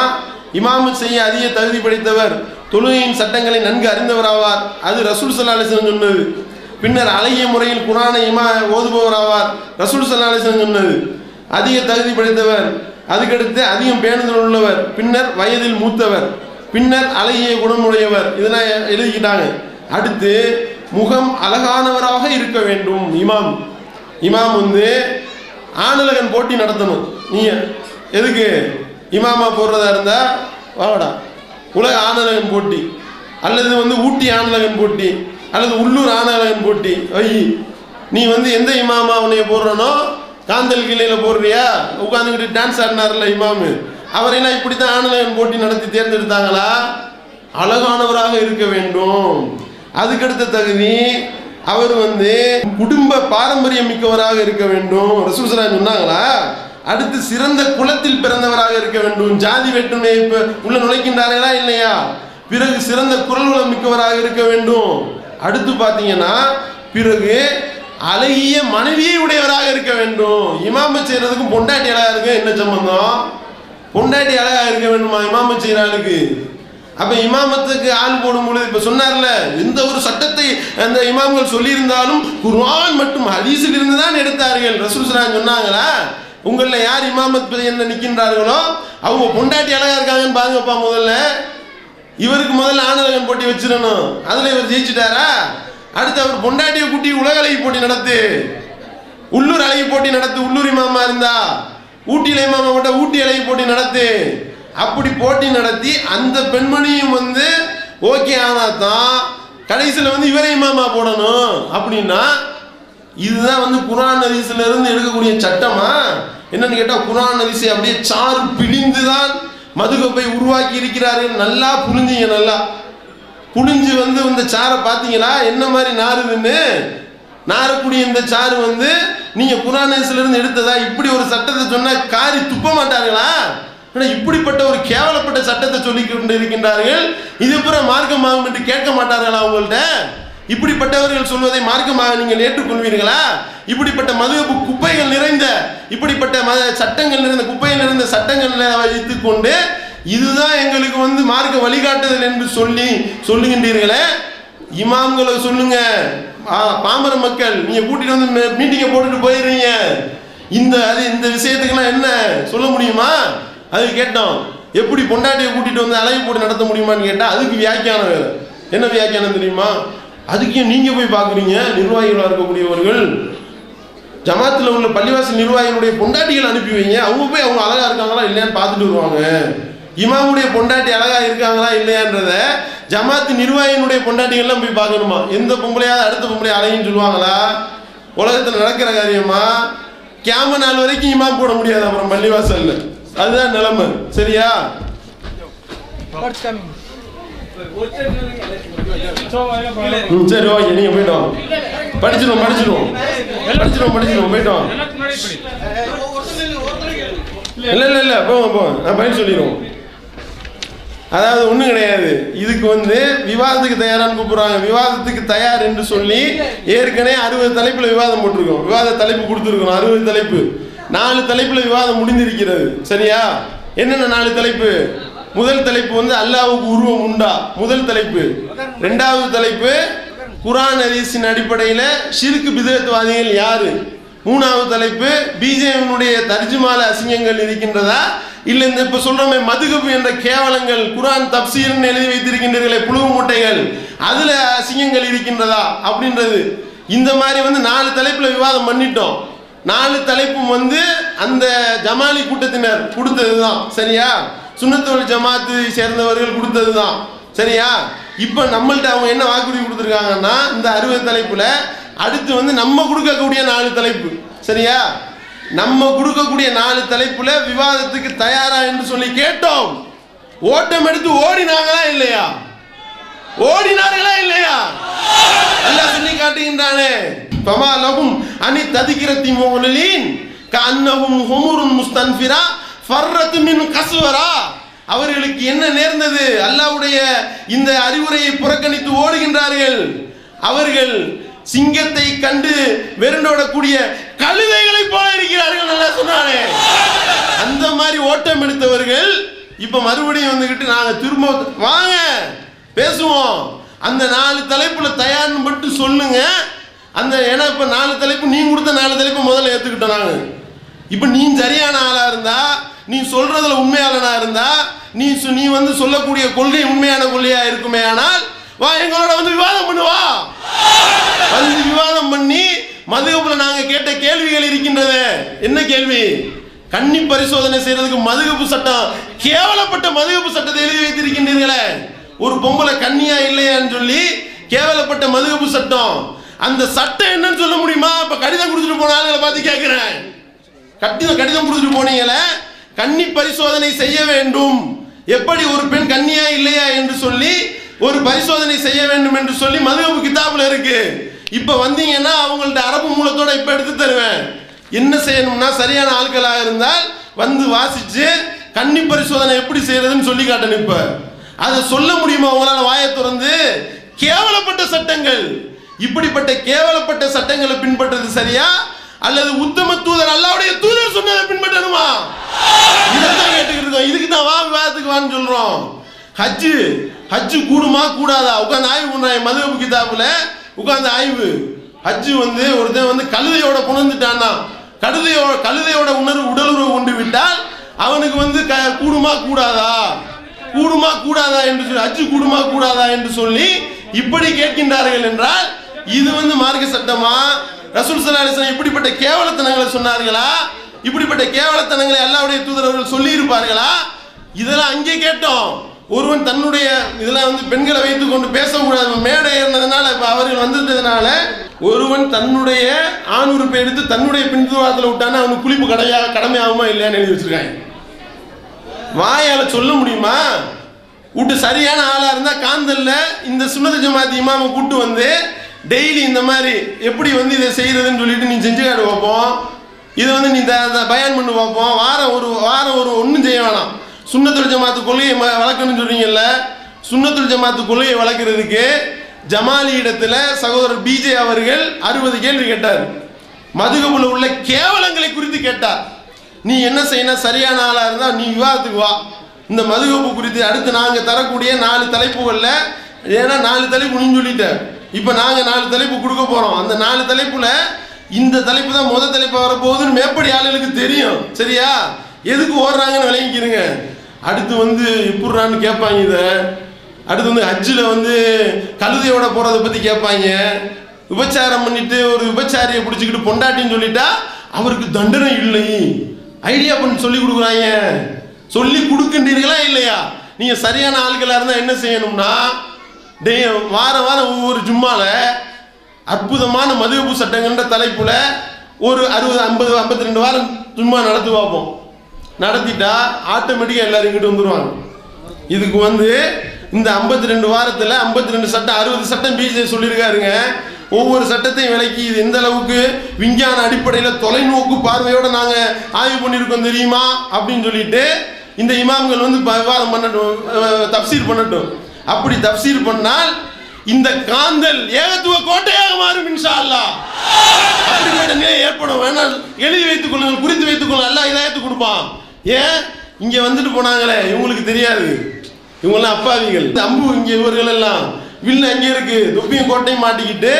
Speaker 2: இமாம் செய்ய அதிக தகுதி படைத்தவர், தொழுகையின் சட்டங்களை நன்கு அறிந்தவராவார், அது ரசூல் ஸல்லல்லாஹு அலைஹி வஸல்லம் சொன்னது. பின்னர் அழகிய முறையில் குர்ஆனை ஓதுபவராவார், ரசூல் ஸல்லல்லாஹு அலைஹி வஸல்லம் சொன்னது. அதிக தகுதி படைத்தவர், அதுக்கடுத்து அதிகம் பேணுதல் உள்ளவர், பின்னர் வயதில் மூத்தவர், பின்னர் அழகிய குணமுடையவர், இதெல்லாம் எழுதிக்கிட்டாங்க. அடுத்து முகம் அழகானவராக இருக்க வேண்டும். இமாம் வந்து ஆணழகன் போட்டி நடத்தணும். நீங்க எதுக்கு இமாமா போடுறதா இருந்தா வாடா உலக ஆணழகன் போட்டி, அல்லது வந்து ஊட்டி ஆணழகன் போட்டி, அல்லது உள்ளூர் ஆணழகன் போட்டி வை. நீ வந்து எந்த இமாமா உன்னைய போடுறனோ, காந்தல் கிளையில போடுறியா, உட்காந்துக்கிட்டு டான்ஸ் ஆடினார்ல இமாமு, அவரையெல்லாம் இப்படித்தான் ஆணழகன் போட்டி நடத்தி தேர்ந்தெடுத்தாங்களா? அழகானவராக இருக்க வேண்டும். அதுக்கடுத்த தகுதி அவர் வந்து குடும்ப பாரம்பரியம் மிக்கவராக இருக்க வேண்டும். ரசூல் ஸல்லல்லாஹு அலைஹி வஸல்லம் சொன்னாங்களா? அடுத்து சிறந்த குலத்தில் பிறந்தவராக இருக்க வேண்டும். ஜாதி வேற்றுமை உள்ள நுழைக்கின்றார்களா இல்லையா? பிறகு சிறந்த குரல் வளம் மிக்கவராக இருக்க வேண்டும். அடுத்து பாத்தீங்கன்னா பிறகு அழகிய மனைவியை உடையவராக இருக்க வேண்டும். இமாம செய்யறதுக்கும் பொண்டாட்டி அழகா இருக்கு என்ன சம்பந்தம்? பொண்டாட்டி அழகா இருக்க வேண்டுமா இமாம செய்யற ஆளுக்கு? அப்ப இமாமத்துக்கு ஆள் போடும் பொழுது இப்ப சொன்னார்ல, எந்த ஒரு சட்டத்தை அந்த இமாம்கள் சொல்லி இருந்தாலும் குர்ஆன் மற்றும் ஹதீஸில் இருந்து தான் எடுத்தார்கள். ரசூல் ஸல்லல்லாஹு அலைஹி வஸல்லம் சொன்னாங்களா, உங்கள யார் இமாமத் என்ன நிற்கின்றார்களோ அவங்க பொண்டாட்டி அழகா இருக்காங்கன்னு பாருங்கப்பா. முதல்ல இவருக்கு முதல்ல ஆணழகன் போட்டி வச்சிடணும். அதுல இவர் ஜெயிச்சுட்டாரா? அடுத்து அவர் பொண்டாட்டியை கூட்டி உலக அழகி போட்டி நடத்து, உள்ளூர் அழகி போட்டி நடத்து. உள்ளூர் இமாமா இருந்தா ஊட்டியில இமாமா போட்ட ஊட்டி அழகி போட்டி நடத்து. அப்படி போட்டி நடத்தி அந்த பெண்மணியும் வந்து ஓகே ஆனா தான் கடைசியில் வந்து இவரே இமாமா போடணும். அப்படின்னா இதுதான் வந்து குர்ஆன் ஹதீஸ்ல இருந்து எடுக்கக்கூடிய சட்டமா? என்னன்னு கேட்டா குர்ஆன் ஹதீஸை அப்படியே சாறு பிழிந்துதான் மதுஹப்பை உருவாக்கி இருக்கிறார்கள். நல்லா புரிஞ்சுங்க, நல்லா புளிஞ்சு வந்து இந்த சாரை பார்த்தீங்களா என்ன மாதிரி நாறுதுன்னு? நாரக்கூடிய இந்த சாறு வந்து நீங்க குர்ஆன் ஹதீஸ்ல இருந்து எடுத்ததா? இப்படி ஒரு சட்டத்தை சொன்னா காரி துப்ப மாட்டார்களா? இப்படிப்பட்ட ஒரு கேவலப்பட்ட சட்டத்தை சொல்லிக் கொண்டு இருக்கின்றார்கள். இது புறம் மார்க்கமாகும் என்று கேட்க மாட்டார்களா அவங்கள்ட்ட? இப்படிப்பட்டவர்கள் சொல்வதை மார்க்கமாக நீங்கள் ஏற்றுக்கொள்வீர்களா? இப்படிப்பட்ட மதுஹப் குப்பைகள் நிறைந்த, இப்படிப்பட்ட சட்டங்கள் நிறைந்த குப்பைகள் நிறைந்த சட்டங்களை வைத்துக் கொண்டு இதுதான் எங்களுக்கு வந்து மார்க்க வழிகாட்டுதல் என்று சொல்லுகின்றீர்களே. இமாம்களை சொல்லுங்க, பாமர மக்கள் நீங்க கூட்டிட்டு வந்து மீட்டிங்கை போட்டுட்டு போயிடுறீங்க. இந்த விஷயத்துக்கெல்லாம் என்ன சொல்ல முடியுமா? அது கேட்டோம். எப்படி பொண்டாட்டியை கூட்டிட்டு வந்து அழகு போட்டு நடத்த முடியுமான்னு கேட்டா அதுக்கு வியாக்கியானம் வேற. என்ன வியாக்கியானம் தெரியுமா? அதுக்கு நீங்க போய் பாக்குறீங்க. நிர்வாகிகளாக இருக்கக்கூடியவர்கள் ஜமாத்தில் உள்ள பள்ளிவாசல் நிர்வாகிகளுடைய பொண்டாட்டிகள் அனுப்பி வைங்க, அவங்க போய் அவங்க அழகா இருக்காங்களா இல்லையான்னு பார்த்துட்டு வருவாங்க. இமாமுடைய பொண்டாட்டி அழகா இருக்காங்களா இல்லையான்றத ஜமாத்து நிர்வாகியினுடைய பொண்டாட்டிகள்லாம் போய் பார்க்கணுமா? எந்த பொம்பளையாவது அடுத்த பொம்பளை அழகின்னு சொல்லுவாங்களா? உலகத்தில் நடக்கிற காரியமா? கியாம நாள் வரைக்கும் இமாம் போட முடியாது அப்புறம் பள்ளிவாசல்ல. அதுதான் நிலைமை. சரியா? சரி, ஓகே, நீங்க போயிட்டோம். படிச்சிடும் போயிட்டோம். இல்ல போங்க நான் பதில் சொல்லிடுவோம். அதாவது ஒண்ணும் கிடையாது. இதுக்கு விவாதத்துக்கு தயாரான்னு கூப்பிடுறாங்க. விவாதத்துக்கு தயார் என்று சொல்லி ஏற்கனவே 60 தலைப்புல விவாதம் போட்டிருக்கோம். விவாத தலைப்பு கொடுத்துருக்கோம் 60 தலைப்பு. 4 தலைப்புல விவாதம் முடிந்திருக்கிறது. சரியா? என்னென்ன 4 தலைப்பு? முதல் தலைப்பு அல்லாஹ்வுக்கு உருவம் உண்டா, முதல் தலைப்பு. இரண்டாவது தலைப்பு குர்ஆன் ஹதீஸின் அடிப்படையில் ஷிர்க் பிதஅத்வாதிகள் யாரு. மூணாவது தலைப்பு பிஜேபியினுடைய தர்ஜுமால அசிங்கங்கள் இருக்கின்றதா, இல்ல இந்த இப்ப சொல்றோமே மதுகபு என்ற கேவலங்கள் குர்ஆன் தப்சீர்னு எழுதி வைத்திருக்கின்றீர்களே புழுவு மூட்டைகள், அதுல அசிங்கங்கள் இருக்கின்றதா அப்படின்றது. இந்த மாதிரி 4 தலைப்புல விவாதம் பண்ணிட்டோம். 4 தலைப்பும் அந்த ஜமாலி கூட்டத்தினர் கொடுத்ததுதான். சரியா? சுன்னத் வல் ஜமாத்து சேர்ந்தவர்கள் கொடுத்ததுதான். சரியா? இப்ப நம்மள்ட்ட அவங்க என்ன வாக்குறுதி கொடுத்துருக்காங்கன்னா இந்த 60 தலைப்புல அடுத்து நம்ம கொடுக்கக்கூடிய 4 தலைப்பு. சரியா? நம்ம கொடுக்கக்கூடிய 4 தலைப்புல விவாதத்துக்கு தயாரா என்று சொல்லி கேட்டோம். ஓட்டம் எடுத்து ஓடினாங்களா இல்லையா? அல்லாஹ் சொல்லி காட்டுகின்றானே, ஃபமா லஹும் அனி ததிகிரத்தி முஅலின் கஅன்னஹும் ஹுமுருன் முஸ்தன்ஃபிரா ஃபர்ரத் மின் கஸ்வரா. அவர்களுக்கு என்ன நேர்ந்தது? அல்லாஹ்வுடைய இந்த அறிவுரையை புறக்கணித்து ஓடுகின்றார்கள். அவர்கள் சிங்கத்தை கண்டு வெறுண்டோடக்கூடிய கழுதைகளை போல இருக்கிறார்கள். நல்லா சொன்னானே, அந்த மாதிரி ஓட்டம் எடுத்தவர்கள் இப்ப மறுபடியும் நாங்க திரும்ப வாங்க பேசுவோம். அந்த 4 தலைப்புல தயார்னு மட்டும் சொல்லுங்க. ஏன்னா இப்ப 4 தலைப்பு நீ கொடுத்த 4 தலைப்பு முதல்ல ஏத்துக்கிட்டோம் நாங்க. இப்ப நீ சரியான ஆளா இருந்தா, நீ சொல்றதுல உண்மையாளனா இருந்தா, நீ சொல்லக்கூடிய கொள்கை உண்மையான கொள்கையா இருக்குமே, ஆனால் வா எங்களோட விவாதம் பண்ணுவா. விவாதம் பண்ணி மதுகப்புல நாங்க கேட்ட கேள்விகள் இருக்கின்றது. என்ன கேள்வி? கன்னி பரிசோதனை செய்யறதுக்கு மதுகப்பு சட்டம், கேவலப்பட்ட மதுகப்பு சட்டத்தை எழுதி வைத்திருக்கின்றீர்களே. ஒரு பொம்பளை கன்னியா இல்லையான்னு சொல்லி கேவலப்பட்ட மதுகப்பு சட்டம். அந்த சட்டம் என்னன்னு சொல்ல முடியுமா? இப்ப கடிதம் கொடுத்துட்டு போன ஆளுகளை பார்த்து கேட்கிறேன். கடிதம் கொடுத்துட்டு போனீங்களே, கன்னி பரிசோதனை செய்ய வேண்டும், எப்படி ஒரு பெண் கன்னியா இல்லையா என்று சொல்லி ஒரு பரிசோதனை செய்ய வேண்டும் என்று சொல்லி மதுகப்பு கிதாபுல இருக்கு. இப்ப வந்தீங்கன்னா அவங்கள்ட்ட அரபு மூலத்தோட இப்ப எடுத்து தருவேன். என்ன செய்யணும்னா சரியான ஆட்களாக இருந்தால் வாசிச்சு கன்னி பரிசோதனை எப்படி செய்யறதுன்னு சொல்லி காட்டணும். இப்ப அதை சொல்ல முடியுமா உங்களால? வாயை திறந்து கேவலப்பட்ட சட்டங்கள், இப்படிப்பட்ட கேவலப்பட்ட சட்டங்களை பின்பற்றது சரியா, அல்லது உத்தம தூதர் அல்லாஹ்வுடைய தூதர் சொன்னதை பின்பற்றணுமா? இதான் கேட்டுக்கிட்டு இருக்கோம். இதுக்கு தான் வா விவாதத்துக்கு வான்னு சொல்றோம். ஹஜ்ஜு கூடுமா கூடாதா உட்காந்து ஆய்வு பண்றாங்க. மதுகப்பு கிதாபுல உட்காந்து ஆய்வு. ஹஜ்ஜு ஒருத்தன் கழுதையோட புணர்ந்துட்டான்னா, கழுதையோட உடலுறவு கொண்டு விட்டால் அவனுக்கு கூடுமா கூடாதா என்று சொல்லி, ஹஜ்ஜு கூடுமா கூடாதா என்று சொல்லி இப்படி கேட்கின்றார்கள் என்றால் இது மார்க்க சட்டமா? ரசூல் ஸல்லல்லாஹு அலைஹி வஸல்லம் இப்படிப்பட்ட கேவலத்தனங்களை சொன்னார்களா? இப்படிப்பட்ட கேவலத்தனங்களை அல்லாஹ்வுடைய தூதர் அவர்கள் சொல்லி இருப்பார்களா? இதெல்லாம் அங்கே கேட்டோம். ஒருவன் தன்னுடைய இதெல்லாம் பெண்களை வைத்துக் கொண்டு பேசக்கூடாது, மேடை ஏறினதுனால அவர்கள் வந்ததுனால ஒருவன் தன்னுடைய ஆண் உறுப்பை எடுத்து தன்னுடைய பின்துவாரத்தில் விட்டானா அவனுக்கு குளிப்பு கடமையாகுமா இல்லையான்னு எழுதி வச்சிருக்காங்க. வாயால சொல்ல முடியுமா? விட்டு சரியான ஆளா இருந்தா காந்தல்ல இந்த சுன்னத் ஜமாத் இமாமை கூட்டு டெய்லி இந்த மாதிரி எப்படி இதை செய்யறதுன்னு சொல்லிட்டு நீ செஞ்சு காட்டு பார்ப்போம். இது நீ பயான் பண்ணி பார்ப்போம். வாரம் ஒரு ஒன்றும் செய்ய வேணாம். சுன்னத்துல் ஜமாத்து கொள்கையை வளர்க்கணும்னு சொல்றீங்கல்ல, சுன்னத்துல் ஜமாத்து கொள்கையை வளர்க்கறதுக்கு ஜமாலி இடத்துல சகோதரர் பிஜே அவர்கள் 60 கேள்வி கேட்டார். மதுகபுல உள்ள கேவலங்களை குறித்து கேட்டார். நீ என்ன செய்யணும்? சரியான ஆளா இருந்தா நீ விவாதத்துக்கு வா. இந்த மதுகபு குறித்து அடுத்து நாங்க தரக்கூடிய 4 தலைப்புகள்ல, ஏன்னா 4 தலைப்பு நீ சொல்லிட்ட, இப்ப நாங்க 4 தலைப்பு கொடுக்க போறோம். அந்த 4 தலைப்புல இந்த தலைப்பு தான் முதல் தலைப்பு வரப்போகுதுன்னு மேற்படி ஆளுகளுக்கு தெரியும். சரியா? எதுக்கு ஓடுறாங்கன்னு விளங்கிக்கிறங்க. அடுத்து எப்படிறான்னு கேட்பாங்க. இதை அடுத்து ஹஜ்ஜில் கழுதையோட போறதை பத்தி கேட்பாங்க. விபச்சாரம் பண்ணிட்டு ஒரு விபச்சாரியை பிடிச்சிக்கிட்டு பொண்டாட்டின்னு சொல்லிட்டா அவருக்கு தண்டனை இல்லை, ஐடியா பண்ணி சொல்லி கொடுக்குறாங்க. சொல்லி கொடுக்கின்றீர்களா இல்லையா? நீங்க சரியான ஆட்களா இருந்தா என்ன செய்யணும்னா, வாரம் வாரம் ஒவ்வொரு ஜும்மால அற்புதமான மதுஹபு சட்டங்கள்ன்ற தலைப்புல ஒரு 60 50 52 வாரம் ஜும்மா நடத்தி பார்ப்போம். நடத்திட்டா ஆட்டோமேட்டிக்கா எல்லாரும் இங்கிட்டு வந்துருவாங்க. இதுக்கு இந்த 52 வாரத்துல 52 சட்டம் 60 சட்டம் பிஜே சொல்லியிருக்காருங்க. ஒவ்வொரு சட்டத்தையும் விளக்கி இது எந்த அளவுக்கு விஞ்ஞான அடிப்படையில் தொலைநோக்கு பார்வையோட நாங்க ஆய்வு பண்ணியிருக்கோம் தெரியுமா அப்படின்னு சொல்லிட்டு இந்த இமாம்கள் விவாதம் பண்ணட்டும், தப்சீர் பண்ணட்டும். அப்படி தப்சீர் பண்ணால் இந்த காந்தல் ஏகத்துவ கோட்டையாக மாறும் இன்ஷா அல்லாஹ். அப்படிப்பட்ட நிலை ஏற்படும். வேணால் எழுதி வைத்துக் கொள்ளுங்கள், குறித்து வைத்துக் கொள்ளுங்கள். அல்லாஹ் இதாயத்து கொடுப்பான். ஏன் இங்க வந்துட்டு போனாங்களே, இவங்களுக்கு தெரியாது, இவங்கெல்லாம் அப்பாவிகள். அம்பு இங்க இவர்கள் எல்லாம் வில்லு அங்கே இருக்கு, தொப்பியும் கோட்டையும் மாட்டிக்கிட்டு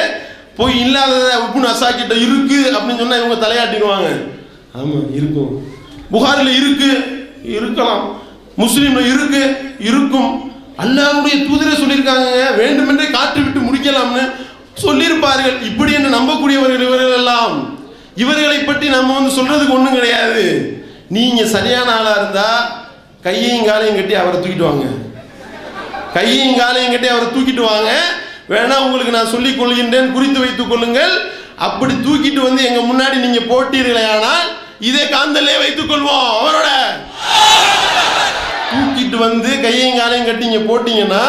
Speaker 2: போய் இல்லாதத உப்புன்னு அசாக்கிட்ட இருக்கு அப்படின்னு சொன்னா இவங்க தலையாட்டிடுவாங்க. ஆமா இருக்கும், புகாரில் இருக்கு, இருக்கலாம், முஸ்லீம்ல இருக்கு, இருக்கும். அல்லாஹ்வுடைய தூதரே சொல்லியிருக்காங்க, வேண்டுமென்றே காற்று விட்டு முடிக்கலாம்னு சொல்லியிருப்பார்கள். இப்படி என்று நம்பக்கூடியவர்கள் இவர்கள் எல்லாம். இவர்களை பற்றி நம்ம சொல்றதுக்கு ஒண்ணும் கிடையாது. நீங்க சரியான ஆளா இருந்தா கையையும் காலையும் கட்டி அவரை தூக்கிட்டு வாங்க, கையையும் காலையும் கட்டி அவரை தூக்கிட்டு வாங்க. வேணா உங்களுக்கு நான் சொல்லிக் கொள்கின்றேன், குறித்து வைத்துக் கொள்ளுங்கள். அப்படி தூக்கிட்டு எங்க முன்னாடி நீங்க போட்டீர்களே, ஆனால் இதே காந்தலே வைத்துக் கொள்வோம். அவரோட தூக்கிட்டு கையையும் காலையும் கட்டி இங்க போட்டீங்கன்னா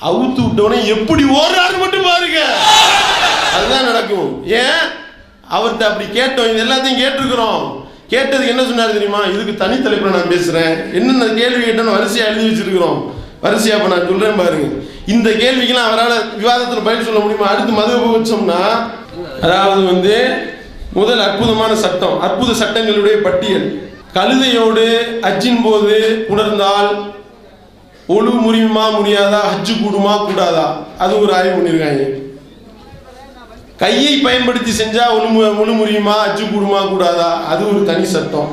Speaker 2: அவுத்து விட்டவனே எப்படி ஓடுறாரு மட்டும் பாருங்க. அதுதான் நடக்கும். ஏன் அவர்கிட்ட அப்படி கேட்டோம், இது எல்லாத்தையும் கேட்டிருக்கிறோம். கேட்டதுக்கு என்ன சொன்னார் தெரியுமா? இதுக்கு தனி தலைப்புல நான் பேசுறேன், என்னென்ன கேள்வி கேட்டோன்னு வரிசையா எழுதி வச்சிருக்கிறோம். வரிசையா இப்ப நான் சொல்றேன் பாருங்க. இந்த கேள்விக்கெல்லாம் அவரால் விவாதத்தில் பதில் சொல்ல முடியுமா? அடுத்து மதுஹபு வச்சோம்னா, அதாவது முதல் அற்புதமான சட்டம், அற்புத சட்டங்களுடைய பட்டியல். கழுதையோடு ஹஜ்ஜின் போது உணர்ந்தால் ஒழு முறியுமா முடியாதா, ஹஜ்ஜு கூடுமா கூடாதா, அது ஒரு ஆய்வு பண்ணியிருக்காங்க. கையை பயன்படுத்தி செஞ்சா ஒழு முறியுமா, ஹஜ்ஜு கூடுமா கூடாதா, அது ஒரு தனி சட்டம்.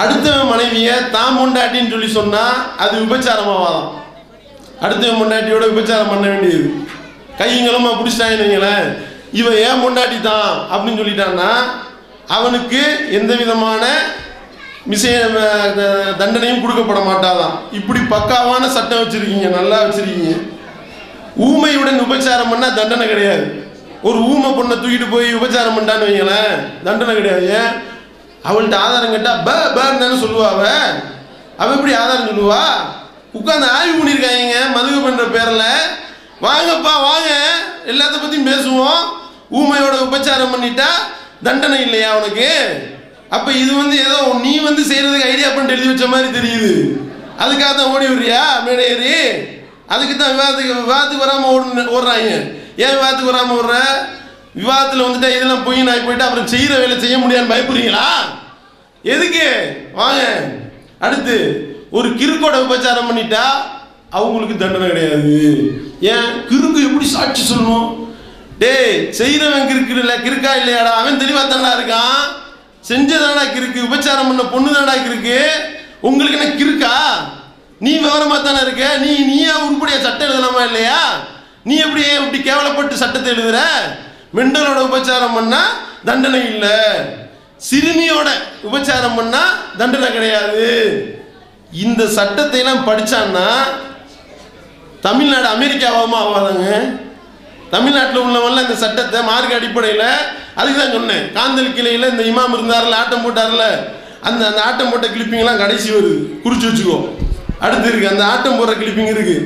Speaker 2: அடுத்தவன் மனைவிய தான் பொண்டாட்டின்னு சொல்லி சொன்னா அது விபச்சாரமாவாதான். அடுத்தவன் பொண்டாட்டியோட விபச்சாரம் பண்ண வேண்டியது. கைங்களமா பிடிச்சிட்டாங்க, இவன் ஏன் பொண்டாட்டி தான் அப்படின்னு சொல்லிட்டான்னா அவனுக்கு எந்த விதமான தண்டனையும் கொடுக்கப்பட மாட்டாதான். இப்படி பக்காவான சட்டம் வச்சிருக்கீங்க, நல்லா வச்சிருக்கீங்க. ஊமையுடன் விபச்சாரம் பண்ணா தண்டனை கிடையாது. ஒரு ஊமை பொண்ணை தூக்கிட்டு போய் விபச்சாரம் பண்ணான்னு வைங்களேன், தண்டனை கிடையாது. அவள்கிட்ட ஆதாரம் கேட்டா பேன்னு சொல்லுவா. அவ எப்படி ஆதாரம் சொல்லுவா? உட்காந்து ஆய்வு பண்ணியிருக்காங்க மதுஹப் பண்ற பேர்ல. வாங்கப்பா வாங்க, எல்லாத்த பத்தியும் பேசுவோம். ஊமையோட விபச்சாரம் பண்ணிட்டா தண்டனை இல்லையா அவனுக்கு? அப்ப இது ஏதோ நீ செய்யறதுக்கு ஐடியா பண்ணிட்டு எழுதி வச்ச மாதிரி தெரியுது. அதுக்காக தான் ஓடி வர்றியா மேடையேறி? அதுக்கு தான் விவாதத்துக்கு வராம ஓடுறாங்க. ஏன் விவாதத்துக்கு வராம ஓடுற? விவாதத்தில் இதெல்லாம் பொய் நாய் போயிட்டு அப்புறம் செய்யற வேலை செய்ய முடியாதுன்னு பயப்படுறீங்களா? எதுக்கு? வாங்க. அடுத்து ஒரு கிறுக்கோட விபச்சாரம் பண்ணிட்டா அவங்களுக்கு தண்டனை கிடையாது. ஏன்? கிறுக்கு எப்படி சாட்சி சொல்லணும்? டேய், செய்யறவன் கிறுக்கா இல்லையாடா? அவன் தெளிவா தானடா இருக்கான். செஞ்சதாடா கிறுக்கு, விபச்சாரம் பண்ண பொண்ணு தானடா கிறுக்கு. உங்களுக்கு என்ன கிறுக்கா? நீ விவரமா தானே இருக்க. நீயா உருப்படியா சட்டம் எழுதலாமா இல்லையா? நீ எப்படி கேவலப்பட்டு சட்டத்தை எழுதுற? மெண்டலோட விபச்சாரம் பண்ணா தண்டனை இல்லை, சிறுமியோட விபச்சாரம் பண்ணா தண்டனை கிடையாது. இந்த சட்டத்தை எல்லாம் படிச்சான்னா தமிழ்நாடு அமெரிக்காவாமா ஆவாதாங்க? தமிழ்நாட்டில் உள்ளவன்லாம் இந்த சட்டத்தை மார்க்க அடிப்படையில், அதுக்கு தான் சொன்னேன், காந்தல் கிளையில் இந்த இமாம் இருந்தார்ல, ஆட்டம் போட்டார்ல, அந்த ஆட்டம் போட்ட கிளிப்பிங்லாம் கடைசி வருது, குறிச்சு வச்சுக்கோ. அடுத்து இருக்கு அந்த ஆட்டம் போடுற கிளிப்பிங் இருக்கு.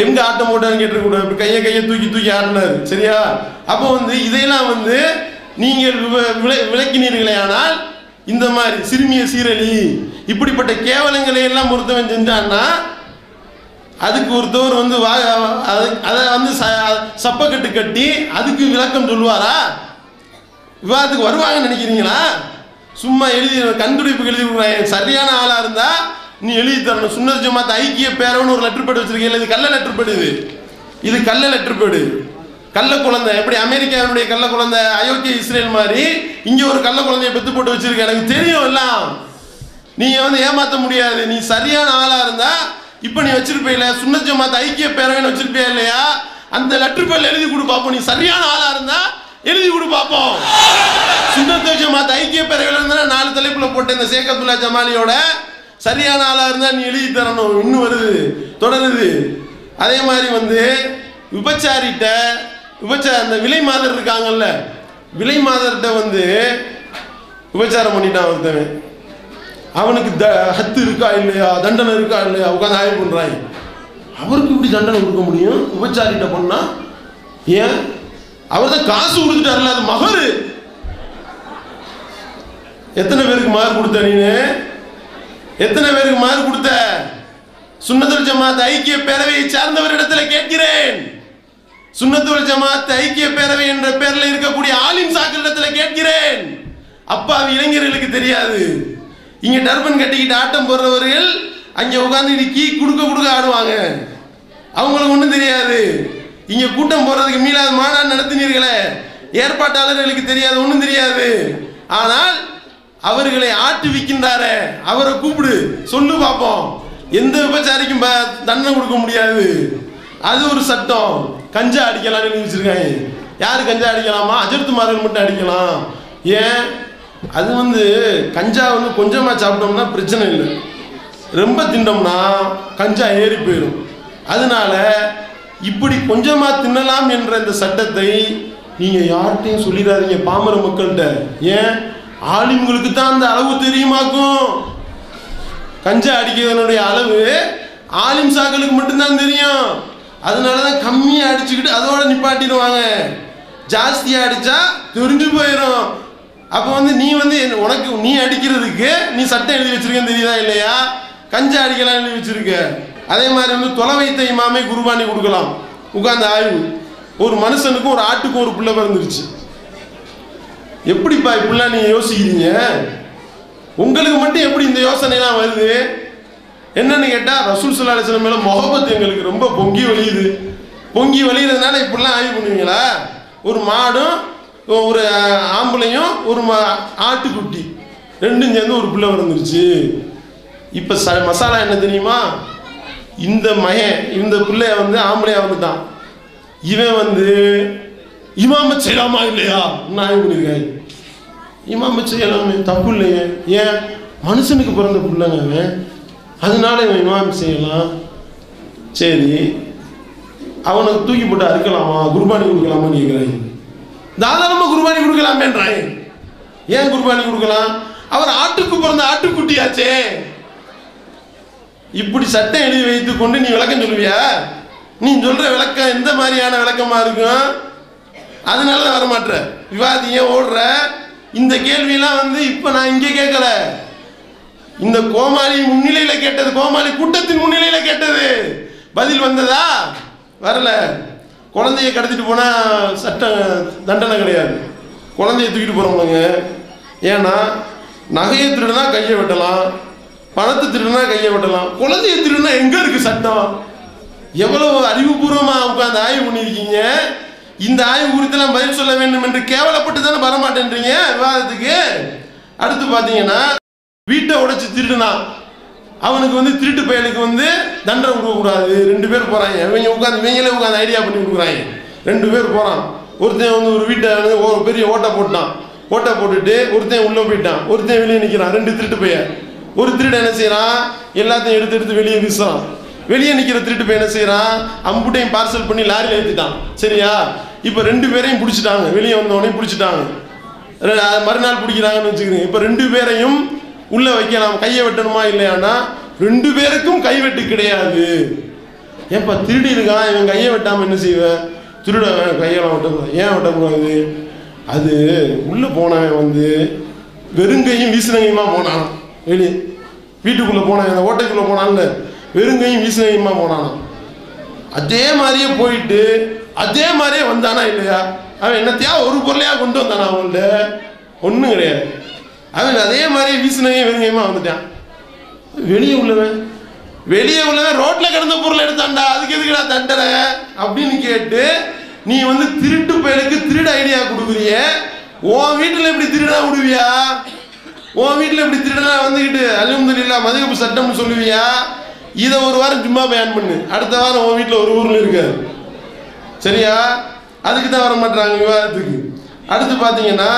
Speaker 2: எங்க ஆட்டம் போட்டான்னு கேட்டுக்கூடாது, கையை தூக்கி ஆடினாரு. சரியா? அப்போ இதையெல்லாம் நீங்கள் விளக்கினீர்களே, ஆனால் இந்த மாதிரி சிறுமிய சீரழி இப்படிப்பட்ட கேவலங்களை எல்லாம் ஒருத்தவன் செஞ்சான்னா அதுக்கு ஒருத்தவர் அதை சப்பக்கட்டு கட்டி அதுக்கு விளக்கம் சொல்லுவாரா? விவாதத்துக்கு வருவாங்கன்னு நினைக்கிறீங்களா? சும்மா எழுதி கண்டுபிடிப்பு எழுதி கொடுக்குறாங்க. சரியான ஆளா இருந்தா நீ எழுதி தரணும். சுன்னத் ஜமாத் ஐக்கிய பேரவன்னு ஒரு லெட்டர் பேடு வச்சிருக்கீங்க. இது கள்ள லெட்டர் பேடு. இது கள்ள லெட்டர் பேடு, கள்ள குழந்தை. எப்படி அமெரிக்காவுடைய கள்ள குழந்தை அயோக்கிய இஸ்ரேல் மாதிரி இங்க ஒரு கள்ள குழந்தைய பெத்து போட்டு வச்சிருக்க. எனக்கு தெரியும் எல்லாம். நீங்க ஏமாத்த முடியாது. நீ சரியான ஆளா இருந்தா இப்ப நீ வச்சிருப்பீல சுன்னத் ஜமாத் ஐக்கிய பேரவைன்னு வச்சிருப்பியா இல்லையா? அந்த லெட்டர் பேர்ல எழுதி கொடு பாப்போம். நீ சரியான ஆளா இருந்தா எழுதி கொடு பாப்போம். சுன்னத் ஜமாத் ஐக்கிய பேரவையில இருந்தா 4 தலைப்புல போட்ட இந்த ஷேக் அப்துல்லா ஜமாலியோட சரியான ஆளா இருந்தா நீ எழுதி தரணும். இன்னும் வருது, தொடருது. அதே மாதிரி வந்து விபச்சாரிட்ட அந்த விலை மாதர் இருக்காங்கல்ல, விலை மாதர்கிட்ட வந்து விபச்சாரம் பண்ணிட்டான் ஒருத்தவன். அவனுக்கு ஹத்து இருக்கா இல்லையா, தண்டனை இருக்கா இல்லையா உட்காந்து ஆய்வு பண்றாங்க. அவருக்கு இப்படி தண்டனை கொடுக்க முடியும் விபச்சாரிட்ட பண்ணா? ஏன்? அவர் தான் காசு கொடுத்துட்டாருல, அது மகரு. எத்தனை பேருக்கு மகர் கொடுத்த நீனு? எத்தனை பேருக்கு மகர் கொடுத்த? சுன்னத்துல் ஜமாத் ஐக்கிய பேரவையை சார்ந்தவரிடத்துல கேட்கிறேன். சுன்னத்துல் ஜமாத் ஐக்கிய பேரவை என்ற பேர்ல இருக்கக்கூடிய ஆலிம் சாக்களிடத்துல கேட்கிறேன். அப்பாவி இளைஞர்களுக்கு தெரியாது. இங்க டர்பன் கட்டிக்கிட்டு ஆட்டம் போடுறவர்கள் அங்க உட்கார்ந்து கீ கொடுக்க ஆடுவாங்க. அவங்களுக்கு ஒன்றும் தெரியாது. இங்க கூட்டம் போறதுக்கு மீளாத மாநாடு நடத்தினீர்களே, ஏற்பாட்டாளர்களுக்கு தெரியாது, ஒன்றும் தெரியாது. ஆனால் அவர்களை ஆட்டுவிக்கின்றாரே, அவரை கூப்பிடு, சொல்லு பார்ப்போம். எந்த விபச்சாரிக்கும் தண்டனை கொடுக்க முடியாது. அது ஒரு சட்டம். கஞ்சா அடிக்கலாம்னு வச்சிருக்காங்க. யாரு கஞ்சா அடிக்கலாமா? அஜர்த்துமார்கள் மட்டும் அடிக்கலாம். ஏன்? அது வந்து கஞ்சா வந்து கொஞ்சமா சாப்பிட்டோம்னா பிரச்சனை இல்லை, ரொம்ப தின்னோம்னா கஞ்சா ஏறி போயிடும். அதனால இப்படி கொஞ்சமா தின்னலாம் என்ற இந்த சட்டத்தை நீங்க யார்கிட்டையும் சொல்லிடாதீங்க பாமர மக்கள்கிட்ட. ஏன்? ஆலிம்களுக்கு தான் அந்த அளவு தெரியுமாக்கும். கஞ்சா அடிக்கிறதனுடைய அளவு ஆலிம் சாக்களுக்கு மட்டும்தான் தெரியும். அதனாலதான் கம்மியா அடிச்சுக்கிட்டு அதோட நிப்பாட்டிடுவாங்க. ஜாஸ்தியா அடிச்சா தெரிஞ்சு போயிடும். அப்ப வந்து நீ வந்து உனக்கு நீ அடிக்கிறதுக்கு நீ சட்டம் எழுதி வச்சிருக்கேன்னு தெரியுதா இல்லையா? கஞ்சா அடிக்கலாம் எழுதி வச்சிருக்க. அதே மாதிரி வந்து தொலை வைத்த இமாமே குர்பானி கொடுக்கலாம். உட்கார்ந்து ஆய்வு. ஒரு மனுஷனுக்கும் ஒரு ஆட்டுக்கும் ஒரு பிள்ளை பிறந்துருச்சு. எப்படிப்பா இப்படிலாம் நீங்க யோசிக்கிறீங்க? உங்களுக்கு மட்டும் எப்படி இந்த யோசனைலாம் வருது? என்னன்னு கேட்டா ரசூல் ஸல்லல்லாஹு அலைஹி வஸல்லம் மேல முஹப்பத் எங்களுக்கு ரொம்ப பொங்கி வலியுது. பொங்கி வலியறதுனால இப்படிலாம் ஆய்வு பண்ணுவீங்களா? ஒரு மாடும் ஒரு ஆம்பளையும் ஒரு ஆட்டுக்குட்டி ரெண்டும் சேர்ந்து ஒரு பிள்ளை பிறந்துருச்சு. இப்ப மசாலா என்ன தெரியுமா? இந்த மகன் இந்த பிள்ளைய வந்து ஆம்பளையா வந்துட்டான். இவன் வந்து இமாமத் செய்யலாமா இல்லையா ஆய்வு பண்ணிருக்காங்க. இமாமத் செய்யலாமே, தப்பு இல்லையே. ஏன்? மனுஷனுக்கு பிறந்த பிள்ளைங்க அவன், அதனால இவன் இமாமத் செய்யலாம். சரி, அவனுக்கு தூக்கி போட்டு அறுக்கலாமா, குர்பானி கொடுக்கலாமான்னு கேட்கிறாங்க. தாராளமா குர்பானி கொடுக்கலாமேன்றாங்க. ஏன் குர்பானி கொடுக்கலாம்? அவர் ஆட்டுக்கு பிறந்த ஆட்டுக்குட்டியாச்சே. இப்படி சட்டம் எழுதி வைத்துக் கொண்டு நீ விளக்கம் சொல்லுவியா? நீ சொல்ற விளக்கம் எந்த மாதிரியான விளக்கமா இருக்கும்? அதனாலதான் வரமாட்ட விவாதிய ஓடுற. இந்த கேள்வியெல்லாம் வந்து இப்ப நான் இங்கே கேட்கல, இந்த கோமாளி முன்னிலையில கேட்டது, கோமாளி கூட்டத்தின் முன்னிலையில கேட்டது. பதில் வந்ததா? வரல. குழந்தைய கடத்திட்டு போனா சட்டம் தண்டனை கிடையாது. குழந்தைய தூக்கிட்டு போறவங்க. ஏன்னா நகையை திருடுனா கையை வெட்டலாம், பணத்தை திருடுனா கையை வெட்டலாம். குழந்தைய திருடுனா எங்க இருக்கு சட்டம்? எவ்வளவு அறிவுபூர்வமா உட்கார்ந்து ஆய்வு பண்ணிருக்கீங்க. இந்த ஆய்வு குறித்தெல்லாம் பதில் சொல்ல வேண்டும் என்று கேவலப்பட்டு தானே வரமாட்டேன்றீங்க விவாதத்துக்கு. அடுத்து பாத்தீங்கன்னா வீட்டை உடைச்சு திருடுனா அவனுக்கு வந்து திருட்டு பயலுக்கு வந்து தண்டனை கொடுக்கக்கூடாது. 2 பேர் போறாங்க, இவங்களே உட்காந்து ஐடியா பண்ணி கொடுக்குறாங்க. 2 பேர் போறான். ஒருத்தன் வந்து ஒரு வீட்டை ஒரு பெரிய ஓட்டை போட்டான். ஓட்டை போட்டுட்டு ஒருத்தன் உள்ள போயிட்டான், ஒருத்தன் வெளியே நிற்கிறான். 2 திருட்டு பையன். ஒரு திருடு என்ன செய்யறான்? எல்லாத்தையும் எடுத்து வெளியே வீசுறான். வெளியே நிற்கிற திருட்டு பையன் என்ன செய்யறான்? அம்புட்டையும் பார்சல் பண்ணி லாரியில் ஏற்றிட்டான். சரியா? இப்போ 2 பேரையும் பிடிச்சிட்டாங்க. வெளியே வந்தவனையும் பிடிச்சிட்டாங்க. மறுநாள் பிடிக்கிறாங்கன்னு வச்சுக்கிறீங்க. இப்போ 2 பேரையும் உள்ள வைக்கலாம். கையை வெட்டணுமா இல்லையானா 2 பேருக்கும் கைவெட்டு கிடையாது. ஏன்பா திருடி இருக்கான், இவன் கையை வெட்டாம என்ன செய்வேன்? திருட கையெல்லாம் வெட்டக்கூடாது. ஏன் வெட்டக்கூடாது? அது உள்ள போனவன் வந்து வெறுங்கையும் வீசினகையுமா போனான். வெளியே வீட்டுக்குள்ள போனான், அந்த ஓட்டைக்குள்ள போனான்ல, வெறுங்கையும் வீசினகையுமா போனான். அதே மாதிரியே போயிட்டு அதே மாதிரியே வந்தானா இல்லையா? அவன் என்னத்தையா ஒரு பொருளையா கொண்டு வந்தானா? அவன்கிட்ட ஒன்றும் கிடையாது. அவன் அதே மாதிரியே வீசினகையும் வெறுங்கையுமா வந்துட்டான். வெளியே உள்ளவன் ரோட்ல கிடந்த பொருளை எடுத்தான்டா, அதுக்கு எதுக்குடா தண்டனை அப்படின்னு கேட்டு நீ வந்து திருட்டு பயலுக்கு திருட ஐடியா கொடுக்குறிய. உன் வீட்டுல எப்படி திருடா விடுவியா? உன் வீட்டுல எப்படி திருடனா வந்துக்கிட்டு அல்ஹம்துலில்லாஹ் மதுஹப் சட்டம்னு சொல்லுவியா? இதை ஒரு வாரம் சும்மா பயன் பண்ணு, அடுத்த வாரம் உன் வீட்டுல ஒரு ஊர்ல இருக்காது. சரியா? அதுக்கு தான் வர மாட்டாங்க விவாதத்துக்கு. அடுத்து பாத்தீங்கன்னா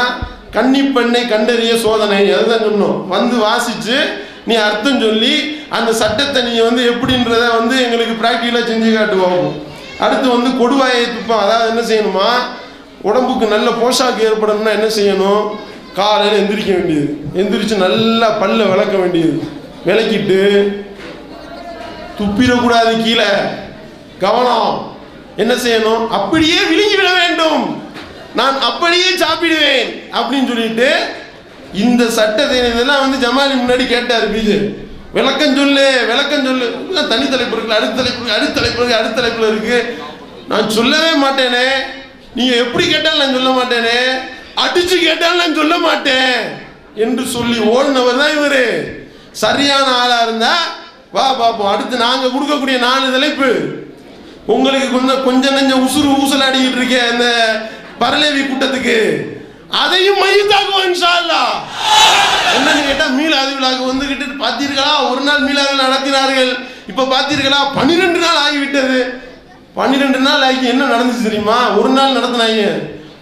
Speaker 2: கன்னி பெண்ணை கண்டறிய சோதனை, அதுதான் சொன்னோம். வந்து வாசிச்சு நீ அர்த்தம் சொல்லி அந்த சட்டத்தை நீ வந்து எப்படின்றத வந்து எங்களுக்கு பிராக்டிக்கலாக செஞ்சு காட்டுவோம். அடுத்து வந்து கொடுவாயை துப்பம், அதாவது என்ன செய்யணுமா, உடம்புக்கு நல்ல போஷாக்கு ஏற்படணும்னா என்ன செய்யணும், காலையில் எந்திரிக்க வேண்டியது, எந்திரிச்சு நல்லா பல்ல விளக்க வேண்டியது, விளக்கிட்டு துப்பிடக்கூடாது கீழே, கவனம். என்ன செய்யணும், அப்படியே விழுங்கி விட வேண்டும், நான் அப்படியே சாப்பிடுவேன் அப்படின்னு சொல்லிட்டு இந்த சட்டத்தை இதெல்லாம் வந்து ஜமாலி முன்னாடி கேட்டார் பிஜே, விளக்கம் சொல்லு விளக்கம் சொல்லு, தனி தலைப்பு இருக்கு, அடுத்த தலைப்பு இருக்கு, அடுத்த தலைப்பு இருக்கு, அடுத்த தலைப்புல இருக்கு, நான் சொல்லவே மாட்டேனே, நீங்க எப்படி கேட்டாலும் நான் சொல்ல மாட்டேனே, அடிச்சு கேட்டாலும் நான் சொல்ல மாட்டேன் என்று சொல்லி ஓடினவர் தான் இவரு. சரியான ஆளா இருந்தா வா பாப்போம், அடுத்து நாங்க கொடுக்கக்கூடிய 4 தலைப்பு உங்களுக்கு கொஞ்சம் நெஞ்சம் உசுறு ஊசல் அடிக்கிட்டு இருக்க இந்த பரலேவி கூட்டத்துக்கு அதையும் மையத்தாக்குவோம் இன்ஷா அல்லாஹ். என்னன்னு கேட்டா மீலாது விழாக்கு வந்துகிட்டு பார்த்தீர்களா, ஒரு நாள் மீலாது நடத்தினார்கள், இப்ப பார்த்தீர்களா 12 நாள் ஆகிவிட்டது. 12 நாள் ஆகி என்ன நடந்துச்சு தெரியுமா, ஒரு நாள் நடத்தினாங்க,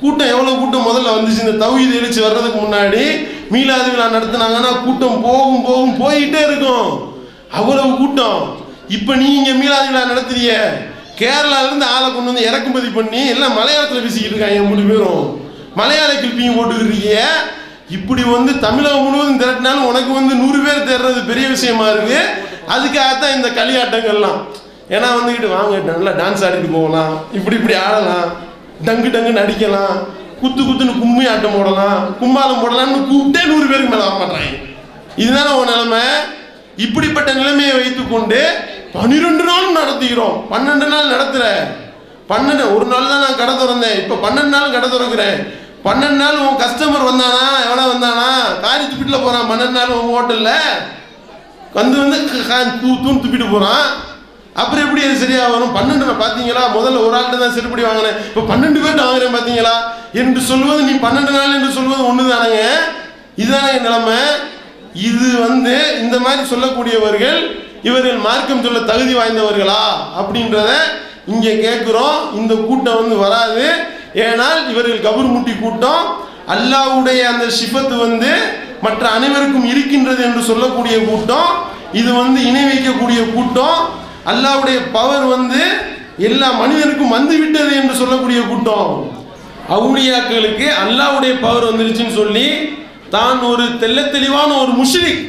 Speaker 2: கூட்டம் எவ்வளவு கூட்டம் முதல்ல வந்துச்சு, இந்த தௌஹீத் எழுச்சி வர்றதுக்கு முன்னாடி மீலாது விழா நடத்தினாங்கன்னா கூட்டம் போகும் போகும் போயிட்டே இருக்கும், அவ்வளவு கூட்டம். இப்ப நீங்க மீலாது விழா நடத்துறீங்க, கேரளால இருந்து ஆளை கொண்டு வந்து இறக்குமதி பண்ணி எல்லாம் மலையாளத்தில் பேசிக்கிட்டு இருக்காங்க, 3 பேரும் மலையாள கிளிப்பியும் போட்டுக்கிட்டு. இப்படி வந்து தமிழகம் முழுவதும் திரட்டினாலும் உனக்கு வந்து 100 பேர் தேடுறது பெரிய விஷயமா இருக்கு. அதுக்காகத்தான் இந்த களியாட்டங்கள்லாம். ஏன்னா வந்துக்கிட்டு வாங்க நல்லா டான்ஸ் ஆடிட்டு போகலாம், இப்படி இப்படி ஆடலாம், டங்கு டங்குன்னு அடிக்கலாம், குத்து குத்துன்னு கும்மி ஆட்டம் போடலாம், கும்பாலம் போடலாம்னு கூப்பிட்டே 100 பேருக்கு மேலே வர மாட்டாங்க. இதுதானே உன் நிலைமை. இப்படிப்பட்ட நிலைமையை வைத்துக்கொண்டு 12 நாள் நடத்துகிறோம். 12 நாள் நடத்துற 12 ஒரு நாள் தான் நான் கடை திறந்தேன், இப்ப 12 நாள் கடை திறக்கிறேன். 12 நாள் உன் கஸ்டமர் வந்தானா, எவனா வந்தானா, காரி துப்பிட்டுல போறான். 12 நாள் உன் ஹோட்டல்ல வந்து தூண் துப்பிட்டு போறான். அப்புறம் எப்படி அது சரியா வரும்? 12 பாத்தீங்களா, முதல்ல ஒரு ஆள்கிட்ட தான் செருப்படி வாங்கினேன், இப்ப 12 பேர்ட்ட வாங்குறேன் பாத்தீங்களா என்று சொல்வது, நீ 12 நாள் என்று சொல்வது ஒண்ணுதானங்க. இதுதானே நிலைமை. இது வந்து இந்த மாதிரி சொல்லக்கூடியவர்கள் இவர்கள் மார்க்கம் சொல்ல தகுதி வாய்ந்தவர்களா அப்படின்றத இங்க கேட்கிறோம். இந்த கூட்டம் வந்து வராது. ஏனால் இவர்கள் கபர் முட்டி கூட்டம். அல்லாஹ்வுடைய அந்த சிஃபத் வந்து மற்ற அனைவருக்கும் இருக்கின்றது என்று சொல்லக்கூடிய கூட்டம். இது வந்து இணை வைக்கக்கூடிய கூட்டம். அல்லாஹ்வுடைய பவர் வந்து எல்லா மனிதனுக்கும் வந்து விட்டது என்று சொல்லக்கூடிய கூட்டம். அவுலியாக்களுக்கு அல்லாஹ்வுடைய பவர் வந்துருச்சுன்னு சொல்லி தான் ஒரு தெல்ல தெளிவான ஒரு முஷ்ரிக்,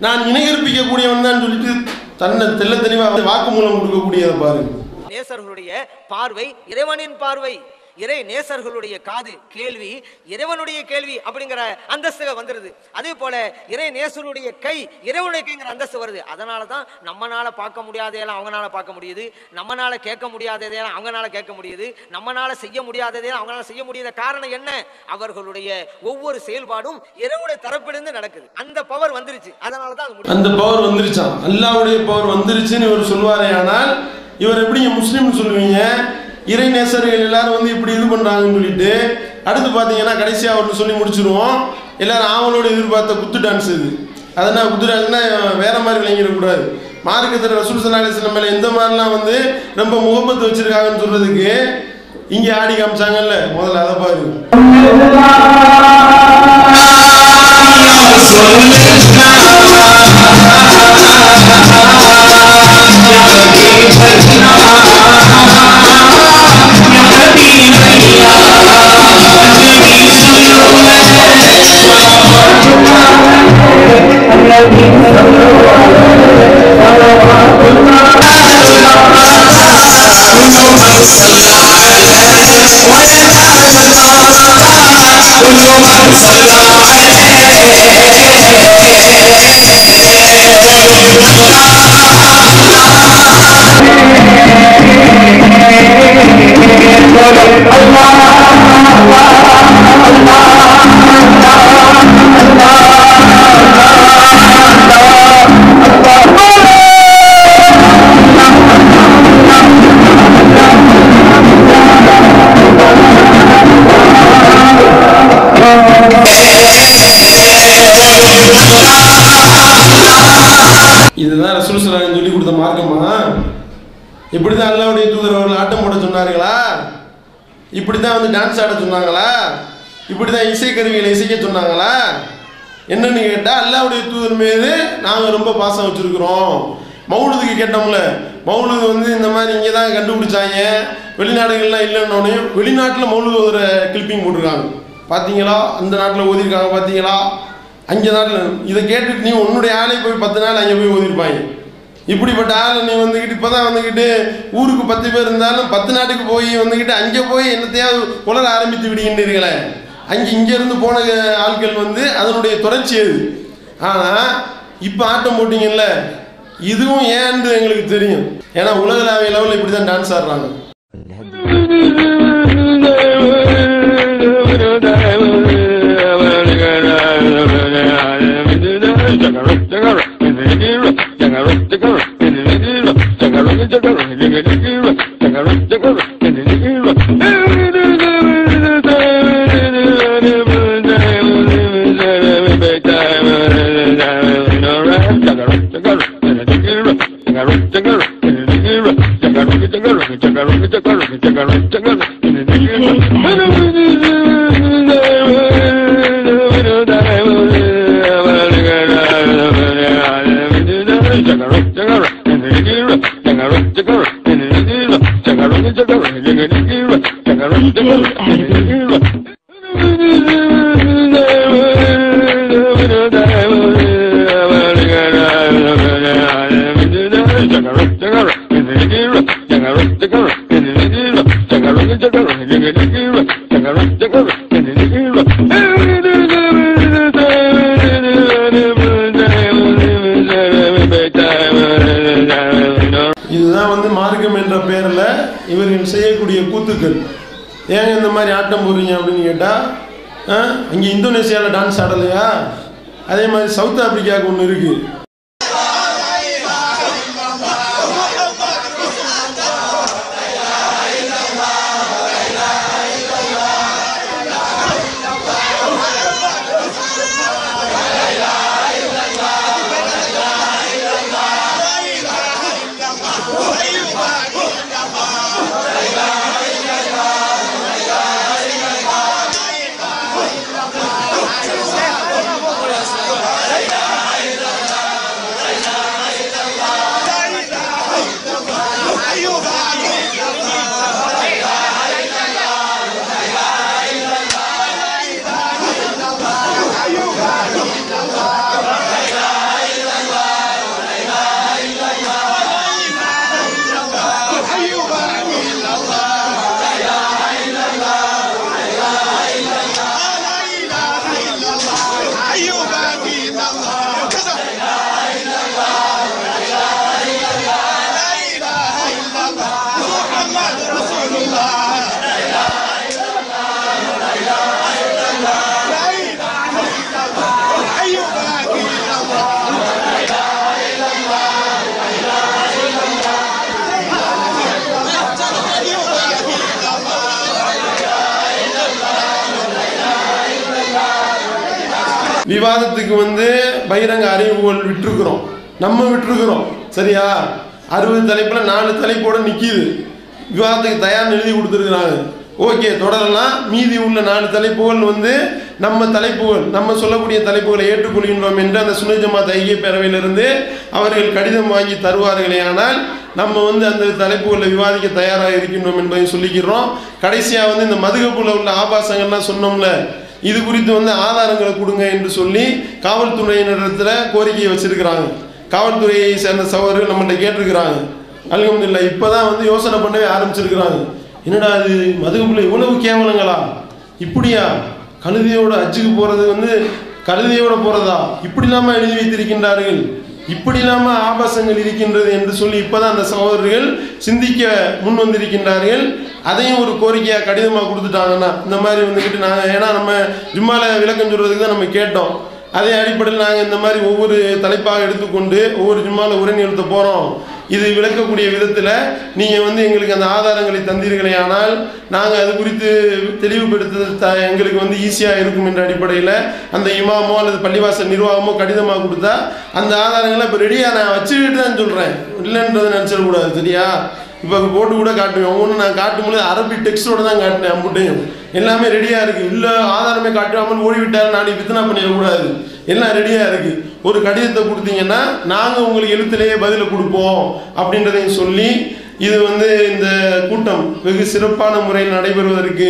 Speaker 2: நான் இணை கற்பிக்கக்கூடியவன் தான் சொல்லிட்டு தன்னை தெல்ல தெளிவாக வாக்குமூலம் கொடுக்கக்கூடியதை பாருங்க.
Speaker 7: நேசர்களுடைய பார்வை இறைவனின் பார்வை, இறை நேசர்களுடைய காது கேள்வி இறைவனுடைய கேள்வி அப்படிங்கிற அந்தஸ்து வந்துருது. அதே போல இறை நேசருடைய கை இறைவனுடைய கைங்கிற அந்தஸ்து வருது. அதனால தான் நம்மனால பார்க்க முடியாததெல்லாம் அவங்களால பார்க்க முடியுது, நம்மனால கேட்க முடியாததெல்லாம் அவங்களால கேட்க முடியுது, நம்மனால செய்ய முடியாததெல்லாம் அவங்களால செய்ய முடியாத காரணம் என்ன? அவர்களுடைய ஒவ்வொரு செயல்பாடும் இறைவனுடைய தரப்பிலிருந்து நடக்குது. அந்த பவர் வந்துருச்சு. அதனால தான் அந்த
Speaker 2: பவர் வந்துருச்சான், அல்லாஹ்வுடைய பவர் வந்துருச்சுன்னு இவர் சொல்வாரே. ஆனால் இவர் எப்படி முஸ்லீம்னு சொல்லுவீங்க? இறை நேசர்கள் எல்லாரும் வந்து இப்படி இது பண்றாங்கன்னு சொல்லிட்டு அடுத்து பாத்தீங்கன்னா கடைசியா அவர்னு சொல்லி முடிச்சிருவோம். எல்லாரும் ஆவலோட எதிர்பார்த்த குத்து டான்ஸ் இது. அதனால் குத்து டான்ஸ்னா வேற மாதிரி விளங்கிடக்கூடாது. மார்க்கத்தில் ரசூல் ஸல்லல்லாஹு அலைஹி வஸல்லம் மேல எந்த மாதிரிலாம் வந்து ரொம்ப முகப்பத்து வச்சிருக்காங்கன்னு சொல்றதுக்கு இங்க ஆடி காமிச்சாங்கல்ல, முதல்ல அதை பாரு. இதுதான் ரசூல் ஸல்லல்லாஹு அலைஹி வஸல்லம் சொல்லி கொடுத்த மார்க்கமா? இப்படிதான் அல்லாஹ்வுடைய தூதர் அவர்கள் ஆட்டம் போட சொன்னார்களா? இப்படிதான் வந்து டான்ஸ் ஆட சொன்னாங்களா? இப்படிதான் இசை கருவிகளை இசைக்க சொன்னாங்களா? என்னன்னு கேட்டா அல்லாஹ்வுடைய தூதர் மீது நாங்க ரொம்ப பாசம் வச்சிருக்கிறோம். மௌலுதுக்கு கேட்டோம்ல, மௌலுது வந்து இந்த மாதிரி இங்கே தான் கண்டுபிடிச்சாங்க, வெளிநாடுகள்லாம் இல்லைன்னொடனே வெளிநாட்டில் மௌலுது ஒரு கிளிப்பிங் போட்டிருக்காங்க. பார்த்தீங்களா, அந்த நாட்டில் ஓதிருக்காங்க பார்த்தீங்களா, அங்கே நாட்டில் இதை கேட்டுட்டு நீ உன்னுடைய ஆளை போய் 10 நாள் அங்கே போய் ஓதிருப்பாங்க. இப்படிப்பட்ட ஆளை நீ வந்துக்கிட்டு இப்போ தான் வந்துக்கிட்டு ஊருக்கு 10 பேர் இருந்தாலும் 10 நாட்டுக்கு போய் வந்துக்கிட்டு அங்கே போய் என்னத்தையாவது உலர ஆரம்பித்து விடுகின்றீர்களே. இங்கேருந்து போன ஆட்கள் வந்து அதனுடைய தொடர்ச்சி அது. ஆனால் இப்போ ஆட்டம் போட்டிங்கல்ல, இதுவும் ஏன்னு எங்களுக்கு தெரியும். ஏன்னா உலகளாவிய லெவலில் இப்படி தான் டான்ஸ் ஆடுறாங்க. இதுதான் வந்து மார்க்கம் என்ற பெயரில் இவர்கள் செய்யக்கூடிய கூத்துக்கள். ஏங்க இந்த மாதிரி ஆட்டம் போடுறீங்க அப்படின்னு கேட்டால், அங்கே இந்தோனேசியாவில் டான்ஸ் ஆடலையா, அதே மாதிரி சவுத் ஆப்பிரிக்காவுக்கு ஒன்று இருக்குது. விவாதத்துக்கு வந்து பகிரங்க அறிவுகள் விட்டுருக்குறோம், நம்ம விட்டுருக்குறோம். சரியா, 60 தலைப்பில் 4 தலைப்போட நிற்கிது. விவாதத்துக்கு தயார்னு எழுதி கொடுத்துருக்குறாங்க. ஓகே, தொடரலாம். மீதி உள்ள 4 தலைப்புகள் வந்து நம்ம தலைப்புகள், நம்ம சொல்லக்கூடிய தலைப்புகளை ஏற்றுக்கொள்கின்றோம் என்று அந்த சுன்னத் ஜமாத் ஐக்கிய பேரவையிலிருந்து அவர்கள் கடிதம் வாங்கி தருவார்களே. ஆனால் நம்ம வந்து அந்த தலைப்புகளில் விவாதிக்க தயாராக இருக்கின்றோம் என்பதை சொல்லிக்கிறோம். கடைசியாக வந்து இந்த மதுகப்புல உள்ள ஆபாசங்கள்லாம் சொன்னோம்ல, இது குறித்து வந்து ஆதாரங்களை கொடுங்க என்று சொல்லி காவல்துறையினரிடத்தில் கோரிக்கையை வச்சிருக்கிறாங்க. காவல்துறையை சேர்ந்த சகோதரர்கள் நம்மகிட்ட கேட்டிருக்கிறாங்க. அல்ஹம்துலில்லாஹ் இப்போ தான் வந்து யோசனை பண்ணவே ஆரம்பிச்சிருக்கிறாங்க. என்னடா இது மதுகப்புல இவ்வளவு கேவலங்களா, இப்படியா கழுதையோட அச்சுக்கு போகிறது வந்து கழுதையோட போகிறதா, இப்படி இல்லாமல் எழுதி வைத்திருக்கின்றார்கள், இப்படி இல்லாமல் ஆபாசங்கள் இருக்கின்றது என்று சொல்லி இப்போதான் அந்த சகோதரர்கள் சிந்திக்க முன் வந்திருக்கின்றார்கள். அதையும் ஒரு கோரிக்கையாக கடிதமாக கொடுத்துட்டாங்கன்னா இந்த மாதிரி வந்துக்கிட்டு நாங்கள், ஏன்னா நம்ம ஜும்மால விளக்கம் சொல்கிறதுக்கு தான் நம்ம கேட்டோம். அதே அடிப்படையில் நாங்கள் இந்த மாதிரி ஒவ்வொரு தலைப்பாக எடுத்துக்கொண்டு ஒவ்வொரு ஜும்மால உரை நிறுத்த போகிறோம். இது விளக்கக்கூடிய விதத்தில் நீங்கள் வந்து எங்களுக்கு அந்த ஆதாரங்களை தந்தீர்களே, ஆனால் நாங்கள் அது குறித்து தெளிவுபடுத்த எங்களுக்கு வந்து ஈஸியாக இருக்கும் என்ற அடிப்படையில் அந்த இமாமோ அல்லது பள்ளிவாசல் நிர்வாகமோ கடிதமாக கொடுத்தா அந்த ஆதாரங்களை இப்போ ரெடியாக நான் வச்சுக்கிட்டு தான் சொல்கிறேன், இல்லைன்றதை நினச்சிடக்கூடாது. சரியா, இப்போ போட்டு கூட காட்டுவேன். ஒவ்வொன்று நான் காட்டும்போது அரபி டெக்ஸ்டோட தான் காட்டினேன். அம்புட்டையும் எல்லாமே ரெடியாக இருக்குது. இல்லை ஆதாரமே காட்டாமல் ஓடிவிட்டார் நாளைக்கு வித்தனா பண்ணிடக்கூடாது, எல்லாம் ரெடியாக இருக்குது. ஒரு கடிதத்தை கொடுத்தீங்கன்னா நாங்கள் உங்களுக்கு எழுத்துலேயே பதிலை கொடுப்போம் அப்படின்றதையும் சொல்லி இது இந்த கூட்டம் வெகு சிறப்பான முறையில் நடைபெறுவதற்கு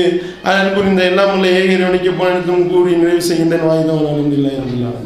Speaker 2: அதன் புரிந்த எல்லாம் உள்ள ஏக இறைவனுக்கு போனதும் கூறி நிறைவு செய்கின்றேன். வாய்தான் அல்ஹம்துலில்லாஹ்.